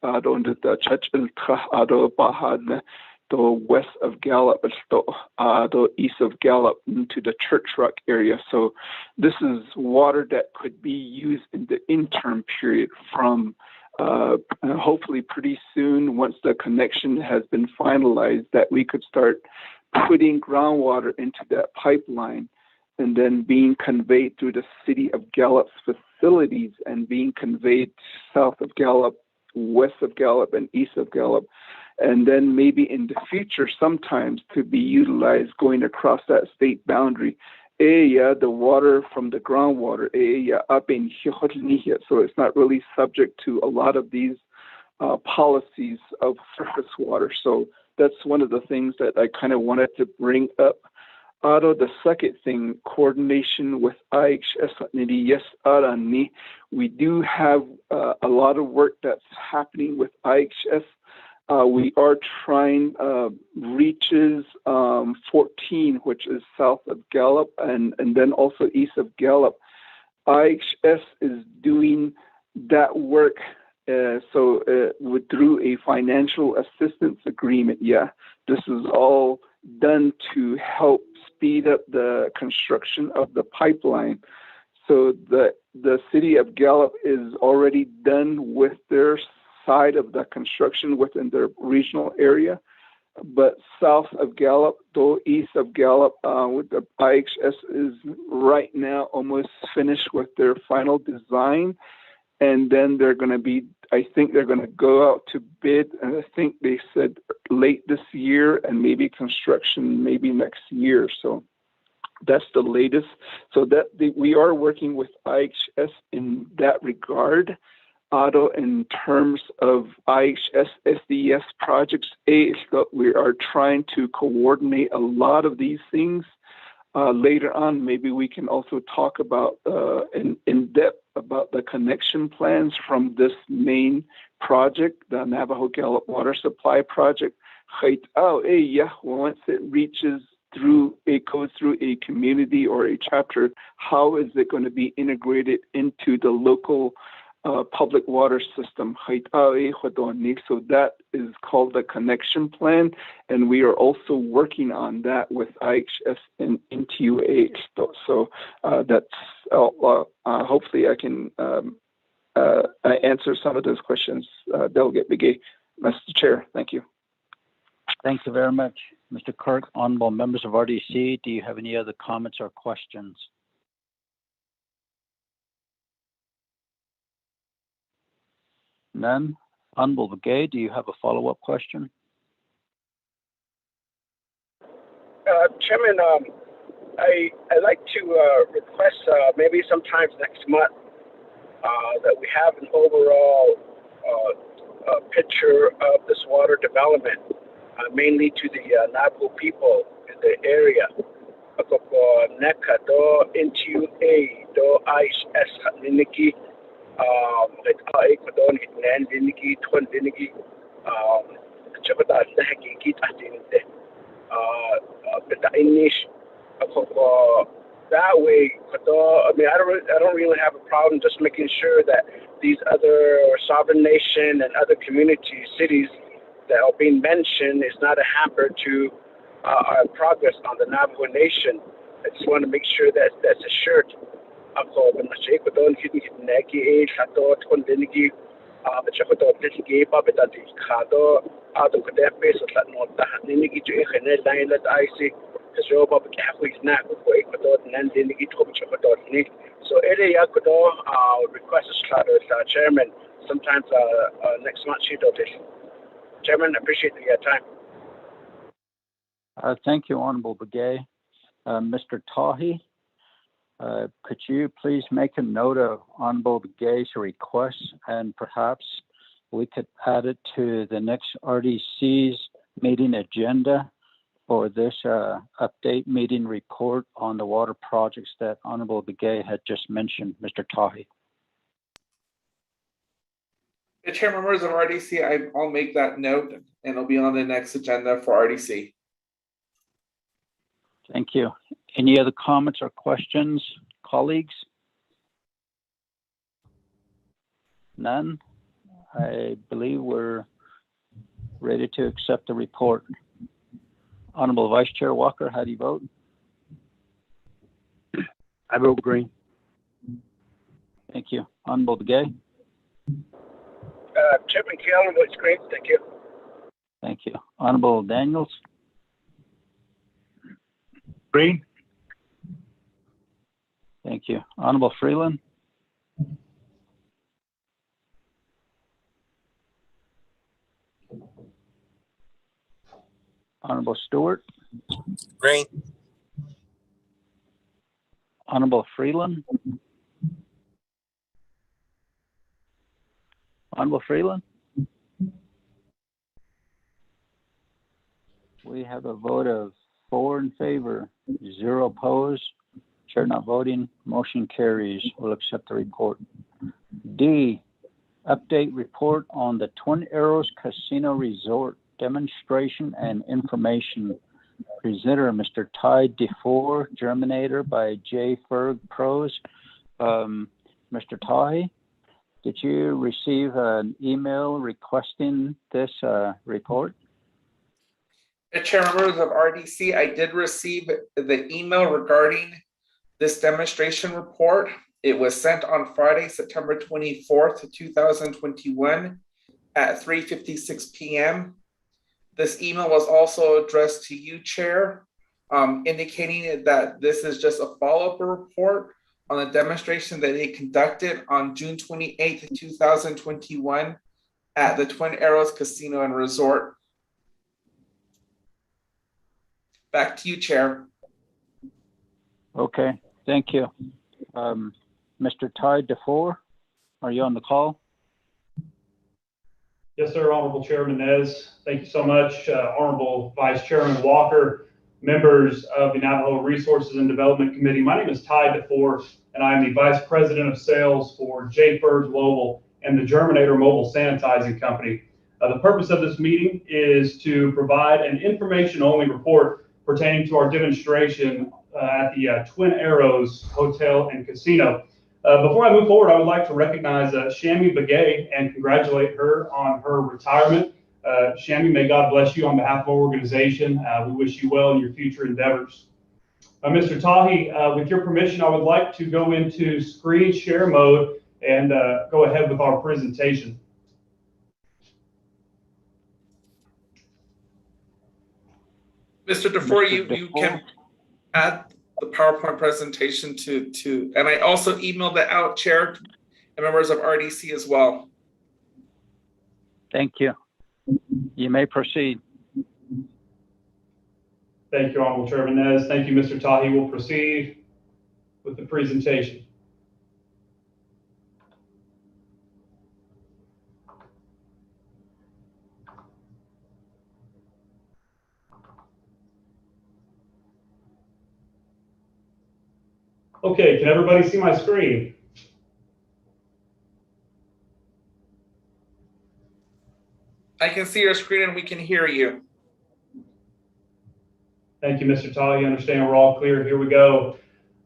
the west of Gallup, the east of Gallup into the Church Rock area. So this is water that could be used in the interim period from hopefully pretty soon, once the connection has been finalized, that we could start putting groundwater into that pipeline and then being conveyed through the city of Gallup's facilities and being conveyed south of Gallup, west of Gallup, and east of Gallup. And then maybe in the future, sometimes to be utilized going across that state boundary. The water from the groundwater, up in so it's not really subject to a lot of these policies of surface water. So that's one of the things that I kind of wanted to bring up the second thing, coordination with IHS. Yes, we do have a lot of work that's happening with IHS. We are trying reaches 14, which is south of Gallup, and then also east of Gallup. IHS is doing that work through a financial assistance agreement. Yeah, this is all done to help speed up the construction of the pipeline. So the city of Gallup is already done with their side of the construction within their regional area. But south of Gallup, though east of Gallup, with the IHS is right now almost finished with their final design. And then they're going to be, I think they're going to go out to bid. And I think they said late this year and maybe construction maybe next year. So that's the latest. So we are working with IHS in that regard. In terms of IHS SDS projects, we are trying to coordinate a lot of these things. Later on, maybe we can also talk about in depth about the connection plans from this main project, the Navajo Gallup Water Supply Project. Once it reaches through, it goes through a community or a chapter, how is it going to be integrated into the local public water system? So that is called the connection plan, and we are also working on that with IHS and NTUA. So that's hopefully I can answer some of those questions. Delegate Begay, Mr. Chair, thank you. Thank you very much, Mr. Kirk. Honorable members of RDC, do you have any other comments or questions? None. Honorable Begay, do you have a follow-up question? Chairman, I'd like to request maybe sometimes next month that we have an overall picture of this water development, mainly to the Navajo people in the area. NECA do NTUA do IHS Niniki. That way, I don't really have a problem just making sure that these other sovereign nation and other community cities that are being mentioned is not a hamper to our progress on the Navajo Nation. I just want to make sure that that's assured. So area could request a chairman sometimes next month. Chairman, appreciate your time. Thank you, Honorable Begay. Mr. Tahi, could you please make a note of Honorable Begay's request, and perhaps we could add it to the next RDC's meeting agenda for this update meeting report on the water projects that Honorable Begay had just mentioned, Mr. Tahi. The chair, members of RDC, I'll make that note and it'll be on the next agenda for RDC. Thank you. Any other comments or questions, colleagues? None? I believe we're ready to accept the report. Honorable Vice Chair Walker, how do you vote? I vote green. Thank you. Honorable Begay? Chairman Keelan votes green. Thank you. Thank you. Honorable Daniels? Green. Thank you. Honorable Freeland? Honorable Stewart? Green. Honorable Freeland? Honorable Freeland? We have a vote of 4 in favor, 0 opposed. Chair not voting, motion carries. We'll accept the report. D, update report on the Twin Arrows Casino Resort demonstration and information. Presenter, Mr. Ty DeFore, Germinator by J. Ferg Pros. Mr. Ty, did you receive an email requesting this report? Chair, members of RDC, I did receive the email regarding this demonstration report. It was sent on Friday, September 24th, 2021 at 3:56 p.m. This email was also addressed to you, Chair, indicating that this is just a follow-up report on the demonstration that they conducted on June 28th, 2021 at the Twin Arrows Casino and Resort. Back to you, Chair. Okay, thank you. Mr. Ty DeFore, are you on the call? Yes, sir, Honorable Chairman Nez. Thank you so much. Honorable Vice Chairman Walker, members of the Navajo Resources and Development Committee. My name is Ty DeFore, and I'm the Vice President of Sales for J. Ferg Global and the Germinator Mobile Sanitizing Company. The purpose of this meeting is to provide an information-only report pertaining to our demonstration at the Twin Arrows Hotel and Casino. Before I move forward, I would like to recognize Shami Begay and congratulate her on her retirement. Shami, may God bless you on behalf of our organization. We wish you well in your future endeavors. Mr. Tahi, with your permission, I would like to go into screen share mode and go ahead with our presentation. Mr. DeFore, you can add the PowerPoint presentation to, and I also emailed that out, Chair, and members of RDC as well. Thank you. You may proceed. Thank you, Honorable Chairman Nez. Thank you, Mr. Tahi. We'll proceed with the presentation. Okay, can everybody see my screen? I can see your screen and we can hear you. Thank you, Mr. Tahi. Understand we're all clear. Here we go.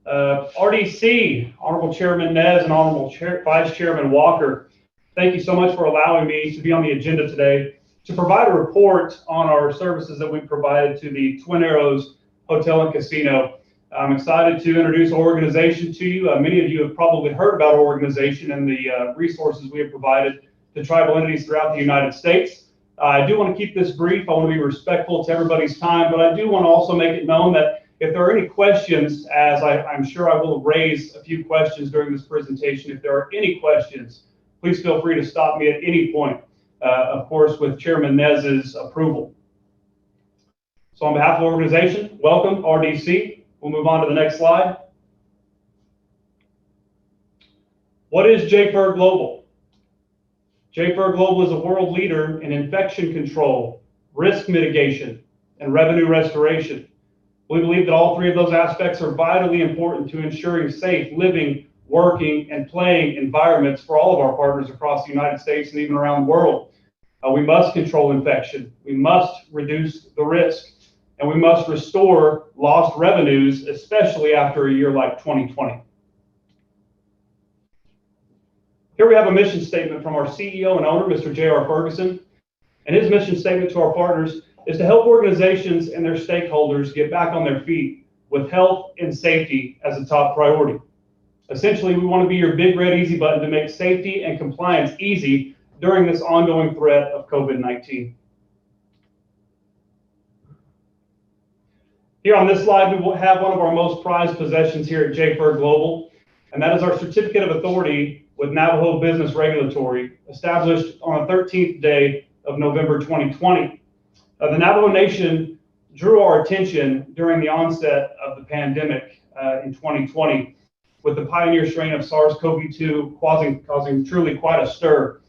RDC, Honorable Chairman Nez and Honorable Vice Chairman Walker, thank you so much for allowing me to be on the agenda today to provide a report on our services that we provided to the Twin Arrows Hotel and Casino. I'm excited to introduce our organization to you. Many of you have probably heard about our organization and the resources we have provided to tribal entities throughout the United States. I do want to keep this brief. I want to be respectful to everybody's time, but I do want to also make it known that if there are any questions, as I'm sure I will raise a few questions during this presentation, if there are any questions, please feel free to stop me at any point, of course, with Chairman Nez's approval. So on behalf of the organization, welcome, RDC. We'll move on to the next slide. What is J. Ferg Global? J. Ferg Global is a world leader in infection control, risk mitigation, and revenue restoration. We believe that all three of those aspects are vitally important to ensuring safe living, working, and playing environments for all of our partners across the United States and even around the world. We must control infection. We must reduce the risk. And we must restore lost revenues, especially after a year like 2020. Here we have a mission statement from our CEO and owner, Mr. J.R. Ferguson. And his mission statement to our partners is to help organizations and their stakeholders get back on their feet with health and safety as a top priority. Essentially, we want to be your big red easy button to make safety and compliance easy during this ongoing threat of COVID-19. Here on this slide, we will have one of our most prized possessions here at J. Ferg Global, and that is our Certificate of Authority with Navajo Business Regulatory, established on the 13th day of November 2020. The Navajo Nation drew our attention during the onset of the pandemic in 2020 with the pioneer strain of SARS-CoV-2 causing truly quite a stir.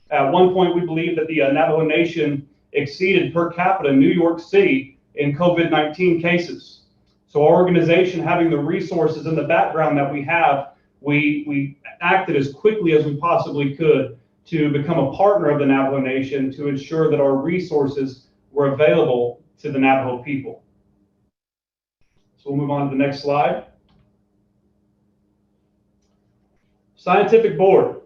At one point, we believe that the Navajo Nation exceeded per capita New York City in COVID-19 cases. So our organization, having the resources and the background that we have, we acted as quickly as we possibly could to become a partner of the Navajo Nation to ensure that our resources were available to the Navajo people. So we'll move on to the next slide. Scientific board.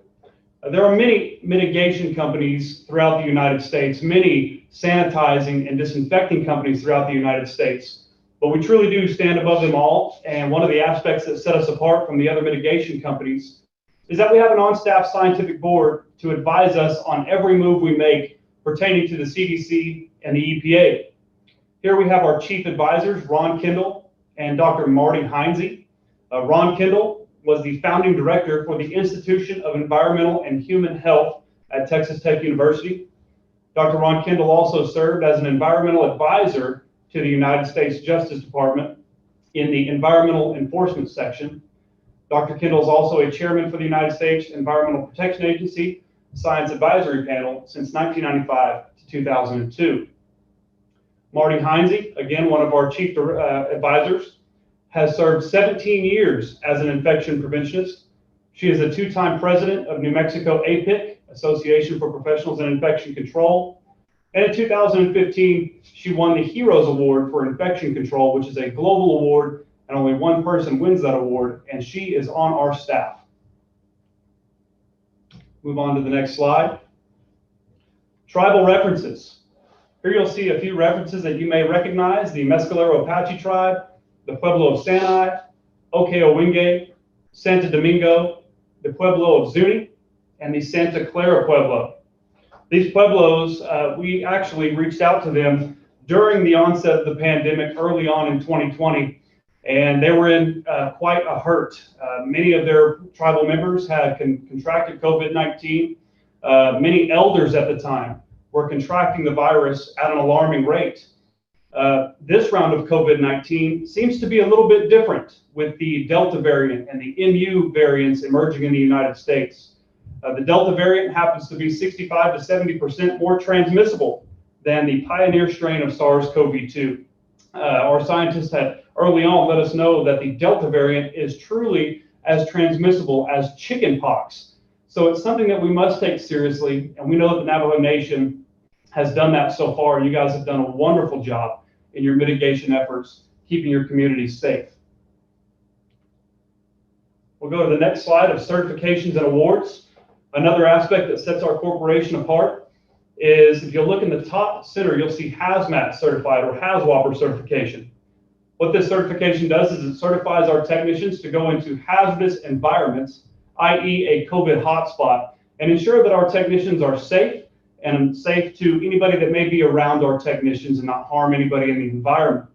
There are many mitigation companies throughout the United States, many sanitizing and disinfecting companies throughout the United States, but we truly do stand above them all. And one of the aspects that set us apart from the other mitigation companies is that we have an on-staff scientific board to advise us on every move we make pertaining to the CDC and the EPA. Here we have our chief advisors, Ron Kendall and Dr. Marty Heinze. Ron Kendall was the founding director for the Institution of Environmental and Human Health at Texas Tech University. Dr. Ron Kendall also served as an environmental advisor to the United States Justice Department in the Environmental Enforcement Section. Dr. Kendall is also a chairman for the United States Environmental Protection Agency Science Advisory Panel since 1995 to 2002. Marty Heinze, again, one of our chief advisors, has served 17 years as an infection preventionist. She is a two-time president of New Mexico APIC, Association for Professionals in Infection Control. And in 2015, she won the Heroes Award for Infection Control, which is a global award, and only one person wins that award, and she is on our staff. Move on to the next slide. Tribal references. Here you'll see a few references that you may recognize: the Mescalero Apache tribe, the Pueblo of Sanai, Okeowinge, Santo Domingo, the Pueblo of Zuni, and the Santa Clara Pueblo. These Pueblos, we actually reached out to them during the onset of the pandemic early on in 2020, and they were in quite a hurt. Many of their tribal members had contracted COVID-19. Many elders at the time were contracting the virus at an alarming rate. This round of COVID-19 seems to be a little bit different with the Delta variant and the MU variants emerging in the United States. The Delta variant happens to be 65 to 70% more transmissible than the pioneer strain of SARS-CoV-2. Our scientists had early on let us know that the Delta variant is truly as transmissible as chickenpox. So it's something that we must take seriously, and we know that the Navajo Nation has done that so far, and you guys have done a wonderful job in your mitigation efforts, keeping your communities safe. We'll go to the next slide of certifications and awards. Another aspect that sets our corporation apart is, if you look in the top center, you'll see hazmat certified or HAZWOPER certification. What this certification does is it certifies our technicians to go into hazardous environments, i.e. a COVID hotspot, and ensure that our technicians are safe and safe to anybody that may be around our technicians and not harm anybody in the environment.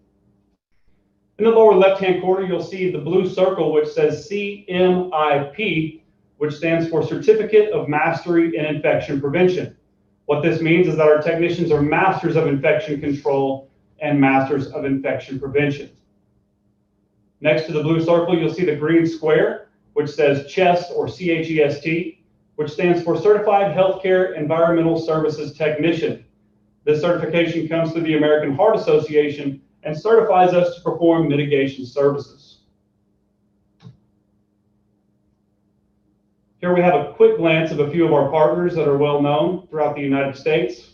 In the lower left-hand corner, you'll see the blue circle which says CMIP, which stands for Certificate of Mastery in Infection Prevention. What this means is that our technicians are masters of infection control and masters of infection prevention. Next to the blue circle, you'll see the green square, which says CHEST or CHEST, which stands for Certified Healthcare Environmental Services Technician. This certification comes through the American Heart Association and certifies us to perform mitigation services. Here we have a quick glance of a few of our partners that are well known throughout the United States.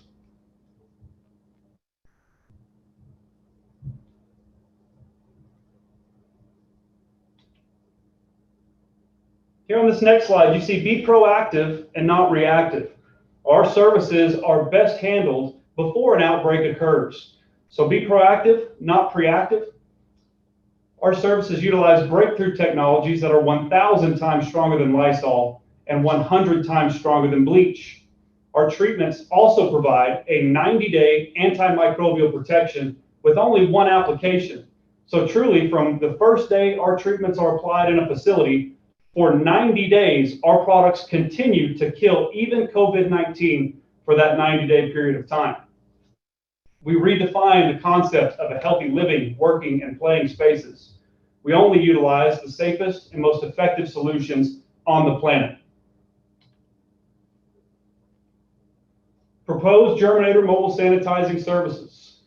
Here on this next slide, you see be proactive and not reactive. Our services are best handled before an outbreak occurs. So be proactive, not reactive. Our services utilize breakthrough technologies that are 1,000 times stronger than Lysol and 100 times stronger than bleach. Our treatments also provide a 90-day antimicrobial protection with only one application. So truly, from the first day our treatments are applied in a facility, for 90 days, our products continue to kill even COVID-19 for that 90-day period of time. We redefine the concept of a healthy living, working, and playing spaces. We only utilize the safest and most effective solutions on the planet. Proposed germinator mobile sanitizing services.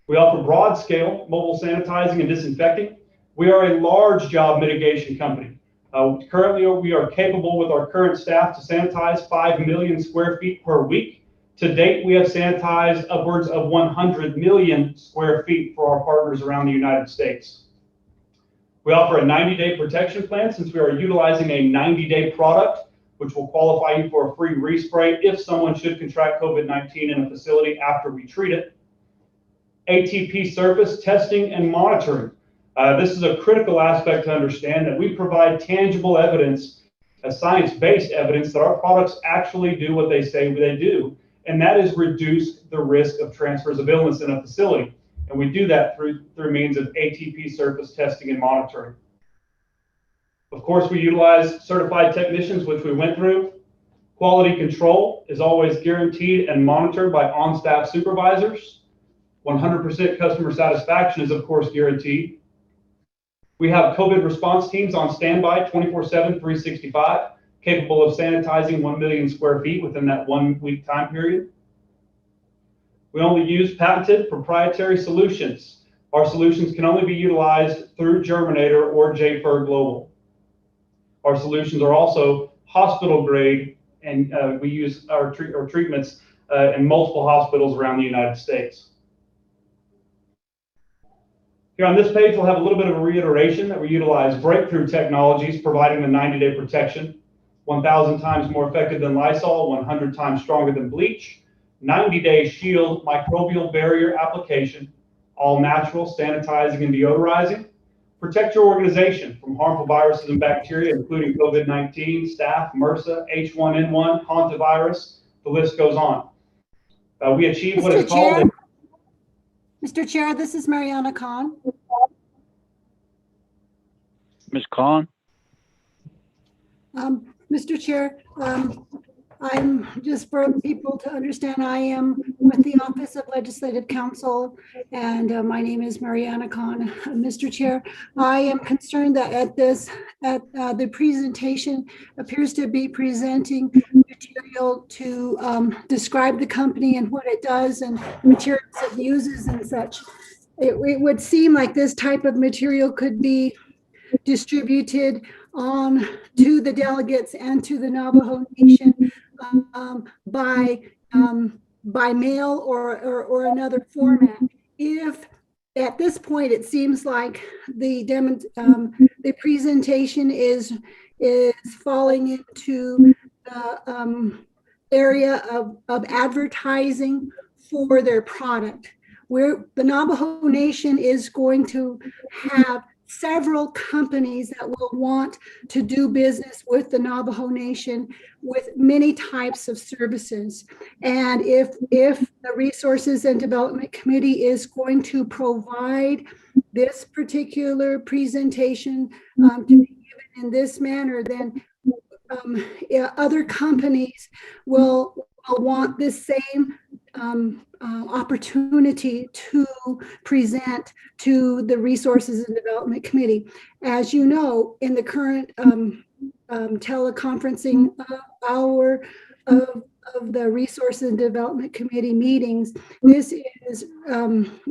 We offer broad scale mobile sanitizing and disinfecting. We are a large job mitigation company. Currently, we are capable with our current staff to sanitize 5 million square feet per week. To date, we have sanitized upwards of 100 million square feet for our partners around the United States. We offer a 90-day protection plan since we are utilizing a 90-day product, which will qualify you for a free respray if someone should contract COVID-19 in a facility after we treat it. ATP surface testing and monitoring. This is a critical aspect to understand that we provide tangible evidence, science-based evidence that our products actually do what they say they do, and that is reduce the risk of transfers of illness in a facility. And we do that through means of ATP surface testing and monitoring. Of course, we utilize certified technicians, which we went through. Quality control is always guaranteed and monitored by on-staff supervisors. 100% customer satisfaction is, of course, guaranteed. We have COVID response teams on standby 24/7, 365, capable of sanitizing 1 million square feet within that 1 week time period. We only use patented proprietary solutions. Our solutions can only be utilized through Germinator or JFER Global. Our solutions are also hospital grade, and we use our treatments in multiple hospitals around the United States. Here on this page, we'll have a little bit of a reiteration that we utilize breakthrough technologies providing the 90-day protection, 1,000 times more effective than Lysol, 100 times stronger than bleach, 90-day shield microbial barrier application, all natural, sanitizing and deodorizing. Protect your organization from harmful viruses and bacteria, including COVID-19, staph, MRSA, H1N1, hantavirus, the list goes on. We achieve what is called Mr. Chair, this is Mariana Khan. Ms. Khan? Mr. Chair, I'm just for people to understand, I am with the Office of Legislative Counsel, and my name is Mariana Khan. Mr. Chair, I am concerned that the presentation appears to be presenting material to describe the company and what it does and the materials it uses and such. It would seem like this type of material could be distributed on to the delegates and to the Navajo Nation by mail or another format. If at this point it seems like the presentation is falling into the area of advertising for their product, where the Navajo Nation is going to have several companies that will want to do business with the Navajo Nation with many types of services. And if the Resources and Development Committee is going to provide this particular presentation to be given in this manner, then other companies will want the same opportunity to present to the Resources and Development Committee. As you know, in the current teleconferencing hour of the Resources and Development Committee meetings, this is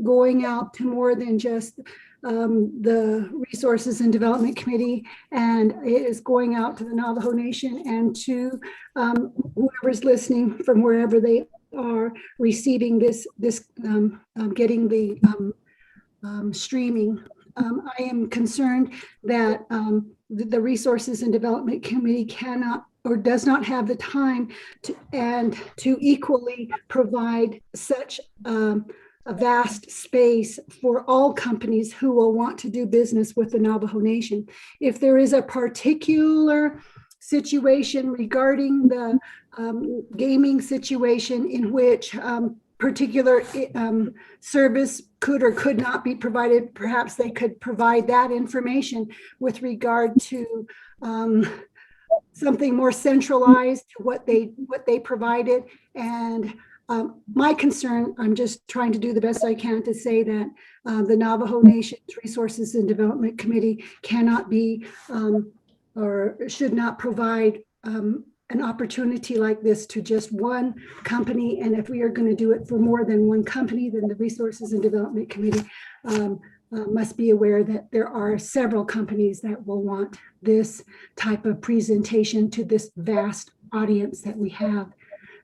going out to more than just the Resources and Development Committee, and it is going out to the Navajo Nation and to whoever's listening from wherever they are receiving this getting the streaming. I am concerned that the Resources and Development Committee cannot or does not have the time to equally provide such a vast space for all companies who will want to do business with the Navajo Nation. If there is a particular situation regarding the gaming situation in which particular service could or could not be provided, perhaps they could provide that information with regard to something more centralized to what they provided. And my concern, I'm just trying to do the best I can to say that the Navajo Nation's Resources and Development Committee cannot be or should not provide an opportunity like this to just one company. And if we are going to do it for more than one company, then the Resources and Development Committee must be aware that there are several companies that will want this type of presentation to this vast audience that we have.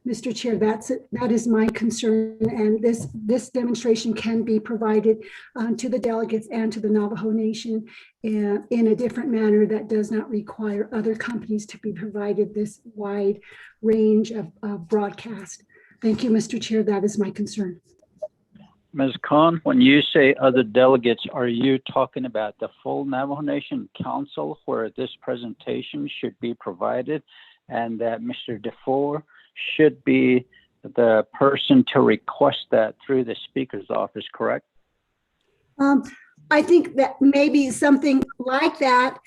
Mr. Chair, that is my concern, and this demonstration can be provided to the delegates and to the Navajo Nation in a different manner that does not require other companies to be provided this wide range of broadcast. Thank you, Mr. Chair. That is my concern. Ms. Khan, when you say other delegates, are you talking about the full Navajo Nation Council where this presentation should be provided, and that Mr. DeFore should be the person to request that through the Speaker's office, correct? I think that maybe something like that,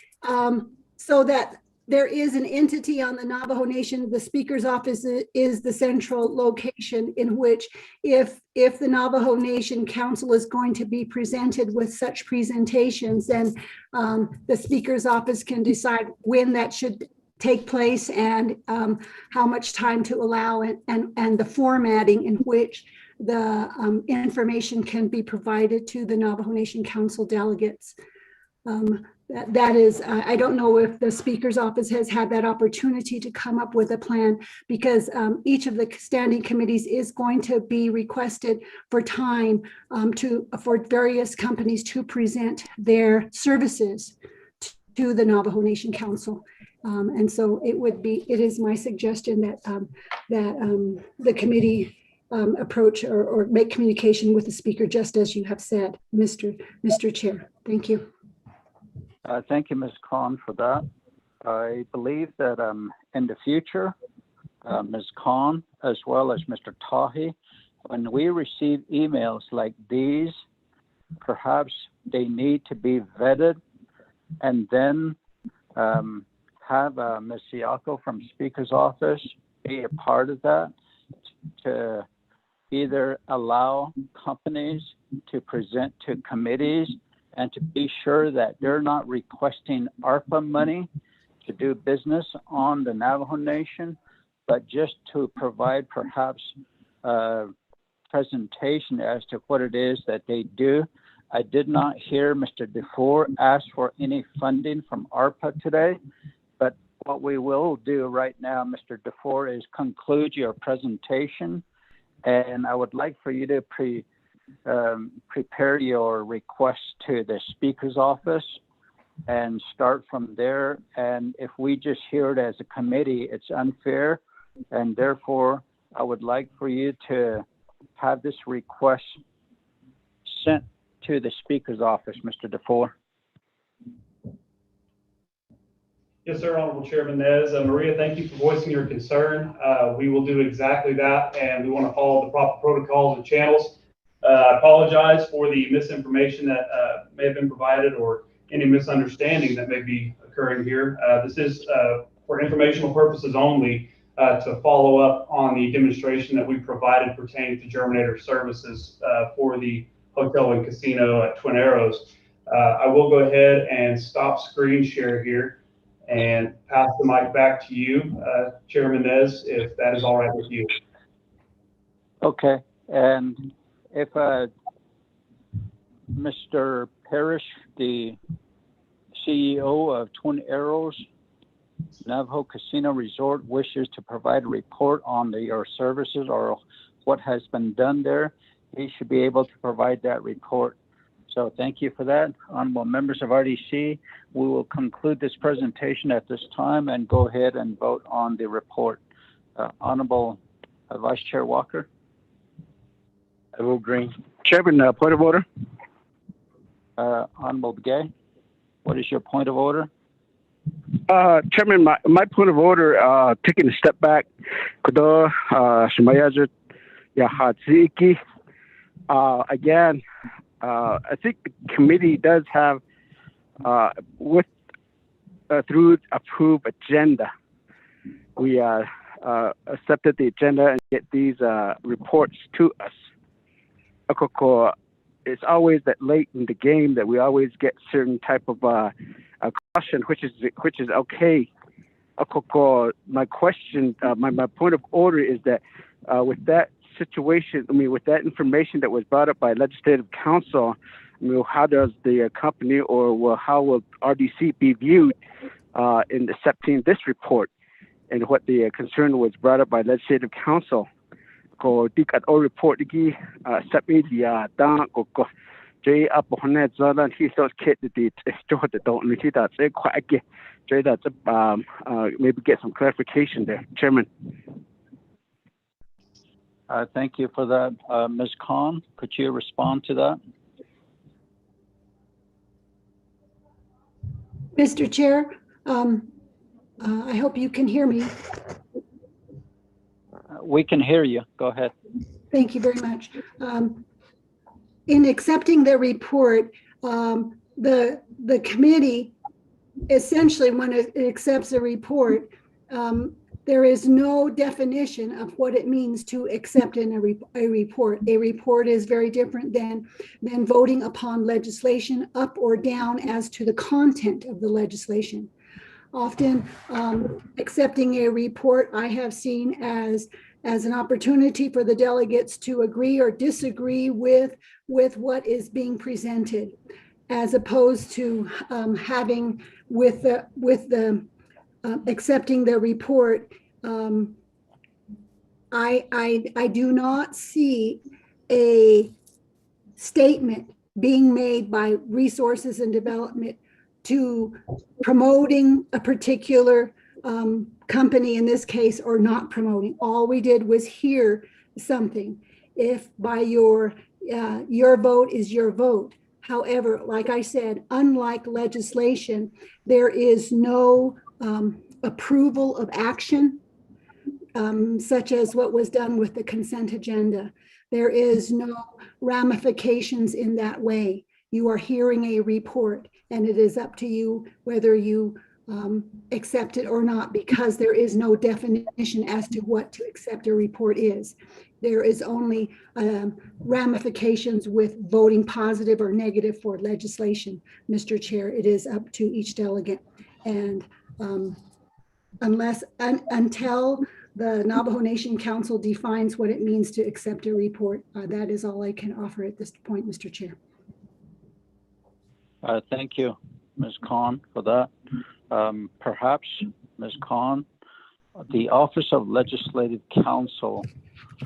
so that there is an entity on the Navajo Nation. The Speaker's office is the central location in which if the Navajo Nation Council is going to be presented with such presentations, then the Speaker's office can decide when that should take place and how much time to allow and the formatting in which the information can be provided to the Navajo Nation Council delegates. That is, I don't know if the Speaker's office has had that opportunity to come up with a plan, because each of the standing committees is going to be requested for time for various companies to present their services to the Navajo Nation Council. And so it is my suggestion that the committee approach or make communication with the Speaker, just as you have said, Mr. Chair. Thank you. Thank you, Ms. Khan, for that. I believe that in the future, Ms. Khan, as well as Mr. Tahi, when we receive emails like these, perhaps they need to be vetted, and then have Ms. Siako from Speaker's office be a part of that, to either allow companies to present to committees and to be sure that they're not requesting ARPA money to do business on the Navajo Nation, but just to provide perhaps a presentation as to what it is that they do. I did not hear Mr. DeFore ask for any funding from ARPA today, but what we will do right now, Mr. DeFore, is conclude your presentation, and I would like for you to prepare your request to the Speaker's office and start from there. And if we just hear it as a committee, it's unfair, and therefore I would like for you to have this request sent to the Speaker's office, Mr. DeFore. Yes, sir, Honorable Chairman Nez. Maria, thank you for voicing your concern. We will do exactly that, and we want to follow the proper protocols and channels. I apologize for the misinformation that may have been provided, or any misunderstanding that may be occurring here. This is for informational purposes only, to follow up on the demonstration that we provided pertaining to Germinator services for the hotel and casino at Twin Arrows. I will go ahead and stop screen share here and pass the mic back to you, Chairman Nez, if that is all right with you. Okay, and if Mr. Parrish, the CEO of Twin Arrows Navajo Casino Resort, wishes to provide a report on your services or what has been done there, he should be able to provide that report. So thank you for that. Honorable members of RDC, we will conclude this presentation at this time and go ahead and vote on the report. Honorable Vice Chair Walker. I will agree. Chairman, point of order. Honorable Begay, what is your point of order? Chairman, my point of order, taking a step back, again, I think the committee does have, through approved agenda, we accepted the agenda and get these reports to us. It's always that late in the game that we always get certain type of caution, which is okay. my question, my point of order is that with that situation, with that information that was brought up by Legislative Council, how does the company how will RDC be viewed in accepting this report? And what the concern was brought up by Legislative Council. Ko dikat o report digi sabi dia dan ko jay up on that zalan he thought kit the store that don't need that say quite again jay that maybe get some clarification there, Chairman. Thank you for that. Ms. Khan, could you respond to that? Mr. Chair, I hope you can hear me. We can hear you. Go ahead. Thank you very much. In accepting the report, the committee essentially, when it accepts a report, there is no definition of what it means to accept a report. A report is very different than voting upon legislation up or down as to the content of the legislation. Often accepting a report I have seen as an opportunity for the delegates to agree or disagree with what is being presented, as opposed to having with the accepting the report. I do not see a statement being made by Resources and Development to promoting a particular company in this case, or not promoting. All we did was hear something. If by your vote is your vote. However, like I said, unlike legislation, there is no approval of action, such as what was done with the consent agenda. There is no ramifications in that way. You are hearing a report, and it is up to you whether you accept it or not, because there is no definition as to what to accept a report is. There is only ramifications with voting positive or negative for legislation. Mr. Chair, it is up to each delegate. And until the Navajo Nation Council defines what it means to accept a report, that is all I can offer at this point, Mr. Chair. Thank you, Ms. Khan, for that. Perhaps, Ms. Khan, the Office of Legislative Counsel,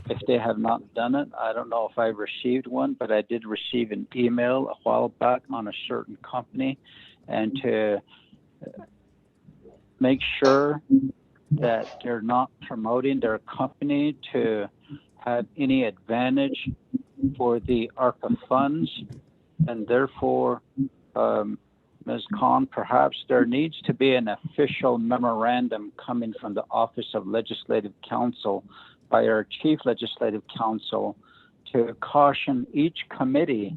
if they have not done it, I don't know if I received one, but I did receive an email a while back on a certain company, and to make sure that they're not promoting their company to have any advantage for the ARPA funds, and therefore, Ms. Khan, perhaps there needs to be an official memorandum coming from the Office of Legislative Counsel by our Chief Legislative Counsel to caution each committee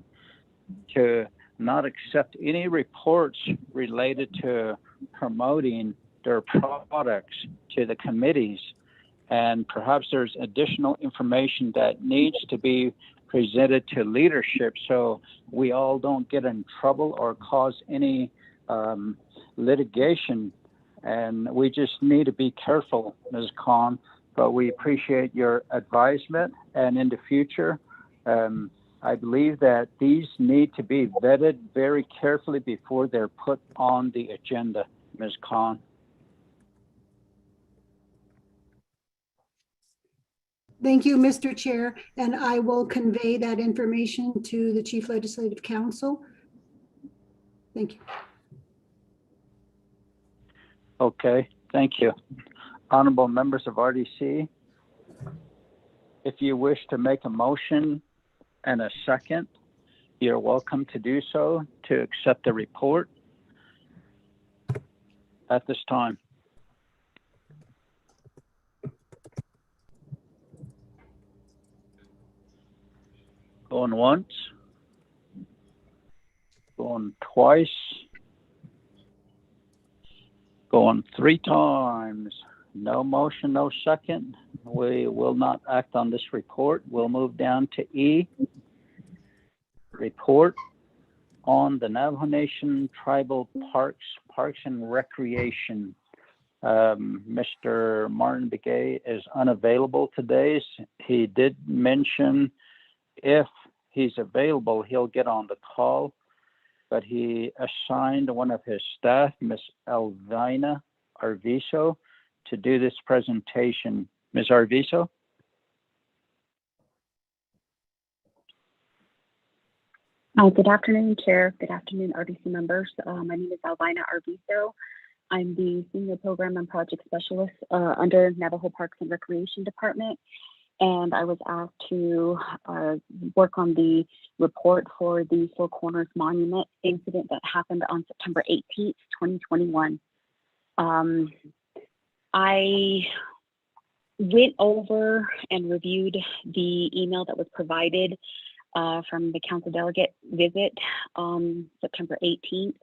to not accept any reports related to promoting their products to the committees. And perhaps there's additional information that needs to be presented to leadership so we all don't get in trouble or cause any litigation. And we just need to be careful, Ms. Khan, but we appreciate your advisement. And in the future, I believe that these need to be vetted very carefully before they're put on the agenda, Ms. Khan. Thank you, Mr. Chair, and I will convey that information to the Chief Legislative Counsel. Thank you. Okay, thank you. Honorable members of RDC, if you wish to make a motion and a second, you're welcome to do so to accept the report at this time. Going once, going twice, going 3 times. No motion, no second. We will not act on this report. We'll move down to E, report on the Navajo Nation Tribal Parks and Recreation. Mr. Martin Begay is unavailable today. He did mention if he's available, he'll get on the call, but he assigned one of his staff, Miss Elvina Arviso, to do this presentation. Ms. Arviso? Good afternoon, Chair. Good afternoon, RDC members. My name is Elvina Arviso. I'm the Senior Program and Project Specialist under Navajo Parks and Recreation Department. And I was asked to work on the report for the Four Corners Monument incident that happened on September 18th, 2021. I went over and reviewed the email that was provided from the council delegate visit on September 18th.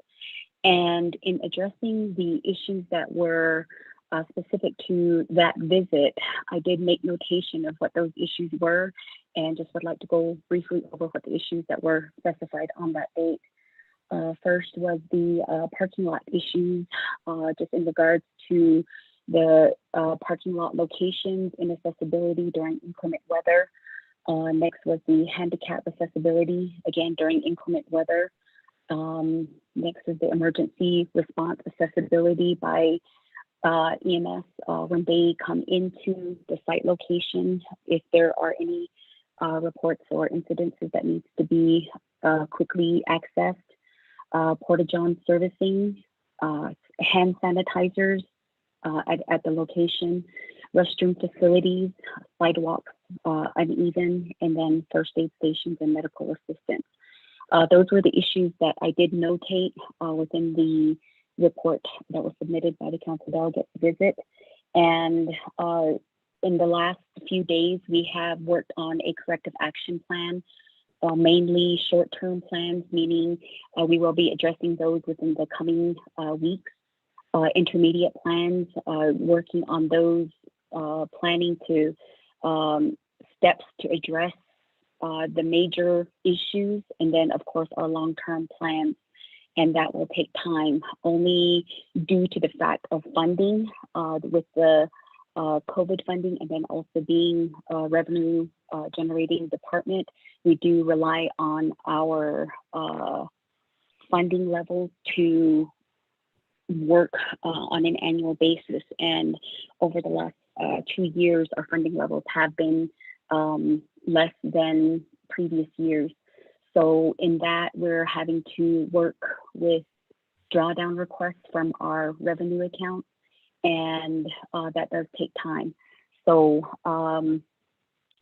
And in addressing the issues that were specific to that visit, I did make notation of what those issues were and just would like to go briefly over what the issues that were specified on that date. First was the parking lot issues, just in regards to the parking lot locations and accessibility during inclement weather. Next was the handicap accessibility, again, during inclement weather. Next is the emergency response accessibility by EMS when they come into the site location, if there are any reports or incidences that needs to be quickly accessed. Porta-John servicing, hand sanitizers at the location, restroom facilities, sidewalks uneven, and then first aid stations and medical assistance. Those were the issues that I did notate within the report that was submitted by the council delegate visit. And in the last few days, we have worked on a corrective action plan, mainly short-term plans, meaning we will be addressing those within the coming weeks. Intermediate plans, working on those, planning to steps to address the major issues, and then of course our long-term plans, and that will take time only due to the fact of funding with the COVID funding, and then also being a revenue generating department. We do rely on our funding levels to work on an annual basis, and over the last 2 years our funding levels have been less than previous years. So in that, we're having to work with drawdown requests from our revenue account, and that does take time. So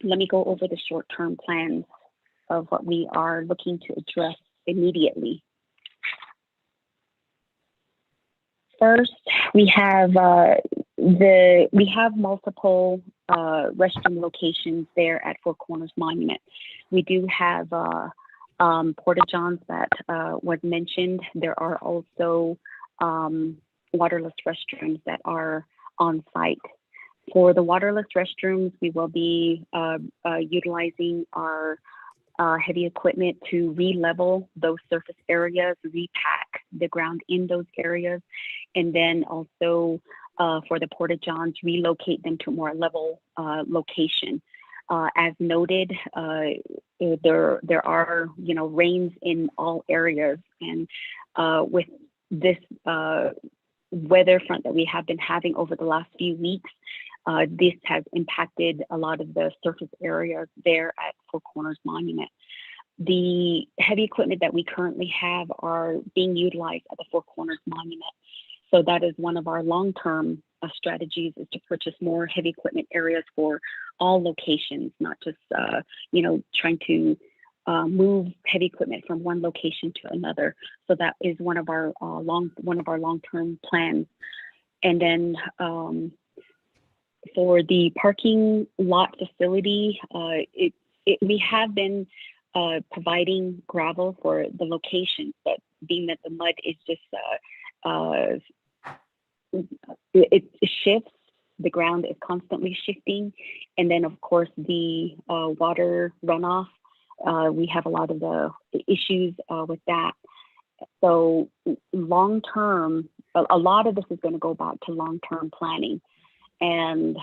let me go over the short-term plans of what we are looking to address immediately. First, we have multiple restroom locations there at Four Corners Monument. We do have porta-johns that was mentioned. There are also waterless restrooms that are on site. For the waterless restrooms, we will be utilizing our heavy equipment to re-level those surface areas, repack the ground in those areas, and then also for the porta-johns, relocate them to a more level location. As noted, there are rains in all areas, and with this weather front that we have been having over the last few weeks, this has impacted a lot of the surface areas there at Four Corners Monument. The heavy equipment that we currently have are being utilized at the Four Corners Monument. So that is one of our long-term strategies, is to purchase more heavy equipment areas for all locations, not just trying to move heavy equipment from one location to another. So that is one of our long-term plans. And then for the parking lot facility, we have been providing gravel for the locations, but being that the mud is just it shifts, the ground is constantly shifting, and then of course the water runoff, we have a lot of the issues with that. So long term, a lot of this is going to go back to long-term planning, and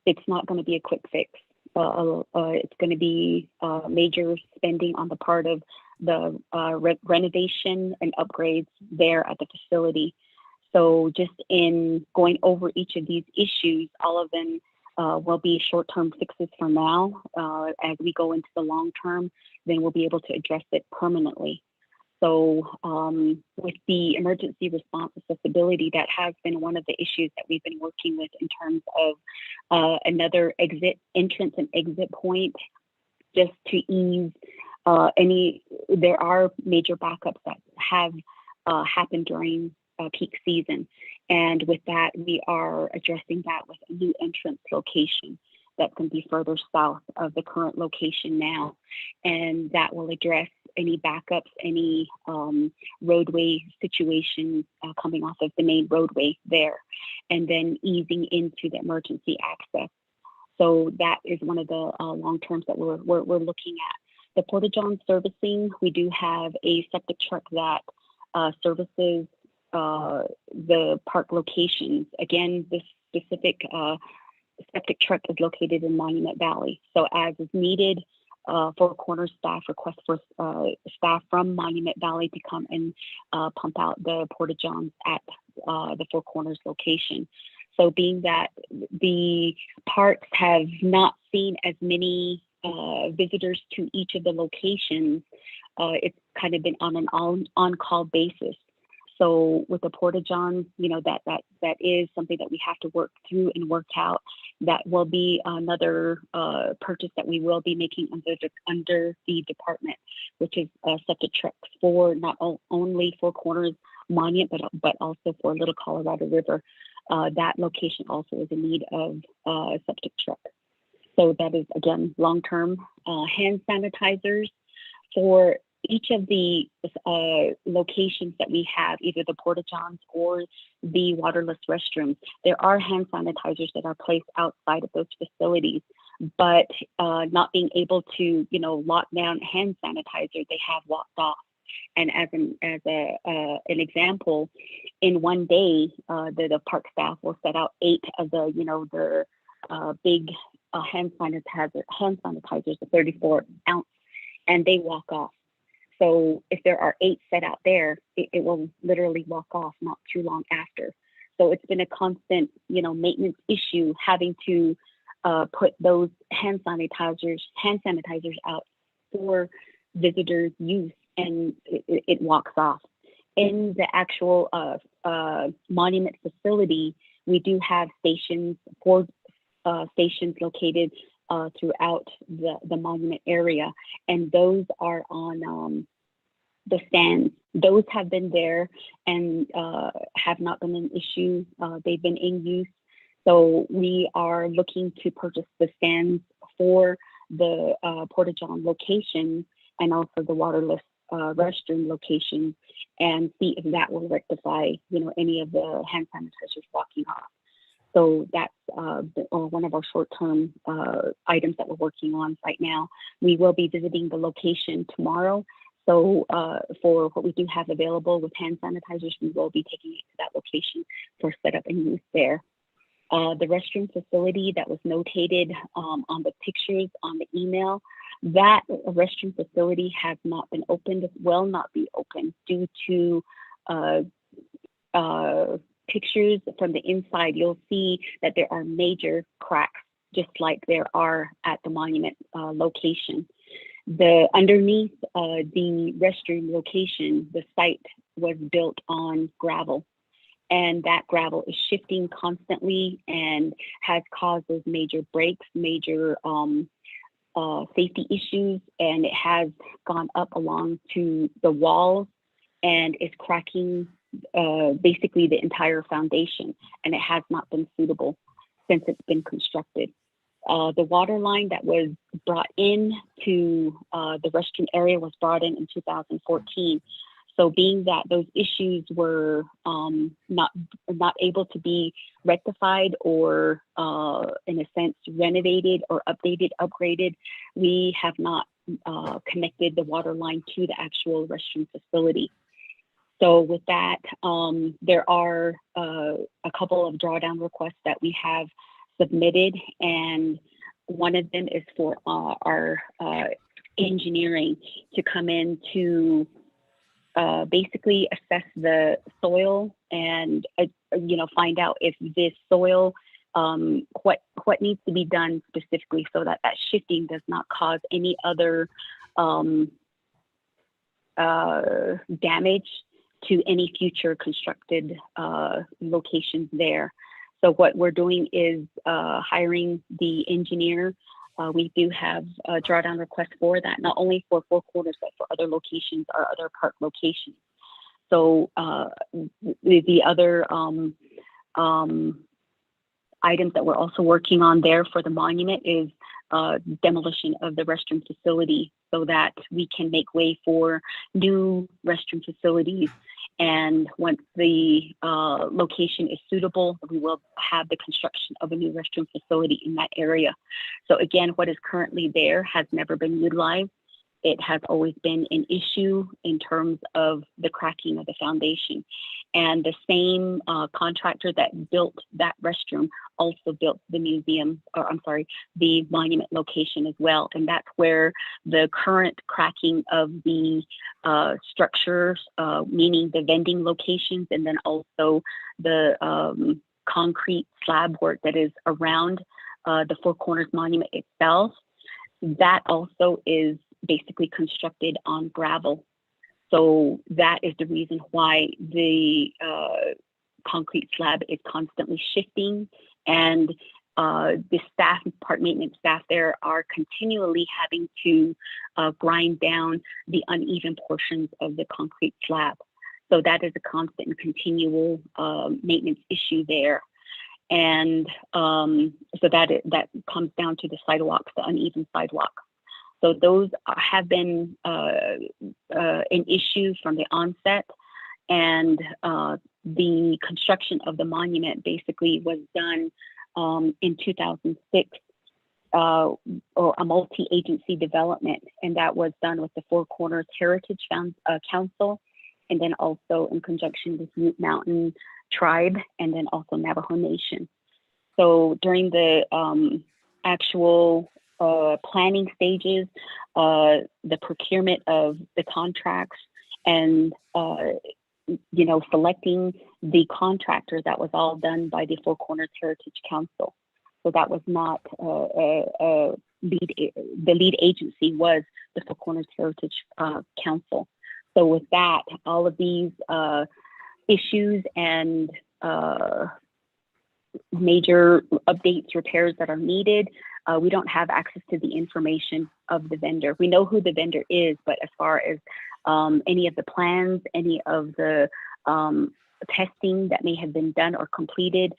it's not going to be a quick fix. It's going to be major spending on the part of the renovation and upgrades there at the facility. So just in going over each of these issues, all of them will be short-term fixes for now. As we go into the long term, then we'll be able to address it permanently. So with the emergency response accessibility, that has been one of the issues that we've been working with in terms of another entrance and exit point, just to ease there are major backups that have happened during peak season. And with that, we are addressing that with a new entrance location that's going to be further south of the current location now. And that will address any backups, any roadway situations coming off of the main roadway there, and then easing into the emergency access. So that is one of the long terms that we're looking at. The Porta-John servicing, we do have a septic truck that services the park locations. Again, this specific septic truck is located in Monument Valley. So as is needed, Four Corners staff request for staff from Monument Valley to come and pump out the Porta-Johns at the Four Corners location. So being that the parks have not seen as many visitors to each of the locations, it's kind of been on an on-call basis. So with the Porta-Johns, that is something that we have to work through and work out. That will be another purchase that we will be making under the department, which is septic trucks for not only Four Corners Monument, but also for Little Colorado River. That location also is in need of a septic truck. So that is, again, long-term hand sanitizers for each of the locations that we have, either the Porta-Johns or the waterless restrooms. There are hand sanitizers that are placed outside of those facilities, but not being able to, lock down hand sanitizer, they have walked off. And as an example, in one day, the park staff will set out 8 of the big hand sanitizers, the 34 ounce, and they walk off. So if there are 8 set out there, it will literally walk off not too long after. So it's been a constant, maintenance issue, having to put those hand sanitizers out for visitors' use, and it walks off. In the actual monument facility, we do have stations located throughout the monument area, and those are on the stands. Those have been there and have not been an issue. They've been in use. So we are looking to purchase the stands for the Porta-John location and also the waterless restroom location, and see if that will rectify, any of the hand sanitizers walking off. So that's one of our short-term items that we're working on right now. We will be visiting the location tomorrow. So for what we do have available with hand sanitizers, we will be taking it to that location for setup and use there. The restroom facility that was notated on the pictures on the email, that restroom facility has not been opened, will not be opened due to pictures from the inside. You'll see that there are major cracks, just like there are at the monument location. The underneath the restroom location, the site was built on gravel, and that gravel is shifting constantly and has caused those major breaks, major safety issues, and it has gone up along to the walls and is cracking basically the entire foundation, and it has not been suitable since it's been constructed. The water line that was brought in to the restroom area was brought in 2014. So being that those issues were not able to be rectified or in a sense renovated or upgraded, we have not connected the water line to the actual restroom facility. So with that, there are a couple of drawdown requests that we have submitted, and one of them is for our engineering to come in to basically assess the soil and find out if this soil what needs to be done specifically so that shifting does not cause any other damage to any future constructed locations there. So what we're doing is hiring the engineer. We do have a drawdown request for that, not only for Four Corners, but for other locations or other park locations. So the other items that we're also working on there for the monument is demolition of the restroom facility so that we can make way for new restroom facilities. And once the location is suitable, we will have the construction of a new restroom facility in that area. So again, what is currently there has never been utilized. It has always been an issue in terms of the cracking of the foundation. And the same contractor that built that restroom also built the the monument location as well. And that's where the current cracking of the structures, meaning the vending locations, and then also the concrete slab work that is around the Four Corners Monument itself, that also is basically constructed on gravel. So that is the reason why the concrete slab is constantly shifting, and the staff, park maintenance staff there, are continually having to grind down the uneven portions of the concrete slab. So that is a constant and continual maintenance issue there. And so that comes down to the sidewalks, the uneven sidewalks. So those have been an issue from the onset, and the construction of the monument basically was done in 2006, or a multi-agency development, and that was done with the Four Corners Heritage Council, and then also in conjunction with Ute Mountain Tribe, and then also Navajo Nation. So during the actual planning stages, the procurement of the contracts, and selecting the contractor, that was all done by the Four Corners Heritage Council. So that was not the lead agency was the Four Corners Heritage Council. So with that, all of these issues and major updates, repairs that are needed, we don't have access to the information of the vendor. We know who the vendor is, but as far as any of the plans, any of the testing that may have been done or completed,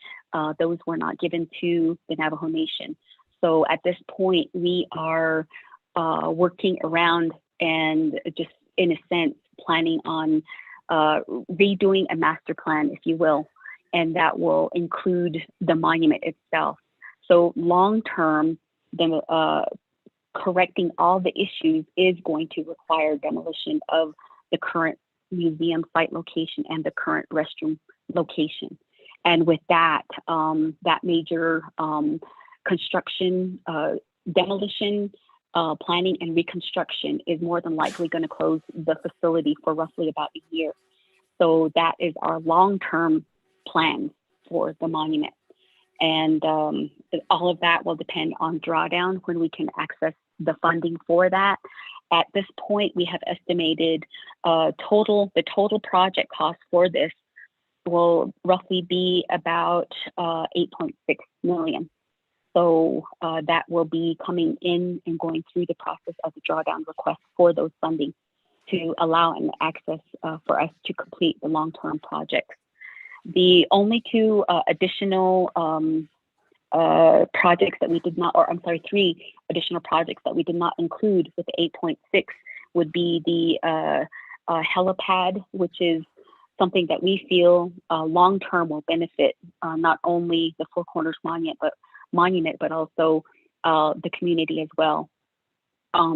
those were not given to the Navajo Nation. So at this point, we are working around and just, in a sense, planning on redoing a master plan, if you will, and that will include the monument itself. So long-term, correcting all the issues is going to require demolition of the current museum site location and the current restroom location. And with that, that major construction, demolition, planning and reconstruction is more than likely going to close the facility for roughly about a year. So that is our long-term plan for the monument. And all of that will depend on drawdown when we can access the funding for that. At this point, we have estimated the total project cost for this will roughly be about 8.6 million. So that will be coming in and going through the process of the drawdown request for those funding to allow and access for us to complete the long-term projects. The only two additional projects that we did not, or I'm sorry, 3 additional projects that we did not include with the 8.6 would be the helipad, which is something that we feel long-term will benefit not only the Four Corners Monument, but also the community as well.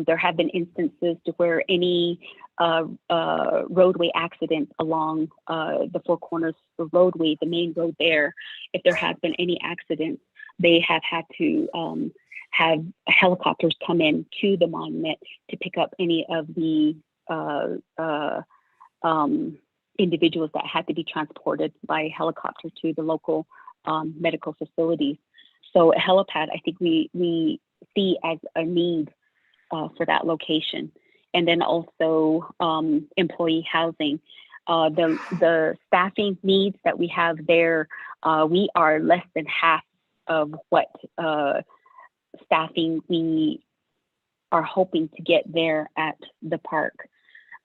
There have been instances to where any roadway accidents along the Four Corners roadway, the main road there. If there has been any accidents, they have had to have helicopters come in to the monument to pick up any of the individuals that had to be transported by helicopter to the local medical facilities. So a helipad, I think we see as a need for that location. And then also employee housing. The staffing needs that we have there, we are less than half of what staffing we are hoping to get there at the park.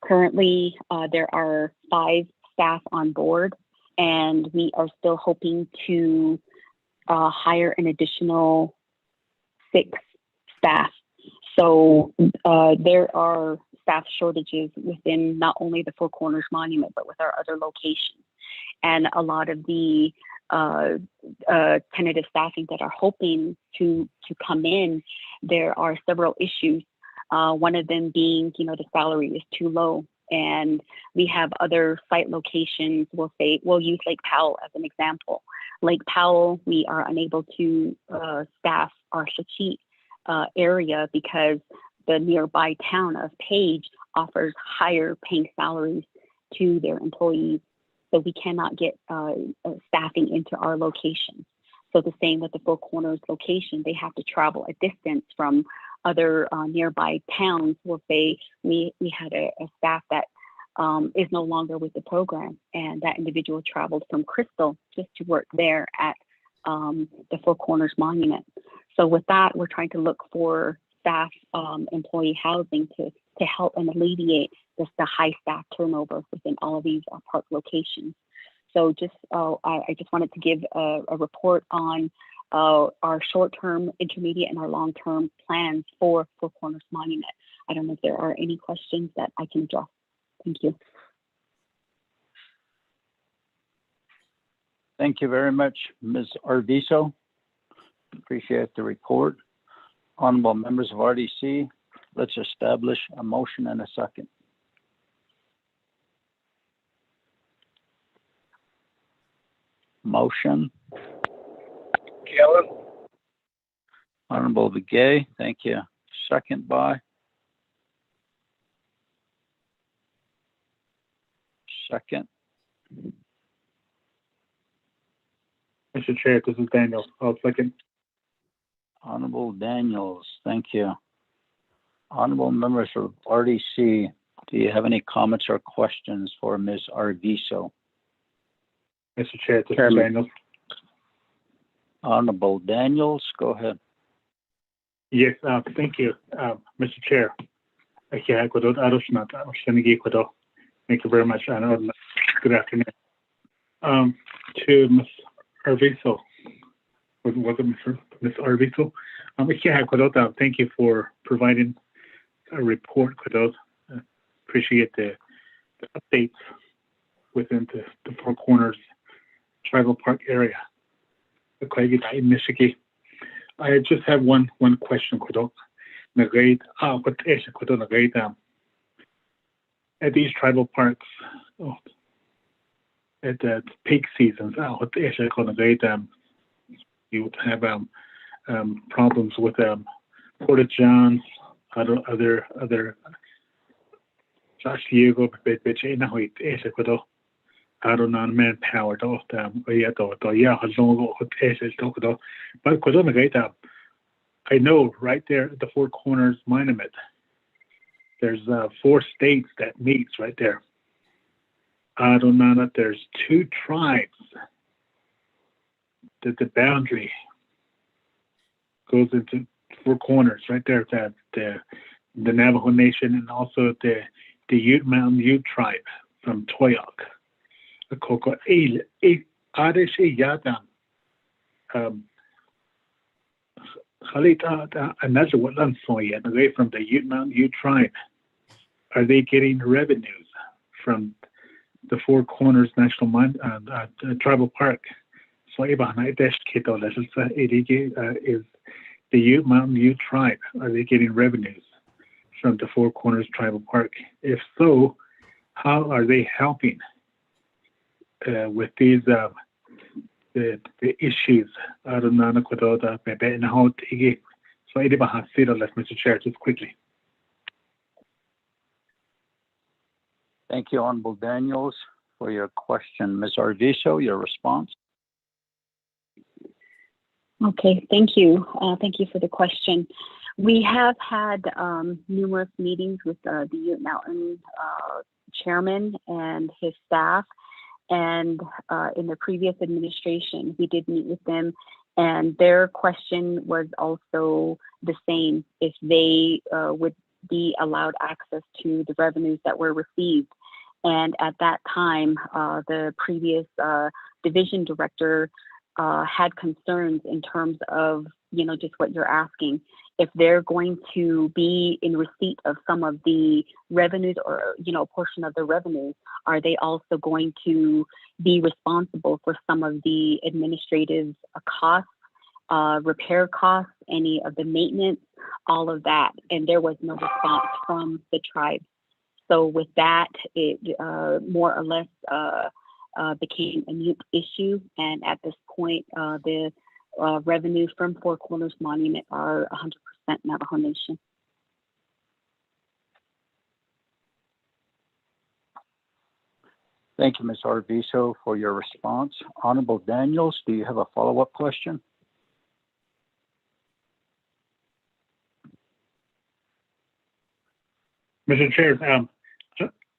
Currently, there are 5 staff on board, and we are still hoping to hire an additional 6 staff. So there are staff shortages within not only the Four Corners Monument, but with our other locations. And a lot of the tentative staffing that are hoping to come in, there are several issues. One of them being, the salary is too low. And we have other site locations. We'll use Lake Powell as an example. Lake Powell, we are unable to staff our Shachit area because the nearby town of Page offers higher paying salaries to their employees. So we cannot get staffing into our location. So the same with the Four Corners location, they have to travel a distance from other nearby towns. We'll say we had a staff that is no longer with the program, and that individual traveled from Crystal just to work there at the Four Corners Monument. So with that, we're trying to look for staff employee housing to help and alleviate the high staff turnover within all of these park locations. So just I just wanted to give a report on our short-term, intermediate, and our long-term plans for Four Corners Monument. I don't know if there are any questions that I can address. Thank you. Thank you very much, Ms. Arvizo. Appreciate the report. Honorable members of RDC, let's establish a motion and a second. Motion. Kellen. Honorable Begay, thank you. Second by. Second. Mr. Chair, this is Daniel. I'll second. Honorable Daniels, thank you. Honorable members of RDC, do you have any comments or questions for Ms. Arvizo? Mr. Chair, this is Daniel. Honorable Daniels, go ahead. Yes, thank you, Mr. Chair. Thank you very much. Good afternoon. To Ms. Arvizo, was it Ms. Arvizo? Thank you for providing a report. Appreciate the updates within the Four Corners Tribal Park area. I just have one question. At these tribal parks, at the peak seasons, you would have problems with porta johns, other manpower. But I know right there at the Four Corners Monument, there's 4 states that meets right there. I don't know that there's 2 tribes that the boundary goes into Four Corners right there. That the Navajo Nation and also the Ute Mountain Ute tribe from Toyoak. Another one from the Ute Mountain Ute tribe. Are they getting revenues from the Four Corners National Tribal Park? So is the Ute Mountain Ute tribe, are they getting revenues from the Four Corners Tribal Park? If so, how are they helping with these the issues? I don't know, so Mr. Chair, just quickly. Thank you, Honorable Daniels, for your question. Ms. Arvizo, your response. Okay, thank you. Thank you for the question. We have had numerous meetings with the Ute Mountain chairman and his staff. And in the previous administration, we did meet with them, and their question was also the same, if they would be allowed access to the revenues that were received. And at that time, the previous division director had concerns in terms of, just what you're asking. If they're going to be in receipt of some of the revenues or, a portion of the revenues, are they also going to be responsible for some of the administrative costs, repair costs, any of the maintenance, all of that? And there was no response from the tribe. So with that, it more or less became a moot issue. And at this point, the revenues from Four Corners Monument are 100% Navajo Nation. Thank you, Ms. Arvizo, for your response. Honorable Daniels, do you have a follow-up question? Mr. Chair,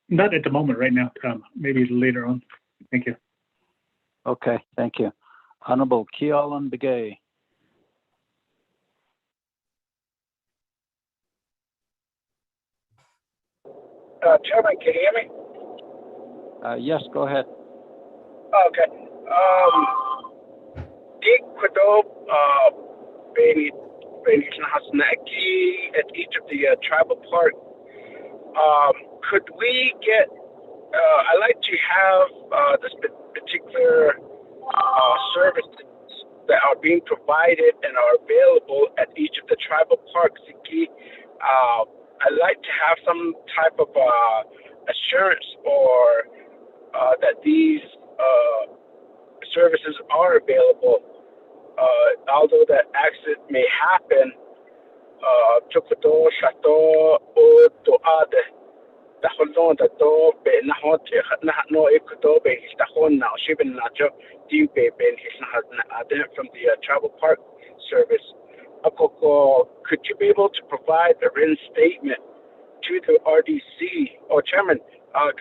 not at the moment right now, maybe later on. Thank you. Okay, thank you. Honorable Kealan Begay. Chairman, can you hear me? Yes, go ahead. Okay. Dick Quado, Baby Hasnaki at each of the tribal park. Could we get, I'd like to have this particular services that are being provided and are available at each of the tribal parks. I'd like to have some type of assurance or that these services are available. Although that accident may happen, Chukado, Shato, or Doade, the Holon, the door, Ben Hot, no Ecuador, Ben Histahon now, Shibin Nacho, Deep Ben Hisna from the travel park service. Could you be able to provide a written statement to the RDC or chairman?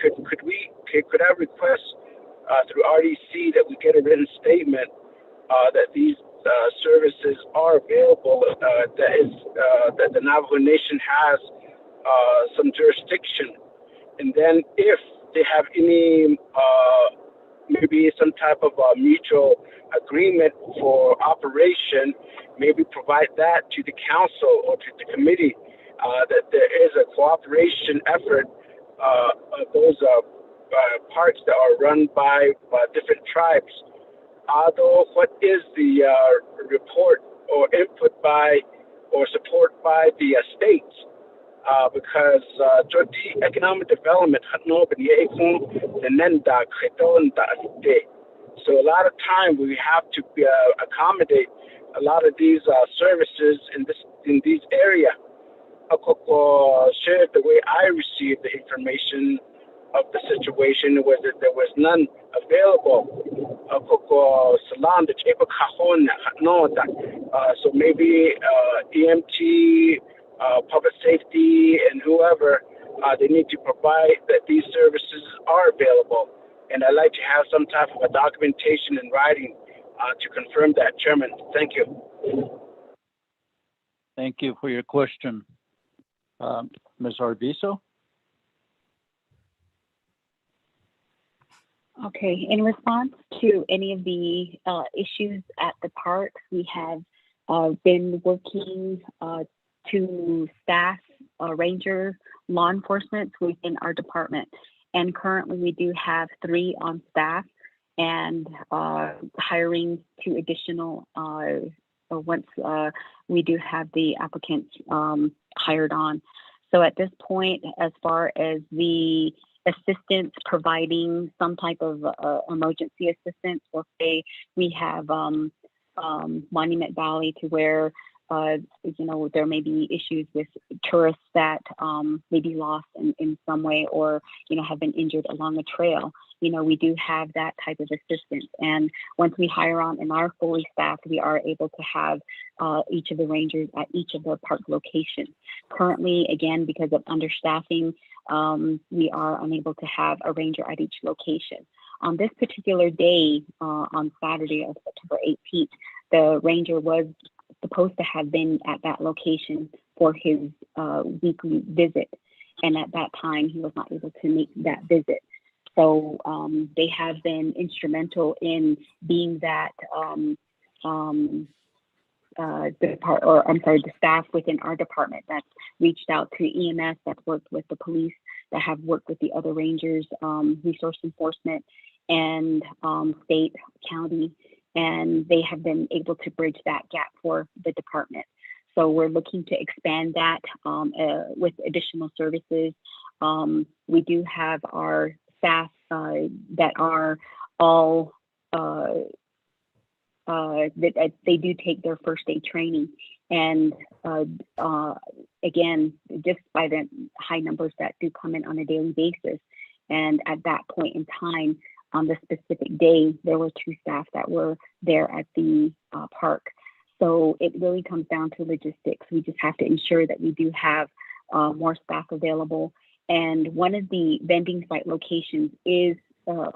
Could I request through RDC that we get a written statement that these services are available, that the Navajo Nation has some jurisdiction, and then if they have any maybe some type of mutual agreement for operation, maybe provide that to the council or to the committee, that there is a cooperation effort of those parks that are run by different tribes. Although what is the report or input by or support by the states? Because economic development, so a lot of time we have to accommodate a lot of these services in these areas. Share the way I received the information of the situation was that there was none available. So maybe EMT, public safety, and whoever, they need to provide that these services are available. And I'd like to have some type of a documentation in writing to confirm that, Chairman. Thank you. Thank you for your question. Ms. Arvizo? Okay, in response to any of the issues at the parks, we have been working to staff, ranger, law enforcement within our department. And currently we do have 3 on staff and hiring 2 additional once we do have the applicants hired on. So at this point, as far as the assistance, providing some type of emergency assistance, we'll say we have Monument Valley to where there may be issues with tourists that may be lost in some way or, have been injured along a trail. We do have that type of assistance. And once we hire on and are fully staffed, we are able to have each of the rangers at each of the park locations. Currently, again, because of understaffing, we are unable to have a ranger at each location. On this particular day, on Saturday of September 18th, the ranger was supposed to have been at that location for his weekly visit. And at that time, he was not able to make that visit. So they have been instrumental in being that the staff within our department that's reached out to EMS, that's worked with the police, that have worked with the other rangers, resource enforcement, and state, county, and they have been able to bridge that gap for the department. So we're looking to expand that with additional services. We do have our staff that are all, that they do take their first aid training. And again, just by the high numbers that do come in on a daily basis. And at that point in time, on the specific day, there were 2 staff that were there at the park. So it really comes down to logistics. We just have to ensure that we do have more staff available. And one of the vending site locations is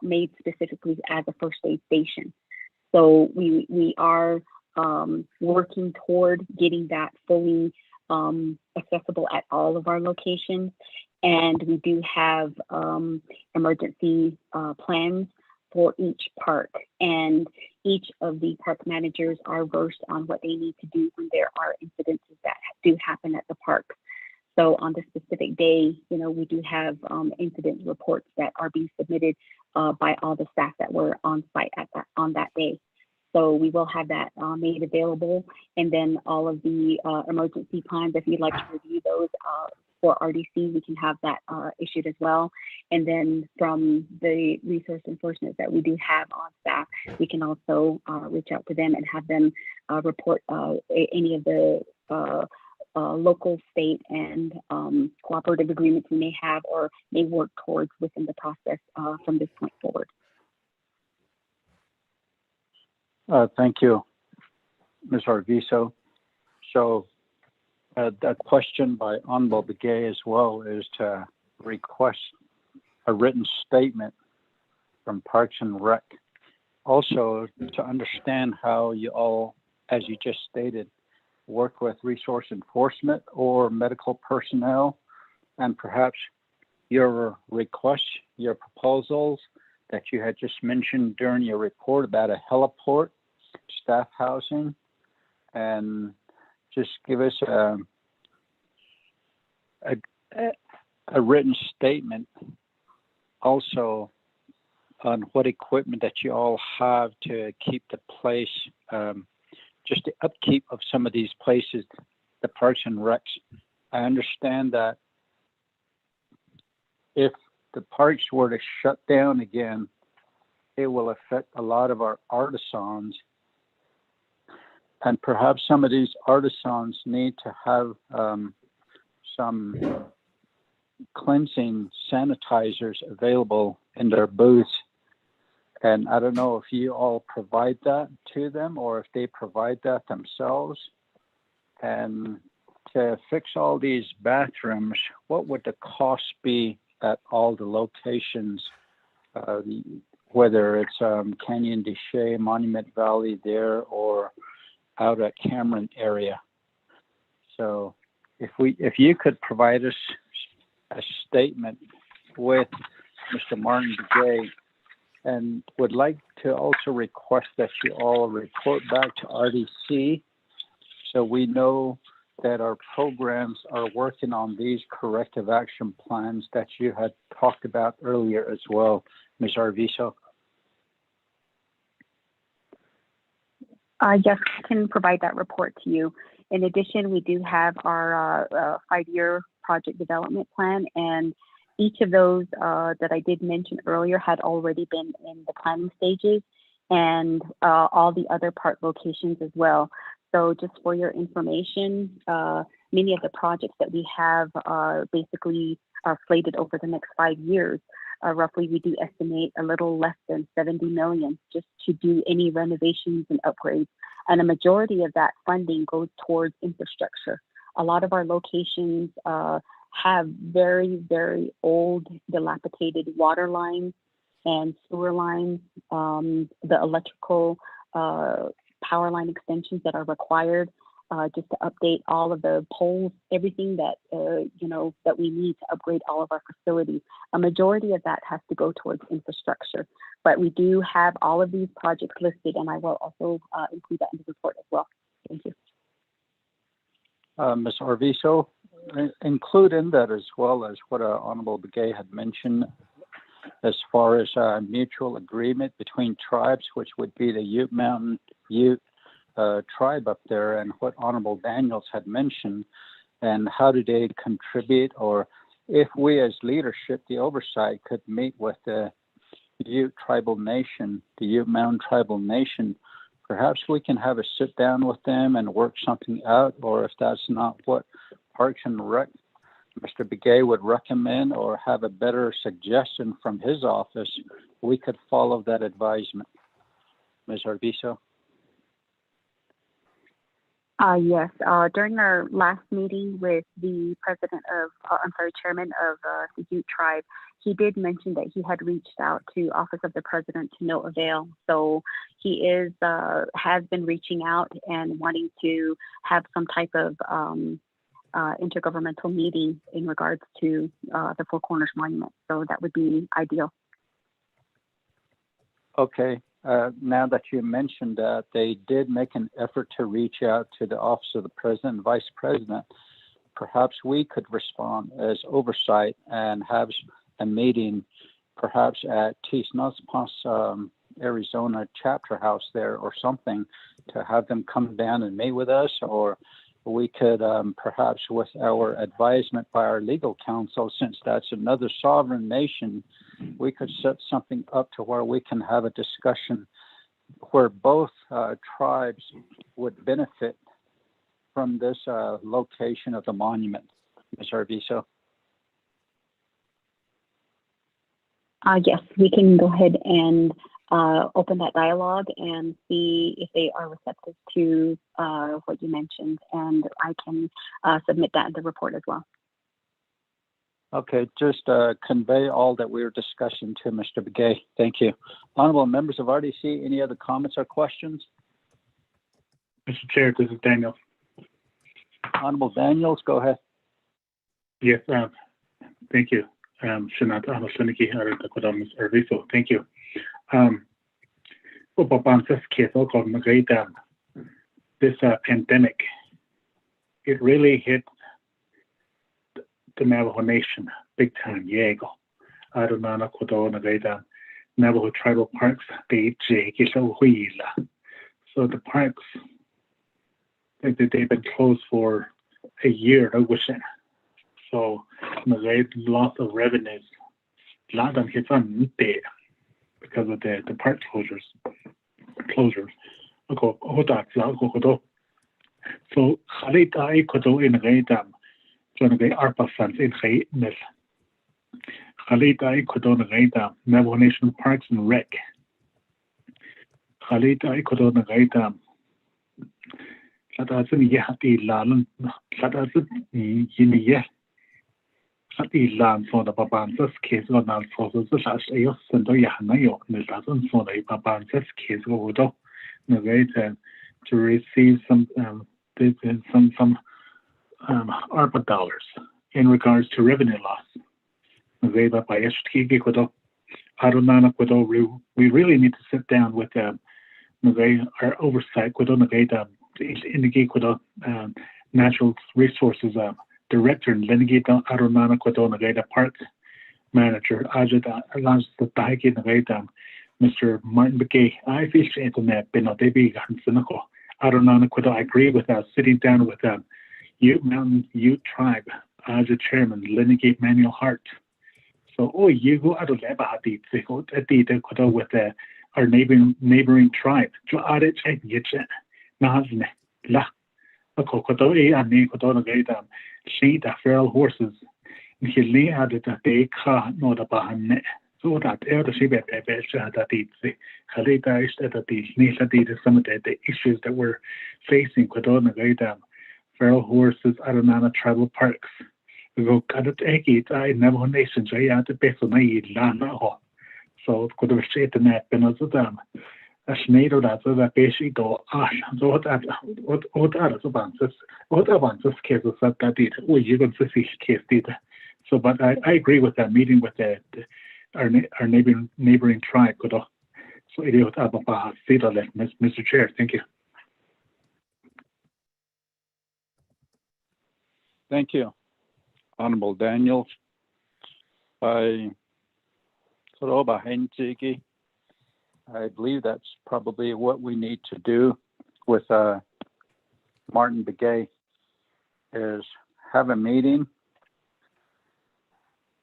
made specifically as a first aid station. So we are working toward getting that fully accessible at all of our locations. And we do have emergency plans for each park. And each of the park managers are versed on what they need to do when there are incidences that do happen at the park. So on the specific day, we do have incident reports that are being submitted by all the staff that were on site on that day. So we will have that made available. And then all of the emergency plans, if you'd like to review those for RDC, we can have that issued as well. And then from the resource enforcement that we do have on staff, we can also reach out to them and have them report any of the local, state, and cooperative agreements we may have or may work towards within the process from this point forward. Thank you, Ms. Arvizo. So that question by Honorable Begay as well is to request a written statement from Parks and Rec. Also to understand how you all, as you just stated, work with resource enforcement or medical personnel, and perhaps your requests, your proposals that you had just mentioned during your report about a heliport, staff housing, and just give us a written statement also on what equipment that you all have to keep the place, just the upkeep of some of these places, the Parks and Recs. I understand that if the parks were to shut down again, it will affect a lot of our artisans. And perhaps some of these artisans need to have some cleansing sanitizers available in their booths. And I don't know if you all provide that to them or if they provide that themselves. And to fix all these bathrooms, what would the cost be at all the locations, whether it's Canyon de Chelly, Monument Valley there, or out at Cameron area? So if you could provide us a statement with Mr. Martin Begay, and would like to also request that you all report back to RDC so we know that our programs are working on these corrective action plans that you had talked about earlier as well, Ms. Arvizo. Yes, I can provide that report to you. In addition, we do have our 5-year project development plan, and each of those that I did mention earlier had already been in the planning stages, and all the other park locations as well. So just for your information, many of the projects that we have basically slated over the next 5 years. Roughly, we do estimate a little less than 70 million just to do any renovations and upgrades. And a majority of that funding goes towards infrastructure. A lot of our locations have very, very old, dilapidated water lines and sewer lines, the electrical power line extensions that are required just to update all of the poles, everything that, that we need to upgrade all of our facilities. A majority of that has to go towards infrastructure, but we do have all of these projects listed, and I will also include that in the report as well. Thank you. Ms. Arvizo, include in that as well as what Honorable Begay had mentioned as far as mutual agreement between tribes, which would be the Ute Mountain Ute tribe up there, and what Honorable Daniels had mentioned, and how do they contribute, or if we as leadership, the oversight, could meet with the Ute tribal nation, the Ute Mountain tribal nation, perhaps we can have a sit down with them and work something out, or if that's not what Parks and Rec, Mr. Begay would recommend, or have a better suggestion from his office, we could follow that advisement. Ms. Arvizo? Yes, during our last meeting with the chairman of the Ute tribe, he did mention that he had reached out to Office of the President to no avail. So he has been reaching out and wanting to have some type of intergovernmental meeting in regards to the Four Corners Monument. So that would be ideal. Okay. Now that you mentioned that, they did make an effort to reach out to the Office of the President and Vice President. Perhaps we could respond as oversight and have a meeting, perhaps at Tisnospas, Arizona chapter house there or something, to have them come down and meet with us, or we could perhaps with our advisement by our legal counsel, since that's another sovereign nation, we could set something up to where we can have a discussion where both tribes would benefit from this location of the monument. Ms. Arvizo? Yes, we can go ahead and open that dialogue and see if they are receptive to what you mentioned, and I can submit that in the report as well. Okay, just convey all that we were discussing to Mr. Begay. Thank you. Honorable members of RDC, any other comments or questions? Mr. Chair, this is Daniel. Honorable Daniels, go ahead. Yes, thank you. Thank you. This pandemic, it really hit the Navajo Nation big time. Navajo tribal parks, so the parks, they've been closed for a year. So loss of revenues, because of the park closures. So ARPA funds in Navajo Nation Parks and Rec. For the Baban's case, on our forces, such a Sendo for the Baban's case, to receive some ARPA dollars in regards to revenue loss. We really need to sit down with our oversight natural resources director and Lenigita Arunana Quadona Park manager Ajita Mr. Martin Begay. I feel internet Benodebi Hansenako. Arunana Quado. I agree with us sitting down with Ute Mountain Ute tribe as a chairman, Lenegate Manuel Hart. So, you go out of Lebahati, with our neighboring tribe. Jo Adet Yetche, Nazne, La, a Kokoto, and Nikoto Gaidam, she the feral horses. He lay added that they can't know the Bahane. So that elder Shibet that the Halita is that the Nisa some of the issues that we're facing with all the feral horses out of Nana tribal parks. We go cut it egg I never nations I had the best of my lana. So could have said the net and as them. A snake that the basic door ash. So what are the advances? What advances cases that did? You can see case did. So, but I agree with that meeting with our neighboring tribe. So it is about Mr. Chair. Thank you. Thank you, Honorable Daniels. I believe that's probably what we need to do with Martin Begay is have a meeting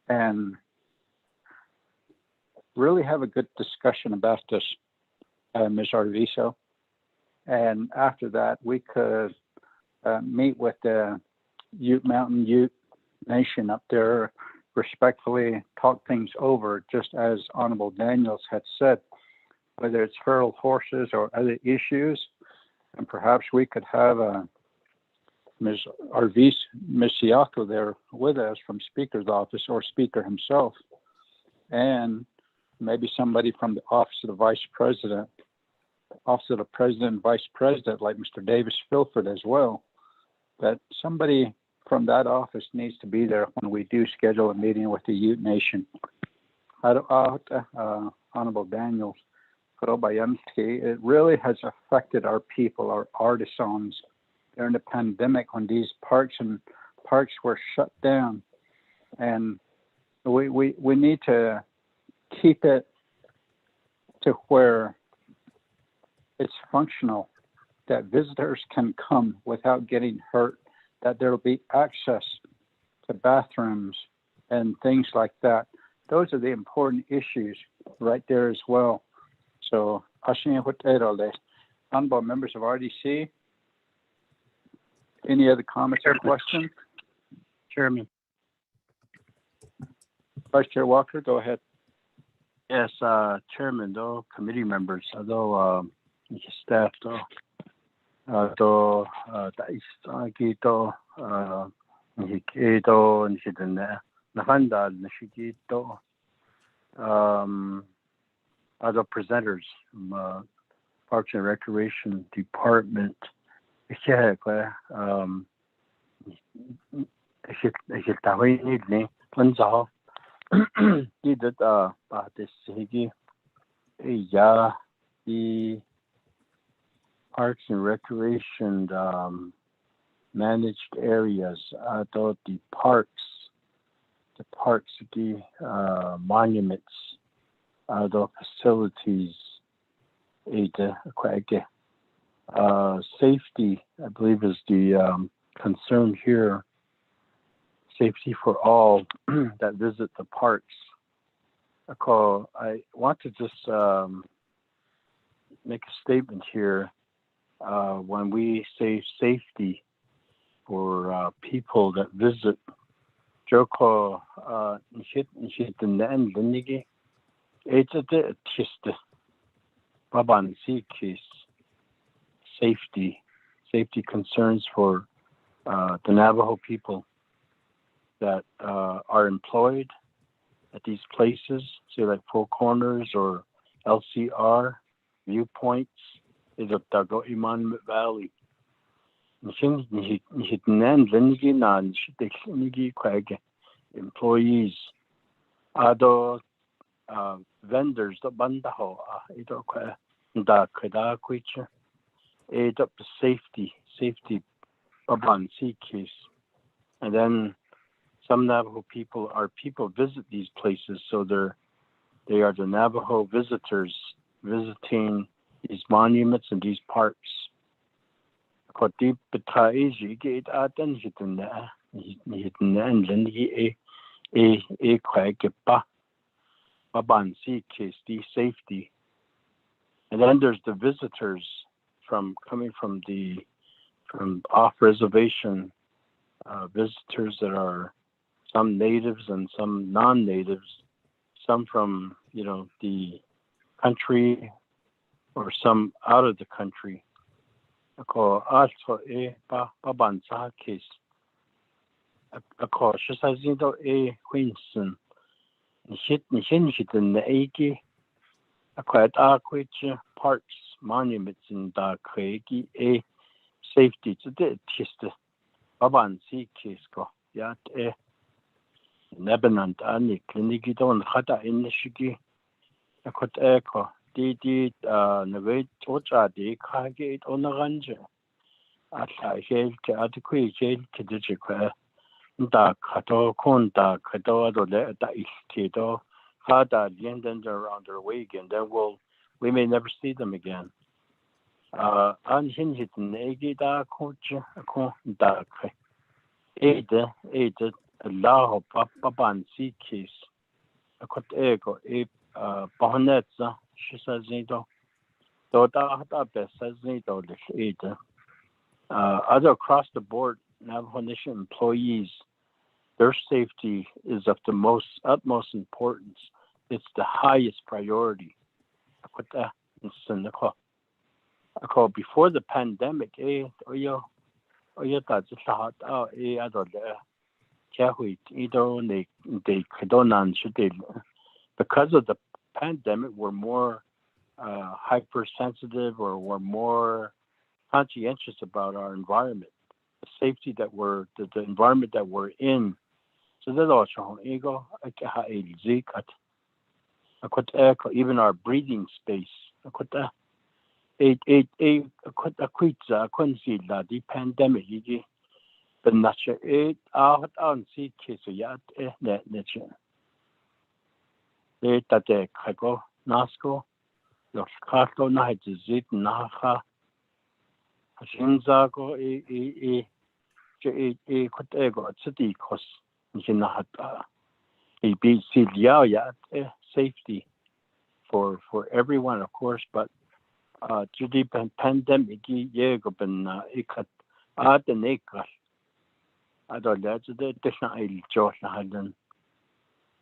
and really have a good discussion about this, Ms. Arvizo. And after that, we could meet with the Mountain Ute Nation up there, respectfully talk things over, just as Honorable Daniels had said, whether it's feral horses or other issues. And perhaps we could have Ms. Siako there with us from Speaker's office or Speaker himself, and maybe somebody from the Office of the Vice President, Office of the President and Vice President, like Mr. Davis Filford as well. But somebody from that office needs to be there when we do schedule a meeting with the Ute Nation. Honorable Daniels, it really has affected our people, our artisans, during the pandemic when these parks were shut down. And we need to keep it to where it's functional, that visitors can come without getting hurt, that there will be access to bathrooms and things like that. Those are the important issues right there as well. So, honorable members of RDC, any other comments or questions? Chairman. Vice Chair Walker, go ahead. Yes, Chairman, though, committee members, although staff, though, Gito, Nikito, Nishidana, Nahanda, Nishigito, other presenters from Parks and Recreation Department. The Parks and Recreation managed areas, the parks, the monuments, the facilities, safety, I believe, is the concern here. Safety for all that visit the parks. I want to just make a statement here. When we say safety for people that visit, Joko safety concerns for the Navajo people that are employed at these places, say like Four Corners or LCR, Viewpoints, is a Dago Iman Valley. Employees, vendors, the bandaho, da kada kuicha, up the safety, baban case. And then some Navajo people visit these places, so they are the Navajo visitors visiting these monuments and these parks. safety. And then there's the visitors coming from off reservation visitors that are some natives and some non-natives, some from the country or some out of the country. Ako also pabansa case. Ako siya sa zindo Queenson. Nishin na egi. Ako at akwich parks monuments in da kwegi safety to the tiste. Pabansi case ko. Yat Nebenant ani kliniki don hata inishigi. Akot eko. Di naveit ocha di kage onaranje. Atla hel ke adequate hel ke dijikwe. Da kato konda kato adole da iskido. Hada lienden around their way again. Then we may never see them again. An hinhit negi da coach akon da kwe. Ede laho papan si case. Akot ego Pahanetza, she says, other across the board, Navajo Nation employees, their safety is of the utmost importance. It's the highest priority. Before the pandemic, because of the pandemic, we're more hypersensitive, or we're more conscientious about our environment, the safety the environment that we're in. So that's also ego, even our breathing space. The pandemic, but not sure it out on see case yet nature. Tate kago nasko los kato na hizit naha shinzago kotego tsiti kos nahata ABC liao ya safety for everyone, of course, but to the pandemic yego ben ikat adeneka adolets the different josh hadan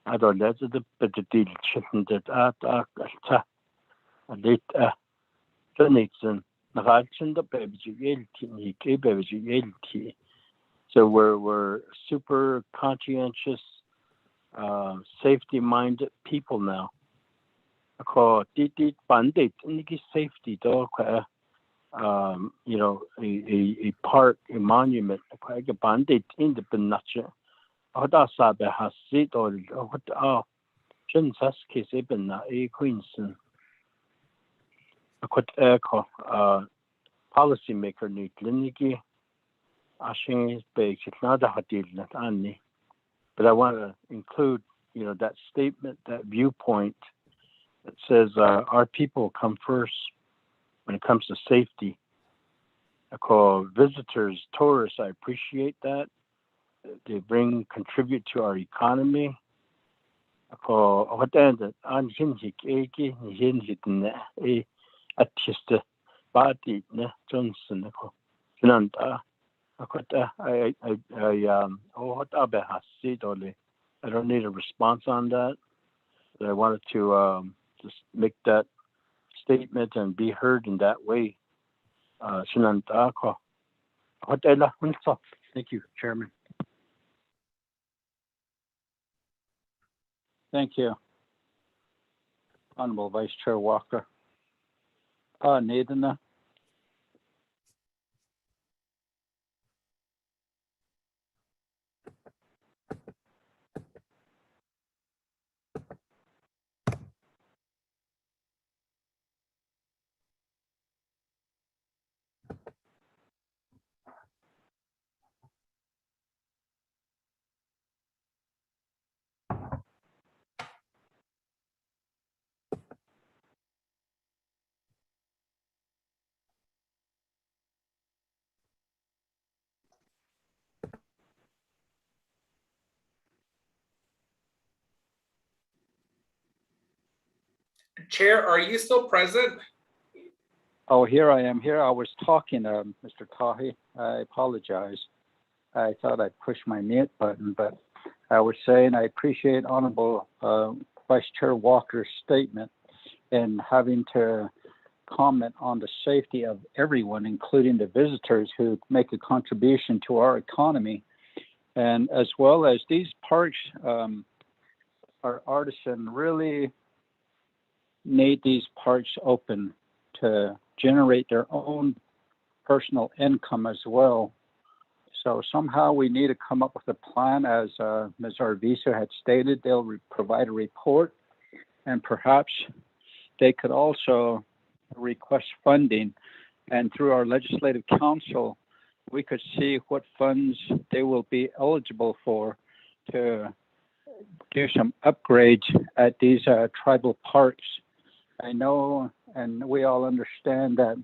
adolets the deal chicken that at late Phoenixon Nagachin the baby. So we're super conscientious, safety minded people now. Call did bandit safety dog a park, a monument, a bandit in the Benacha. Oda Sabe has sit or what Jinsas case even a Queenson. A quite echo policy maker need Linigi Ashin Bake, it's not a hadil, not Annie. But I want to include, that statement, that viewpoint that says our people come first when it comes to safety. I call visitors, tourists, I appreciate that. They contribute to our economy. I call what ended on Hinhik Eki, Hinhik a artist body Johnson. I don't need a response on that. But I wanted to just make that statement and be heard in that way. Thank you, Chairman. Thank you, Honorable Vice Chair Walker. Nathan. Chair, are you still present? Oh, here I am. Here I was talking, Mr. Tahi. I apologize. I thought I pushed my mute button, but I was saying I appreciate Honorable Vice Chair Walker's statement and having to comment on the safety of everyone, including the visitors who make a contribution to our economy. And as well as these parks, our artisan really need these parks open to generate their own personal income as well. So somehow we need to come up with a plan, as Ms. Arvizo had stated. They'll provide a report, and perhaps they could also request funding. And through our legislative council, we could see what funds they will be eligible for to do some upgrades at these tribal parks. I know, and we all understand that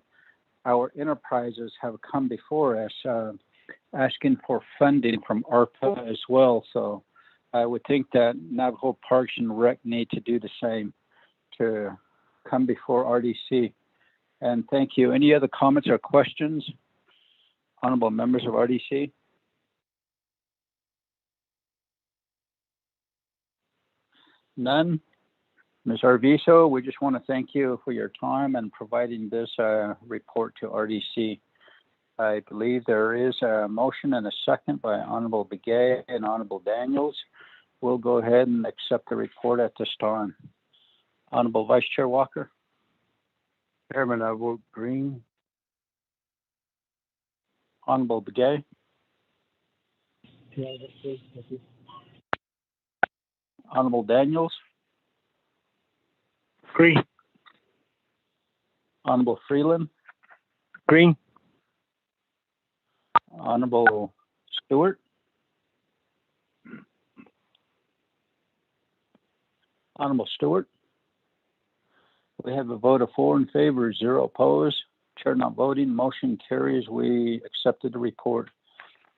our enterprises have come before us asking for funding from ARPA as well. So I would think that Navajo Parks and Rec need to do the same to come before RDC. And thank you. Any other comments or questions, honorable members of RDC? None? Ms. Arvizo, we just want to thank you for your time and providing this report to RDC. I believe there is a motion and a second by Honorable Begay and Honorable Daniels. We'll go ahead and accept the report at this time. Honorable Vice Chair Walker. Chairman, I vote green. Honorable Begay. Honorable Daniels. Green. Honorable Freeland. Green. Honorable Stewart. Honorable Stewart. We have a vote of 4 in favor, 0 opposed. Chair not voting. Motion carries. We accepted the report.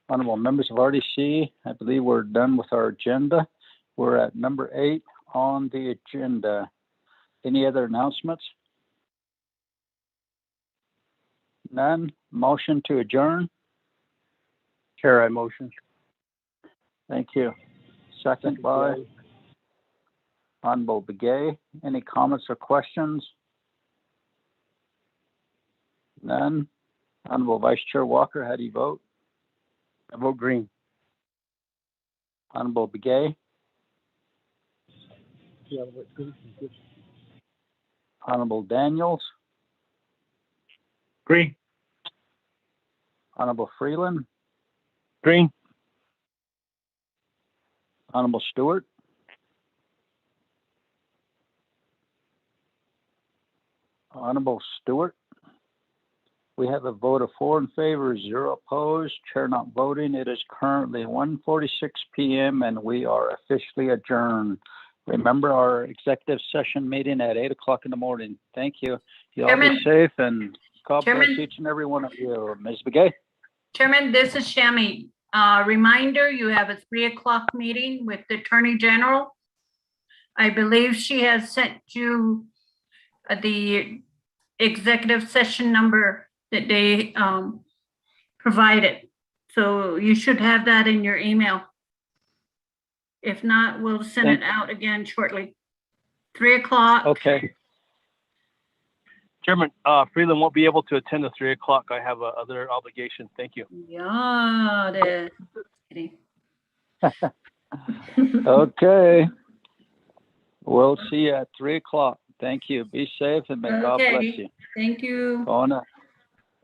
Honorable members of RDC, I believe we're done with our agenda. We're at number 8 on the agenda. Any other announcements? None. Motion to adjourn. Chair, I motion. Thank you. Second by Honorable Begay. Any comments or questions? None. Honorable Vice Chair Walker, how do you vote? I vote green. Honorable Begay. Honorable Daniels. Green. Honorable Freeland. Green. Honorable Stewart. Honorable Stewart. We have a vote of 4 in favor, 0 opposed. Chair not voting. It is currently 1:46 p.m. and we are officially adjourned. Remember our executive session meeting at 8 o'clock in the morning. Thank you. You all be safe and God bless each and every one of you. Ms. Begay. Chairman, this is Shami. Reminder, you have a 3 o'clock meeting with the Attorney General. I believe she has sent you the executive session number that they provided. So you should have that in your email. If not, we'll send it out again shortly. 3 o'clock. Okay. Chairman, Freeland won't be able to attend the 3 o'clock. I have other obligations. Thank you. Yeah. Okay. We'll see you at 3 o'clock. Thank you. Be safe and may God bless you. Thank you. Go on.